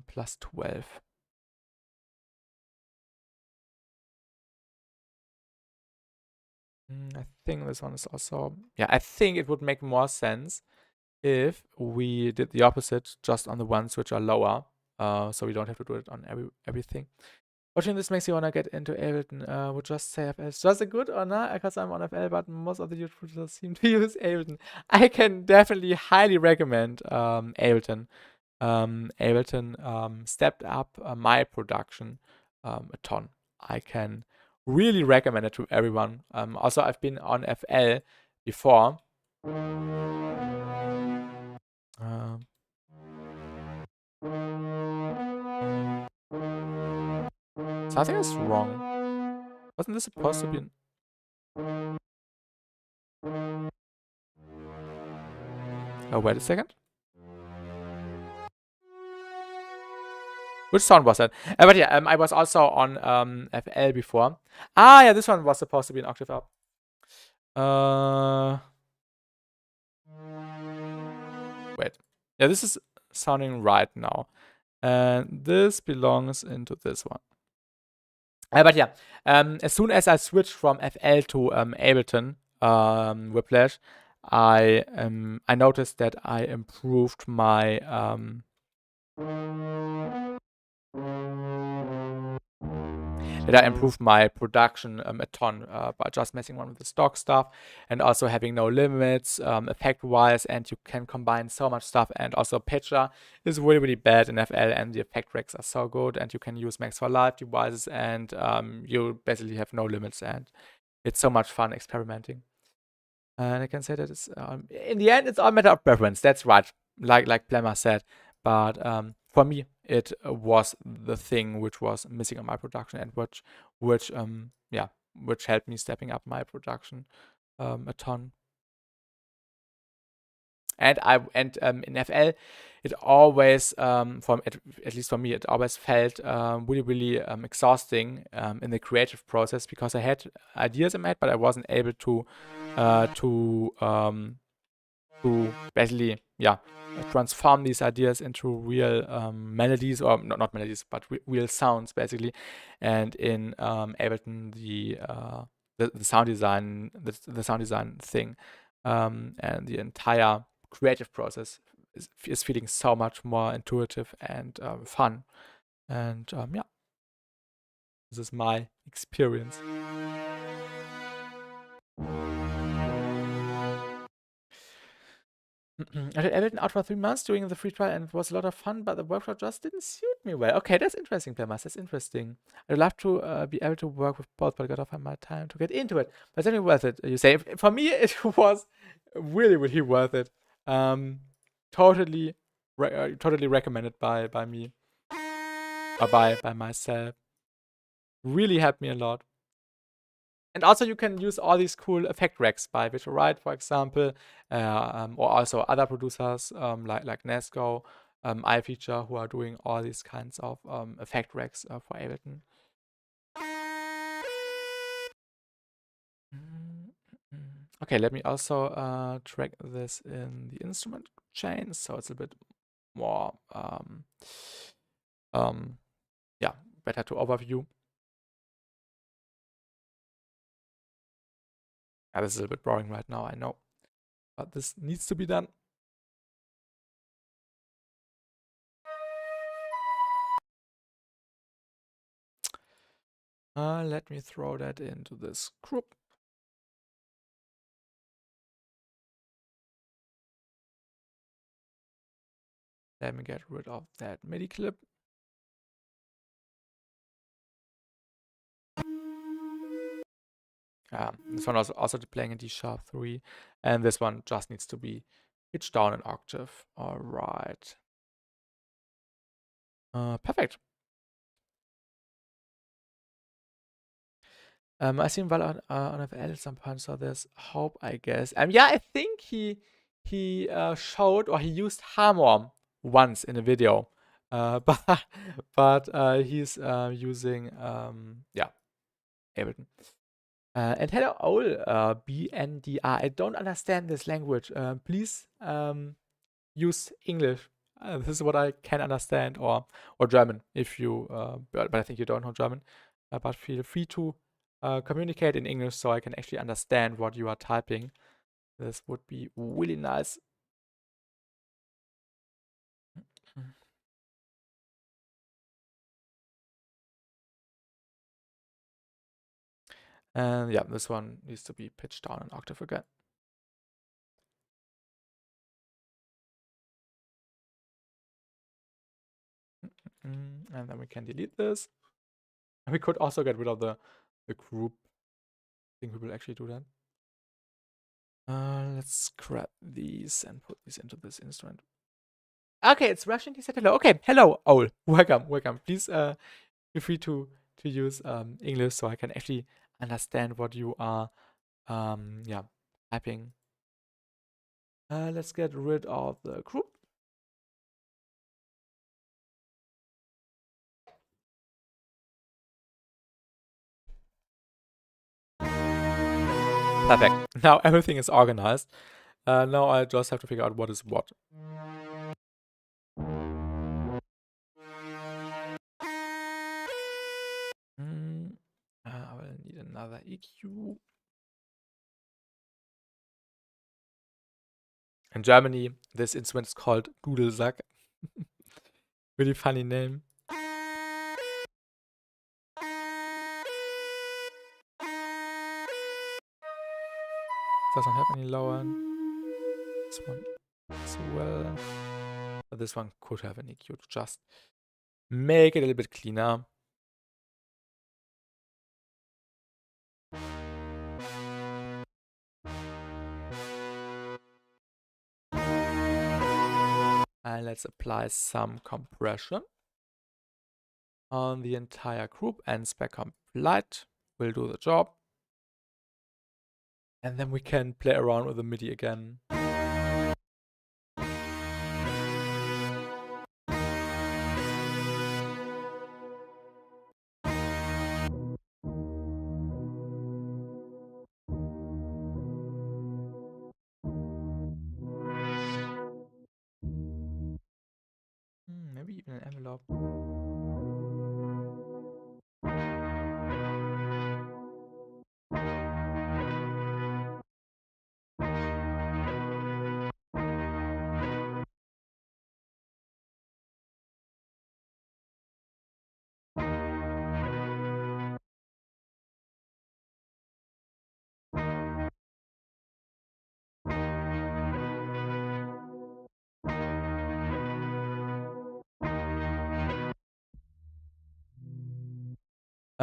plus 12. I think this one is also, yeah, I think it would make more sense if we did the opposite just on the ones which are lower, so we don't have to do it on everything. Watching this makes you want to get into Ableton. Would just say FL. Is just a good or not? Because I'm on FL, but most of the YouTubers seem to use Ableton. I can definitely highly recommend Ableton. Ableton stepped up my production a ton. I can really recommend it to everyone. Also, I've been on FL before. Something is wrong. Wasn't this supposed to be? Oh, wait a second. Which sound was that? But yeah, I was also on FL before. Ah, yeah, this one was supposed to be an octave up. Wait. Yeah, this is sounding right now. And this belongs into this one. But yeah, as soon as I switched from FL to Ableton Whiplash, I noticed that I improved my production a ton by just messing around with the stock stuff and also having no limits effect-wise, and you can combine so much stuff. And also pitcher is really bad in FL, and the effect racks are so good, and you can use Max for Live devices, and you basically have no limits, and it's so much fun experimenting. And I can say that it's in the end it's all a matter of preference. That's right, like Plemmer said. But for me, it was the thing which was missing on my production, and which helped me stepping up my production a ton. And in FL, it always, at least for me, it always felt really exhausting in the creative process, because I had ideas in my head, but I wasn't able to basically transform these ideas into real melodies, or not melodies, but real sounds basically. And in Ableton, the sound design, the sound design thing, and the entire creative process is feeling so much more intuitive and fun. And yeah, this is my experience. I did Ableton out for 3 months during the free trial, and it was a lot of fun, but the workflow just didn't suit me well. Okay, that's interesting, Plemas. That's interesting. I'd love to be able to work with both, but I gotta find my time to get into it. But it's definitely worth it, you say. For me, it was really worth it. Totally recommended by me, or by myself. Really helped me a lot. And also, you can use all these cool effect racks by Visual Right, for example, or also other producers like Nesco. iFeature who are doing all these kinds of effect racks for Ableton. Okay, let me also track this in the instrument chain, so it's a bit more, yeah, better to overview. Yeah, this is a bit boring right now, I know, but this needs to be done. Let me throw that into this group. Let me get rid of that MIDI clip. This one also playing in D#3, and this one just needs to be pitched down an octave. All right. Perfect. I seen Val on FL at some point, so there's hope, I guess. Yeah, I think he showed or he used Harmor once in a video, but he's using yeah, Ableton. And hello, Owl, BNDR. I don't understand this language. Please use English. This is what I can understand, or German if you. But I think you don't know German. But feel free to communicate in English so I can actually understand what you are typing. This would be really nice. And yeah, this one needs to be pitched down an octave again. And then we can delete this. And we could also get rid of the group. I think we will actually do that. Let's grab these and put these into this instrument. Okay, it's Russian. He said hello. Okay, hello, Owl. Welcome, welcome. Please feel free to use English so I can actually understand what you are yeah, typing. Let's get rid of the group. Perfect. Now everything is organized. Now I just have to figure out what is what. I will need another EQ. In Germany, this instrument is called Dudelsack. Really funny name. Doesn't have any lower. This one as well. But this one could have an EQ to just make it a little bit cleaner. And let's apply some compression on the entire group, and spec complete will do the job. And then we can play around with the MIDI again. Maybe even an envelope.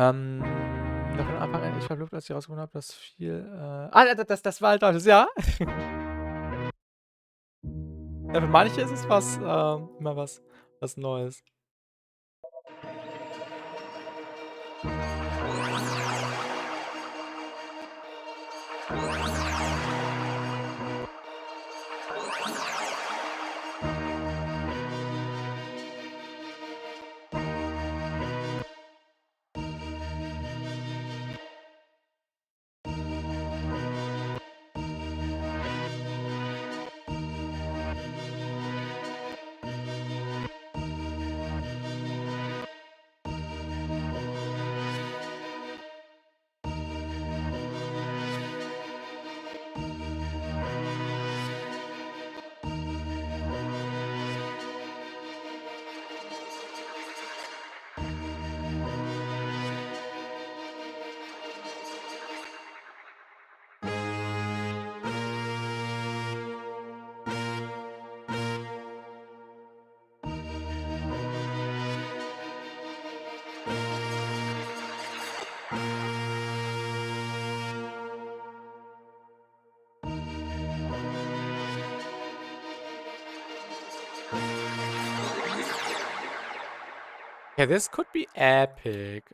Noch von Anfang an, ich verblüfft, als ich rausgefunden habe, dass viel. Das war halt alles, ja. Ja, für manche ist es was, immer was Neues. Okay, this could be epic.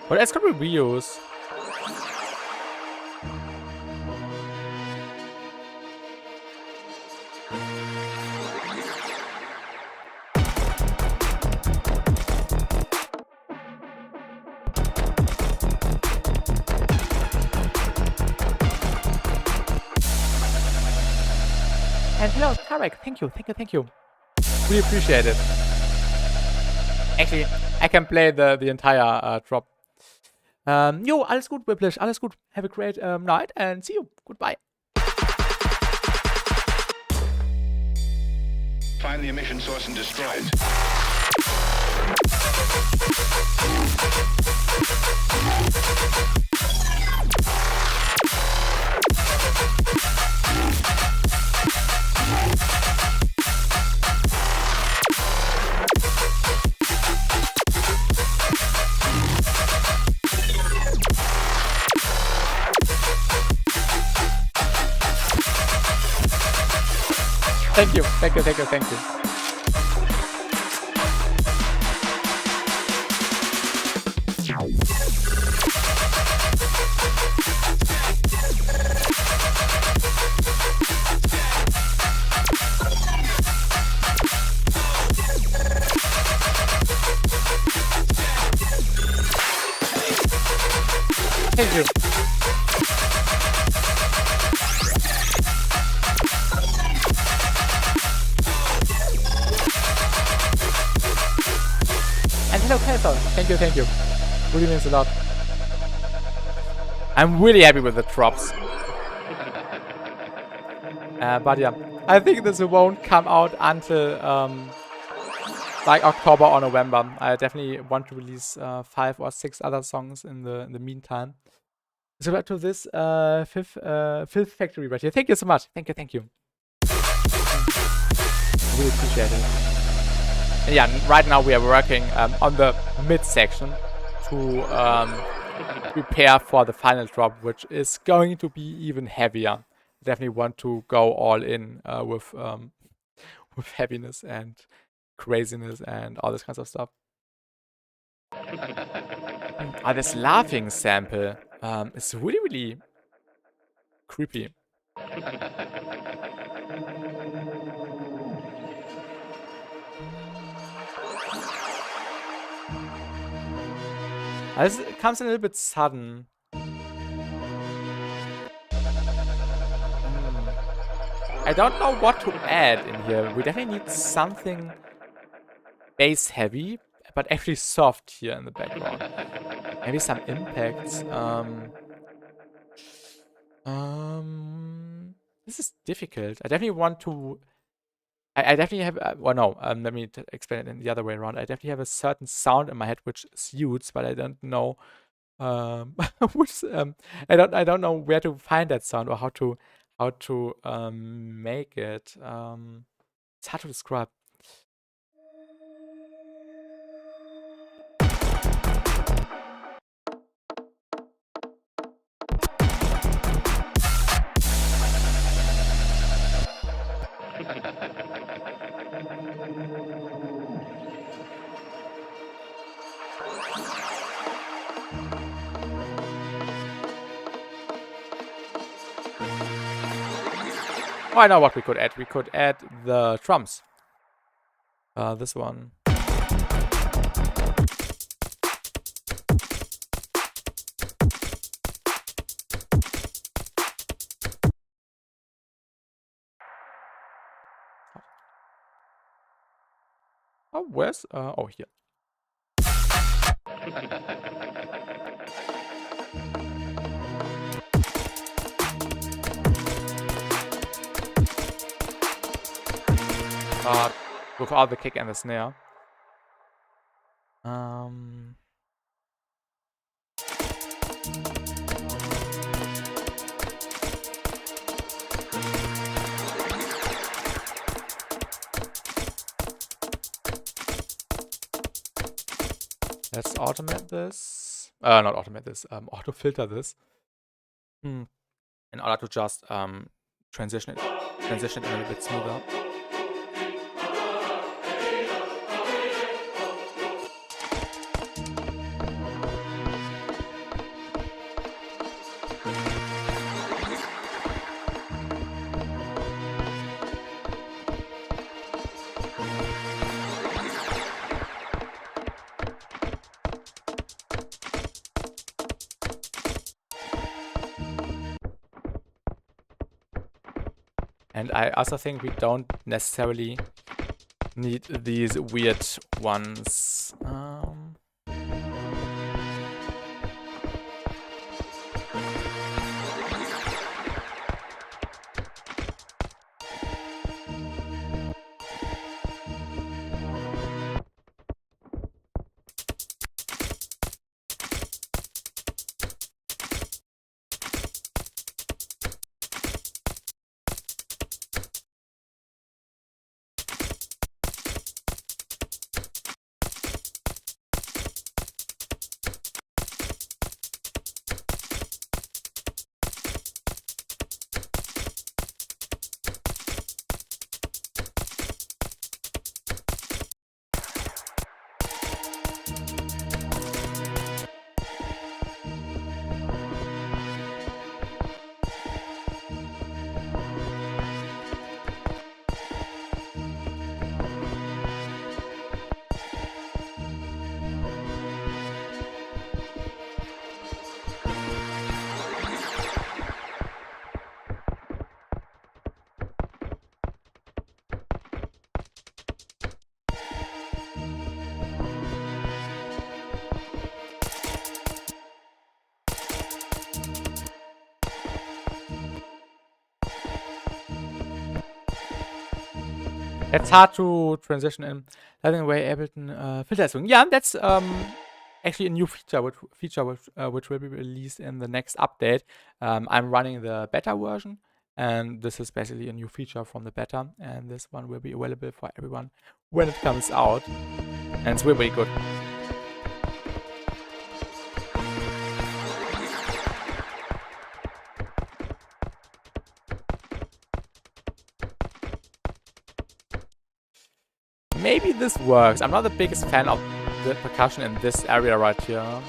But it's gonna be reuse. And hello, Tarek. Thank you, thank you, thank you. We appreciate it. Actually, I can play the entire drop. Jo, alles gut, Whiplash, alles gut. Have a great night and see you. Goodbye. Find the emission source and destroy it. Thank you, thank you, thank you, thank you. Thank you. And hello, Kelson. Thank you, thank you. Really means a lot. I'm really happy with the drops. But yeah, I think this won't come out until like October or November. I definitely want to release 5 or 6 other songs in the meantime. So back to this fifth factory right here. Thank you so much. Thank you, thank you. Really appreciate it. And yeah, right now we are working on the mid section to prepare for the final drop, which is going to be even heavier. Definitely want to go all in with heaviness and craziness and all this kinds of stuff. This laughing sample is really, really creepy. This comes in a little bit sudden. I don't know what to add in here. We definitely need something bass heavy, but actually soft here in the background. Maybe some impacts. This is difficult. I definitely want to. I definitely have. Well, no. Let me explain it in the other way around. I definitely have a certain sound in my head which suits, but I don't know. Which I don't know where to find that sound or how to make it. It's hard to describe. Oh, I know what we could add. We could add the drums. This one. Oh, where's... oh, here. Without the kick and the snare. Let's automate this. Not automate this. Auto filter this. In order to just transition it a little bit smoother. And I also think we don't necessarily need these weird ones. It's hard to transition in letting away Ableton filter. Yeah, that's actually a new feature which will be released in the next update. I'm running the beta version, and this is basically a new feature from the beta, and this one will be available for everyone when it comes out, and it's really good. Maybe this works. I'm not the biggest fan of the percussion in this area right here.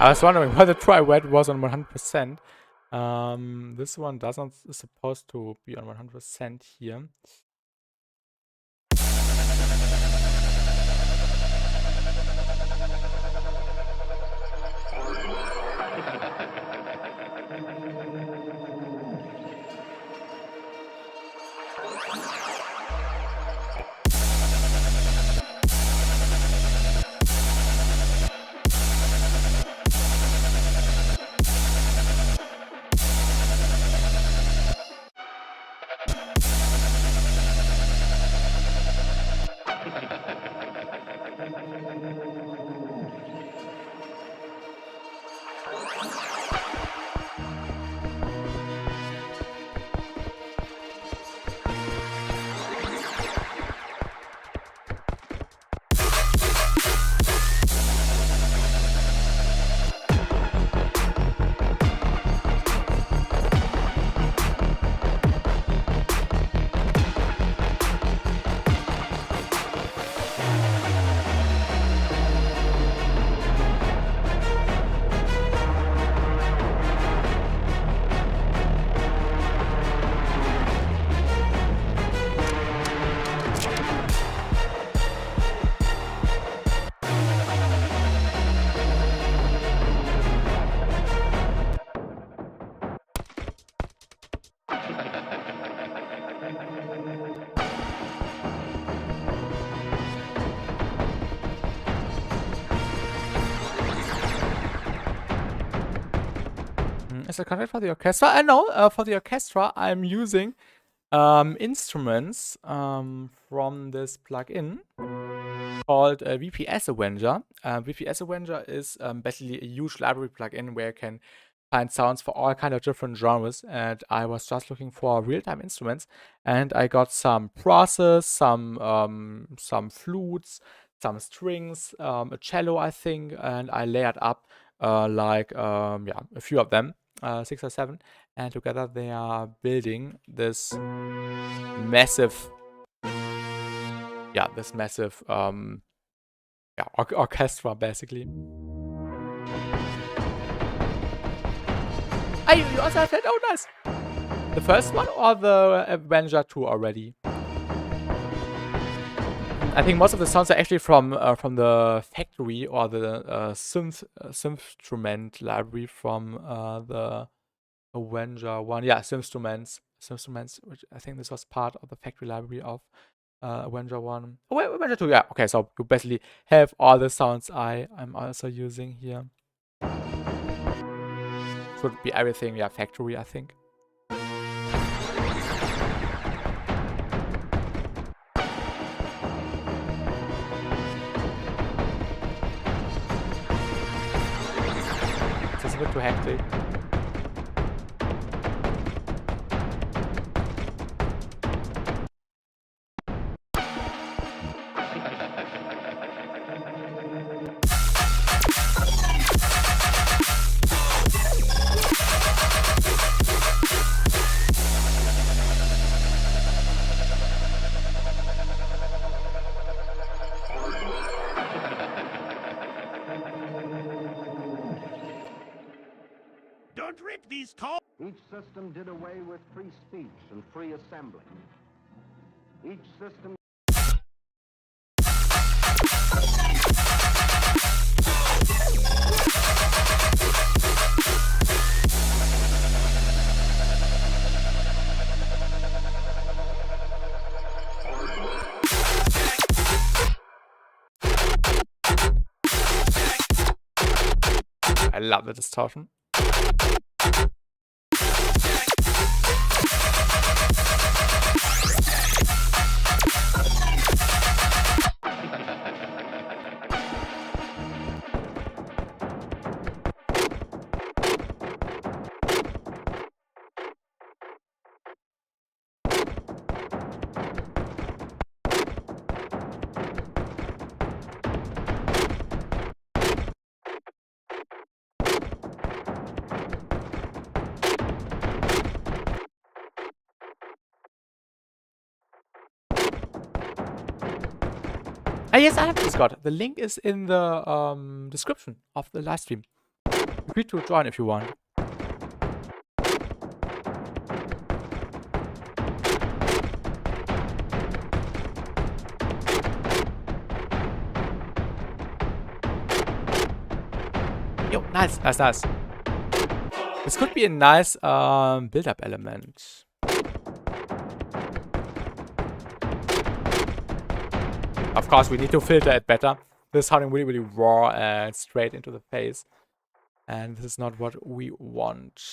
I was wondering why the try wet was on 100%. This one doesn't supposed to be on 100% here. the contract for the orchestra? No, for the orchestra, I'm using instruments from this plugin called VPS Avenger. VPS Avenger is basically a huge library plugin where you can find sounds for all kind of different genres, and I was just looking for real-time instruments, and I got some brasses, some flutes, some strings, a cello, I think, and I layered up a few of them, 6 or 7, and together they are building this massive orchestra basically. You also have that? Oh, nice. The first one or the Avenger 2 already? I think most of the sounds are actually from the factory or the synth-instrument library from the Avenger 1. Yeah, synth-instruments, which I think this was part of the factory library of Avenger 1. Oh, wait, Avenger 2, yeah. Okay, so you basically have all the sounds I'm also using here. Should be everything, yeah, factory, I think. It's a bit too hectic. Don't rip these calls! Each system did away with free speech and free assembly. Each system... I love the distortion. Yes, I have Discord. The link is in the description of the live stream. Feel free to join if you want. Yo, nice. This could be a nice build-up element. Of course, we need to filter it better. This is sounding really, really raw and straight into the face. And this is not what we want.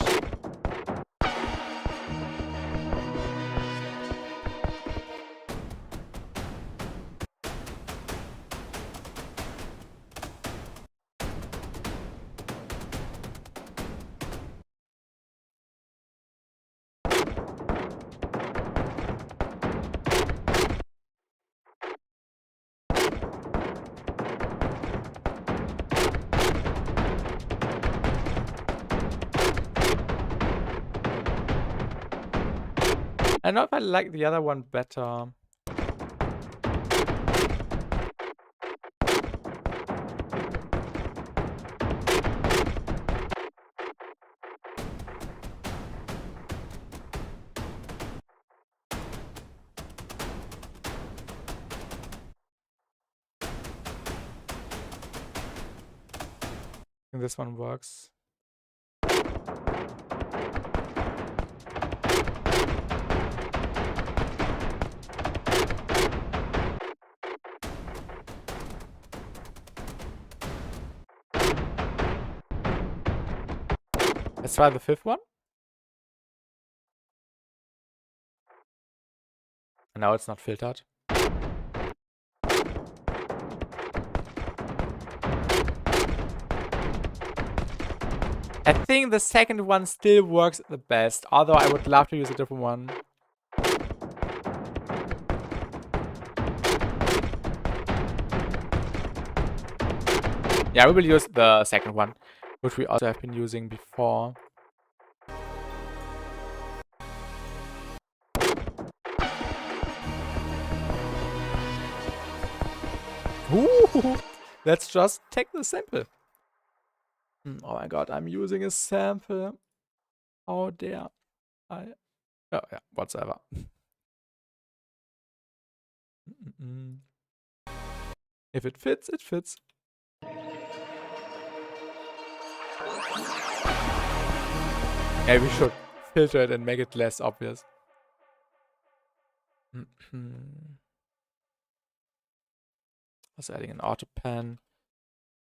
I don't know if I like the other one better. I think this one works. Let's try the fifth one. And now it's not filtered. I think the second one still works the best, although I would love to use a different one. Yeah, we will use the second one, which we also have been using before. Ooh, let's just take the sample. Oh my god, I'm using a sample. How dare I? Oh yeah, whatsoever. If it fits, it fits. Yeah, we should filter it and make it less obvious. Also adding an auto pen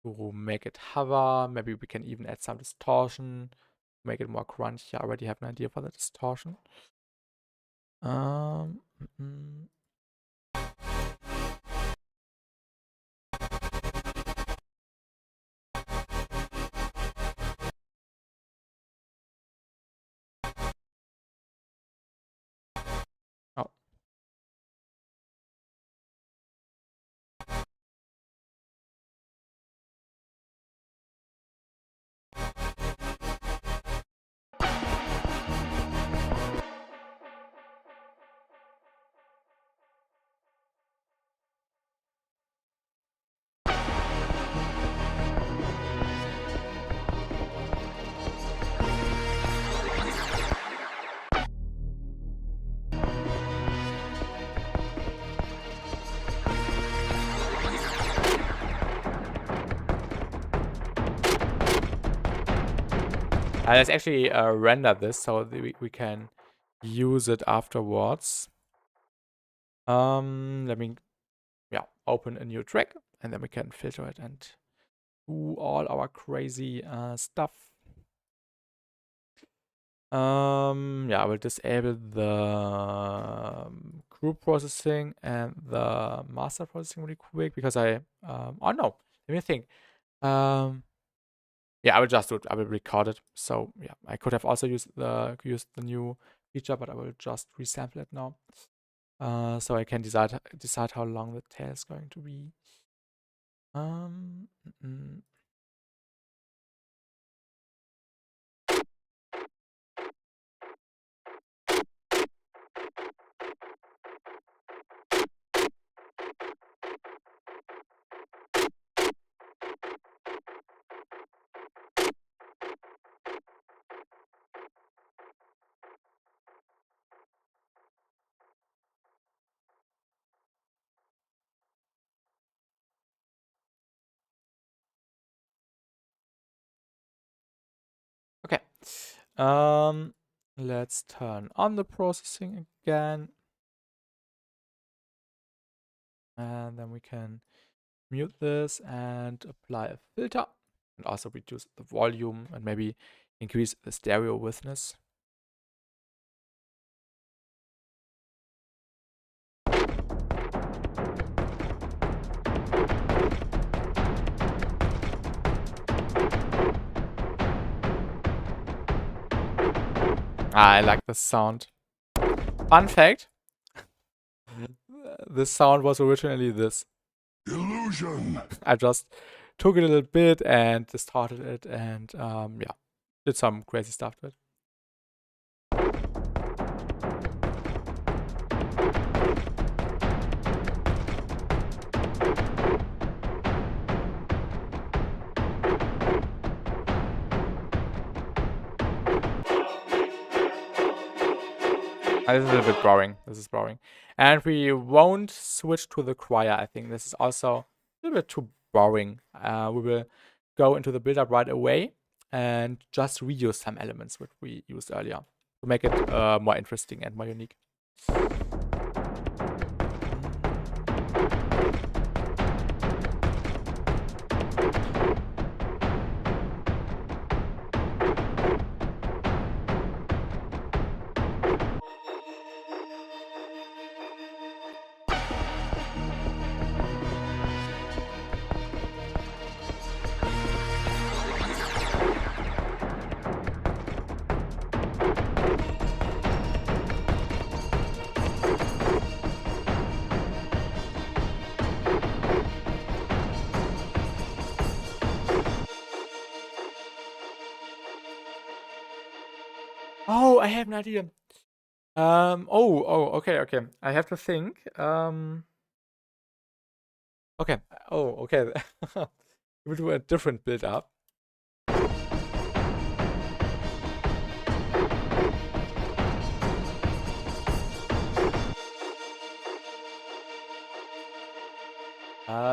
to make it hover. Maybe we can even add some distortion, make it more crunchy. I already have an idea for the distortion. Oh. Let's actually render this so that we can use it afterwards. Let me open a new track and then we can filter it and do all our crazy stuff. I will disable the group processing and the master processing really quick because oh no, let me think. Yeah, I will just do it. I will record it. So yeah, I could have also used the new feature, but I will just resample it now. So I can decide how long the tail is going to be. Okay. Let's turn on the processing again. And then we can mute this and apply a filter and also reduce the volume and maybe increase the stereo witness. I like the sound. Fun fact, this sound was originally this. Illusion. I just took it a little bit and distorted it and did some crazy stuff to it. This is a little bit boring. This is boring. And we won't switch to the choir. I think this is also a little bit too boring. We will go into the build-up right away and just reuse some elements which we used earlier to make it more interesting and more unique. I have an idea. Okay. I have to think. Okay. Oh, okay. We'll do a different build up.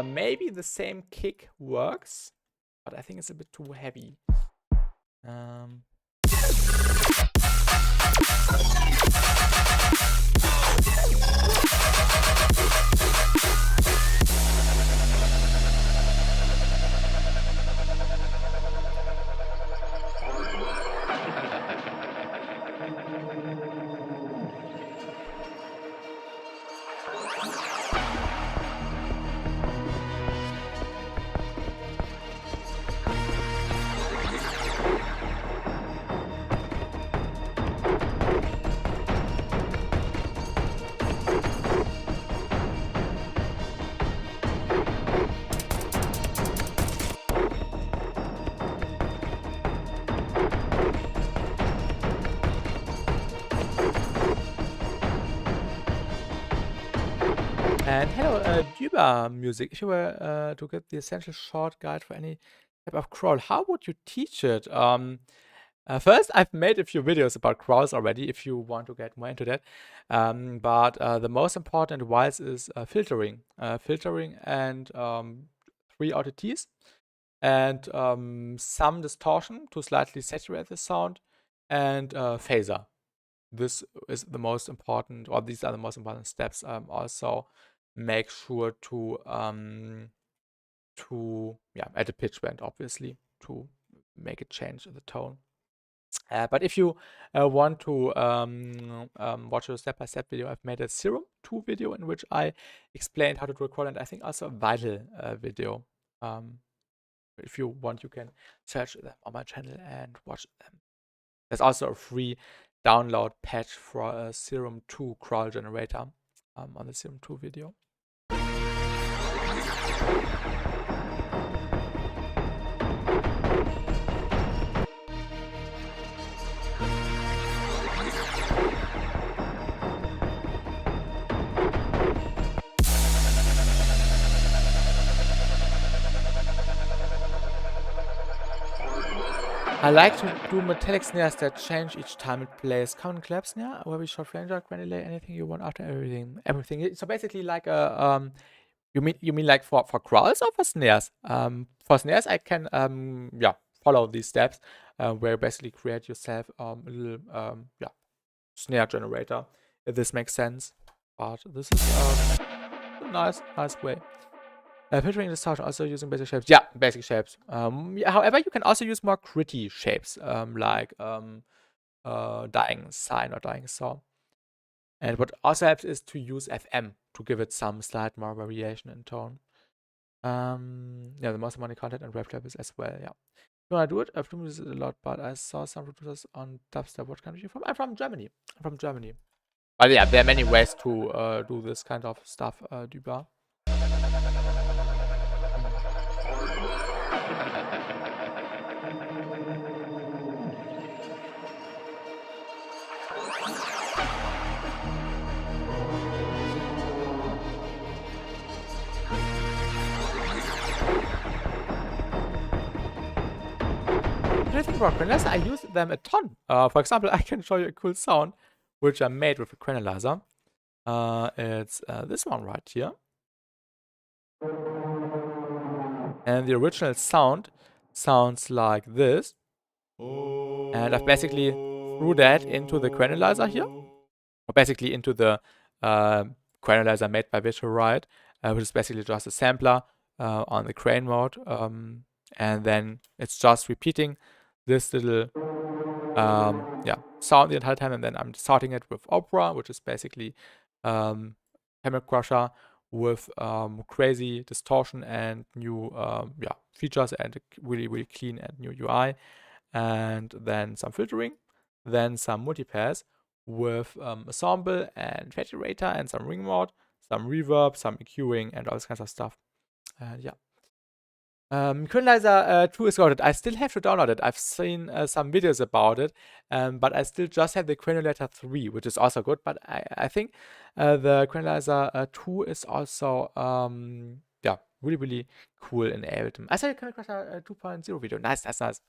Maybe the same kick works, but I think it's a bit too heavy. And hello, Dubstep Music. If you were to get the essential short guide for any type of crawl, how would you teach it? First, I've made a few videos about crawls already, if you want to get more into that. But the most important advice is filtering. Filtering and 3 OTTs and some distortion to slightly saturate the sound and phaser. This is the most important, or these are the most important steps. Also, make sure to add a pitch bend, obviously, to make it change the tone. But if you want to watch a step-by-step video, I've made a Serum 2 video in which I explained how to record, and I think also a Vital video. If you want, you can search them on my channel and watch them. There's also a free download patch for a Serum 2 crawl generator on the Serum 2 video. I like to do metallic snares that change each time it plays. Common clap snare, where we short range out, granulate, anything you want after everything. So basically, like a you mean like for crawls or for snares? For snares, I can follow these steps where you basically create yourself a little snare generator, if this makes sense. But this is a nice way. Filtering distortion, also using basic shapes. Yeah, basic shapes. However, you can also use more gritty shapes, like dying sine or dying saw. And what also helps is to use FM to give it some slight more variation in tone. The most money content and rap is as well. Yeah. When I do it, I've doing this a lot, but I saw some producers on dubstep. What country are you from? I'm from Germany. But yeah, there are many ways to do this kind of stuff, Duba. I think about granulizers, I use them a ton. For example, I can show you a cool sound which I made with a granulaser. It's this one right here. And the original sound sounds like this. And I've basically threw that into the granulaser here. Or basically into the granulaser made by Visual Riot, which is basically just a sampler on the crane mode. And then it's just repeating this little sound the entire time, and then I'm starting it with Opera, which is basically Camel Crusher with crazy distortion and new features and really clean and new UI, and then some filtering, then some multipass with ensemble and saturator and some ring mode, some reverb, some EQing and all this kinds of stuff. Quinlizer 2 is loaded. I still have to download it. I've seen some videos about it, but I still just have the Quinlizer 3, which is also good. But I think the Quinlizer 2 is also yeah, really, really cool in Ableton. I saw your Quinlizer 2.0 video. Nice, that's nice.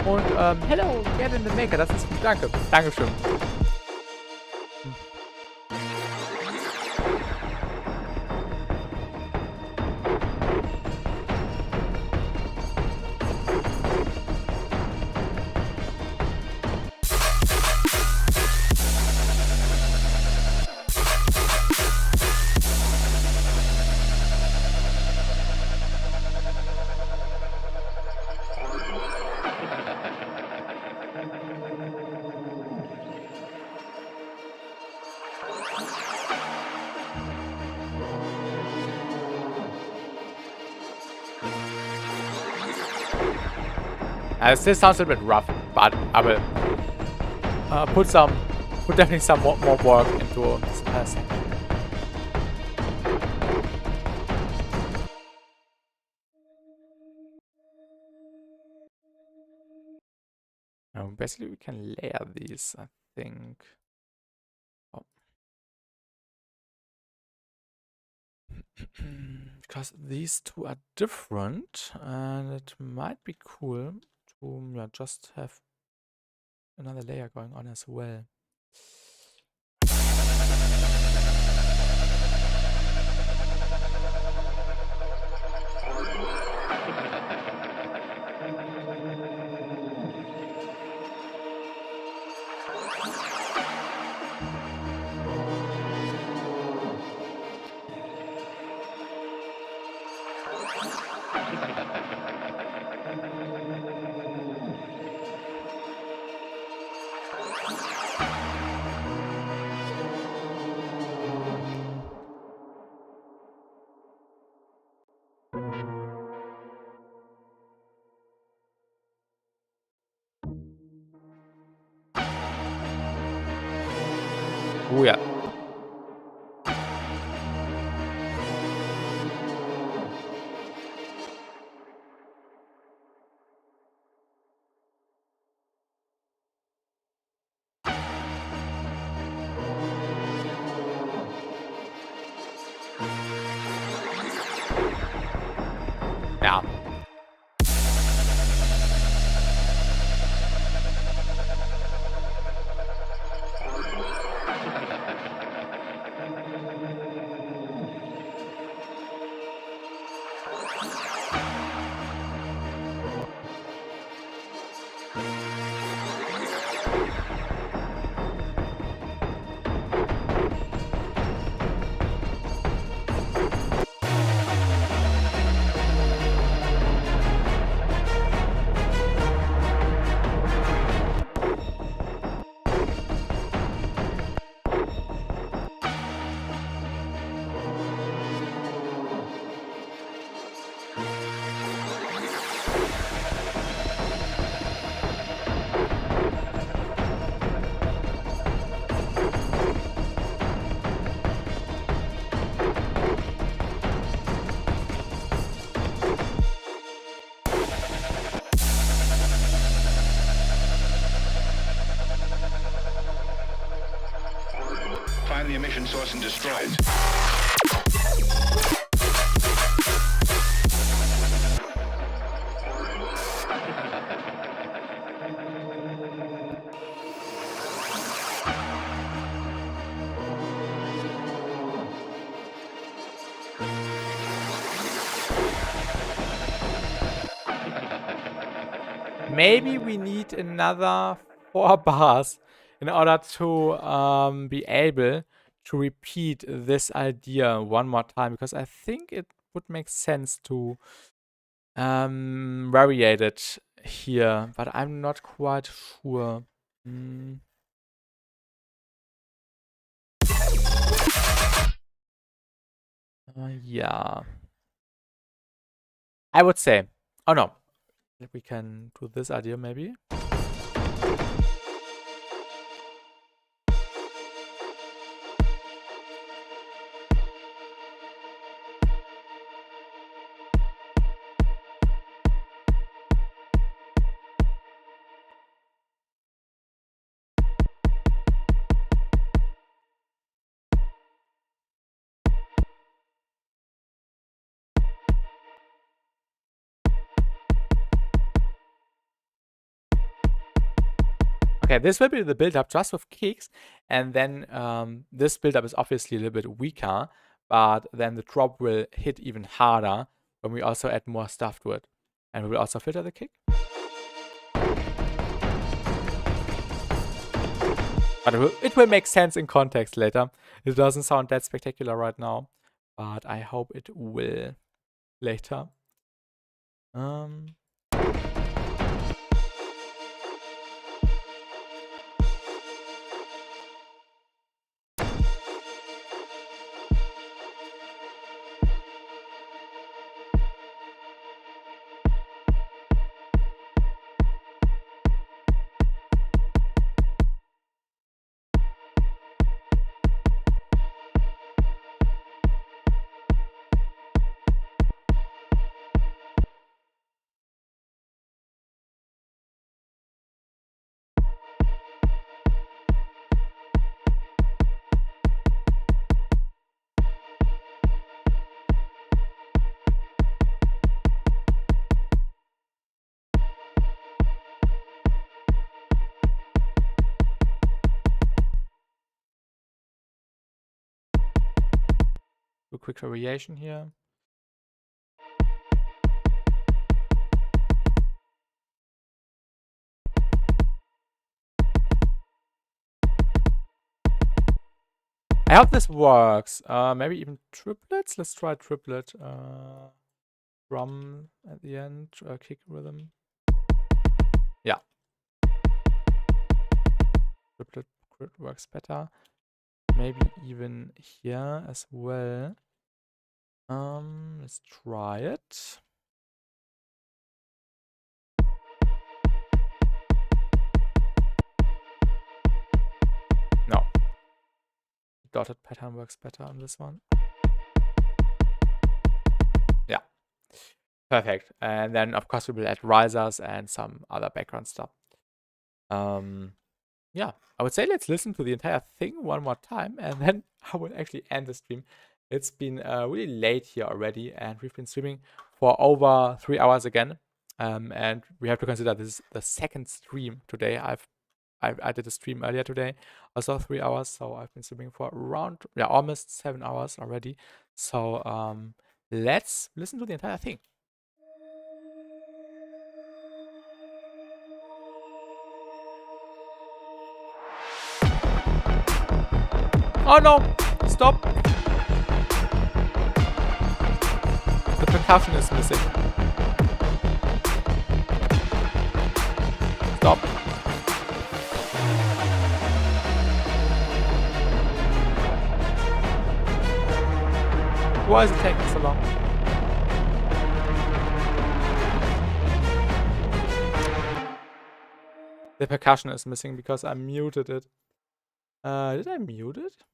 Und hello, get in the maker, das ist gut, danke. Dankeschön. This sounds a bit rough, but I will put definitely some more work into this section. Now, basically, we can layer these, I think. Oh. Because these two are different, and it might be cool to just have another layer going on as well. Oh ja. Ja. ammunition source and destroy it. Maybe we need another 4 bars in order to be able to repeat this idea one more time, because I think it would make sense to variate it here, but I'm not quite sure. Yeah. I would say. Oh no. We can do this idea maybe. Okay, this will be the build-up just with kicks, and then this build-up is obviously a little bit weaker, but then the drop will hit even harder when we also add more stuff to it. And we will also filter the kick. But it will make sense in context later. It doesn't sound that spectacular right now, but I hope it will later. A quick variation here. I hope this works. Maybe even triplets. Let's try triplet. Drum at the end. Kick rhythm. Yeah. Triplet works better. Maybe even here as well. Let's try it. No. Dotted pattern works better on this one. Yeah. Perfect. And then of course we will add risers and some other background stuff. Yeah, I would say let's listen to the entire thing one more time, and then I will actually end the stream. It's been really late here already, and we've been streaming for over 3 hours again. And we have to consider this is the second stream today. I did a stream earlier today, also 3 hours, so I've been streaming for around almost 7 hours already. So let's listen to the entire thing. Oh no! Stop! The percussion is missing. Stop. Why is it taking so long? The percussion is missing because I muted it. Did I mute it?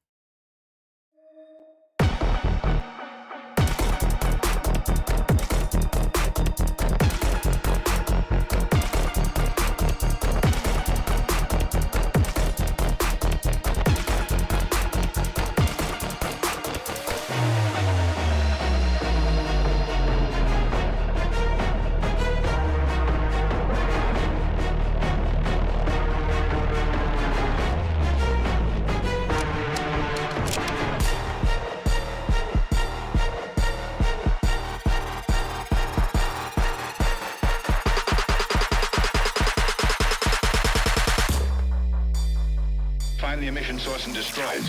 find the emission source and destroy it.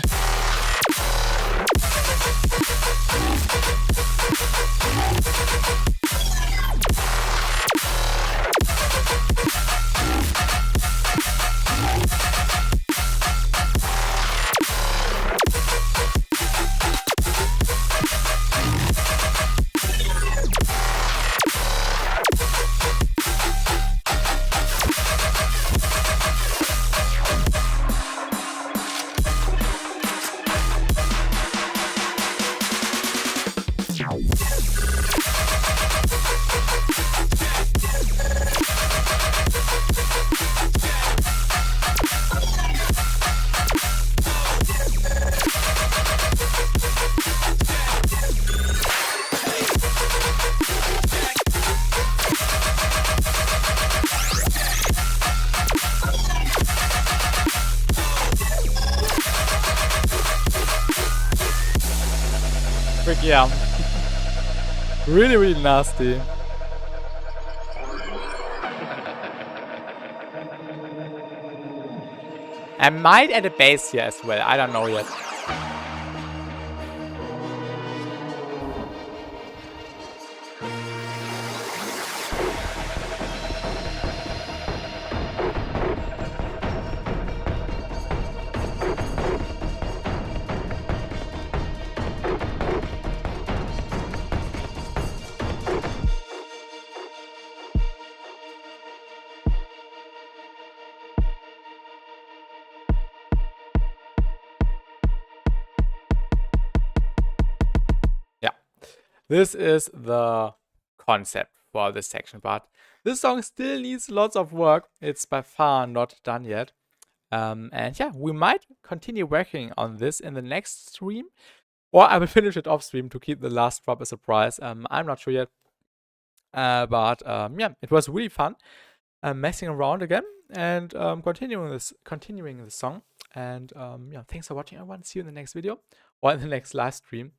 Yeah. Really, really nasty. I might add a bass here as well. I don't know yet. This is the concept for this section, but this song still needs lots of work. It's by far not done yet. And yeah, we might continue working on this in the next stream, or I will finish it off stream to keep the last drop a surprise. I'm not sure yet. But yeah, it was really fun messing around again and continuing this song. And yeah, thanks for watching, everyone. See you in the next video or in the next live stream.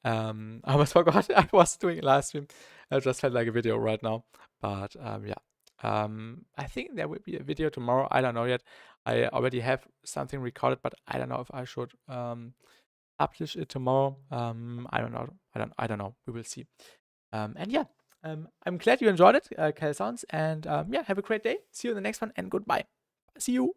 I almost forgot I was doing a live stream. I just felt like a video right now. But yeah, I think there will be a video tomorrow. I don't know yet. I already have something recorded, but I don't know if I should publish it tomorrow. I don't know. I don't know. We will see. And yeah, I'm glad you enjoyed it, Cal Sounds. And yeah, have a great day. See you in the next one, and goodbye. See you.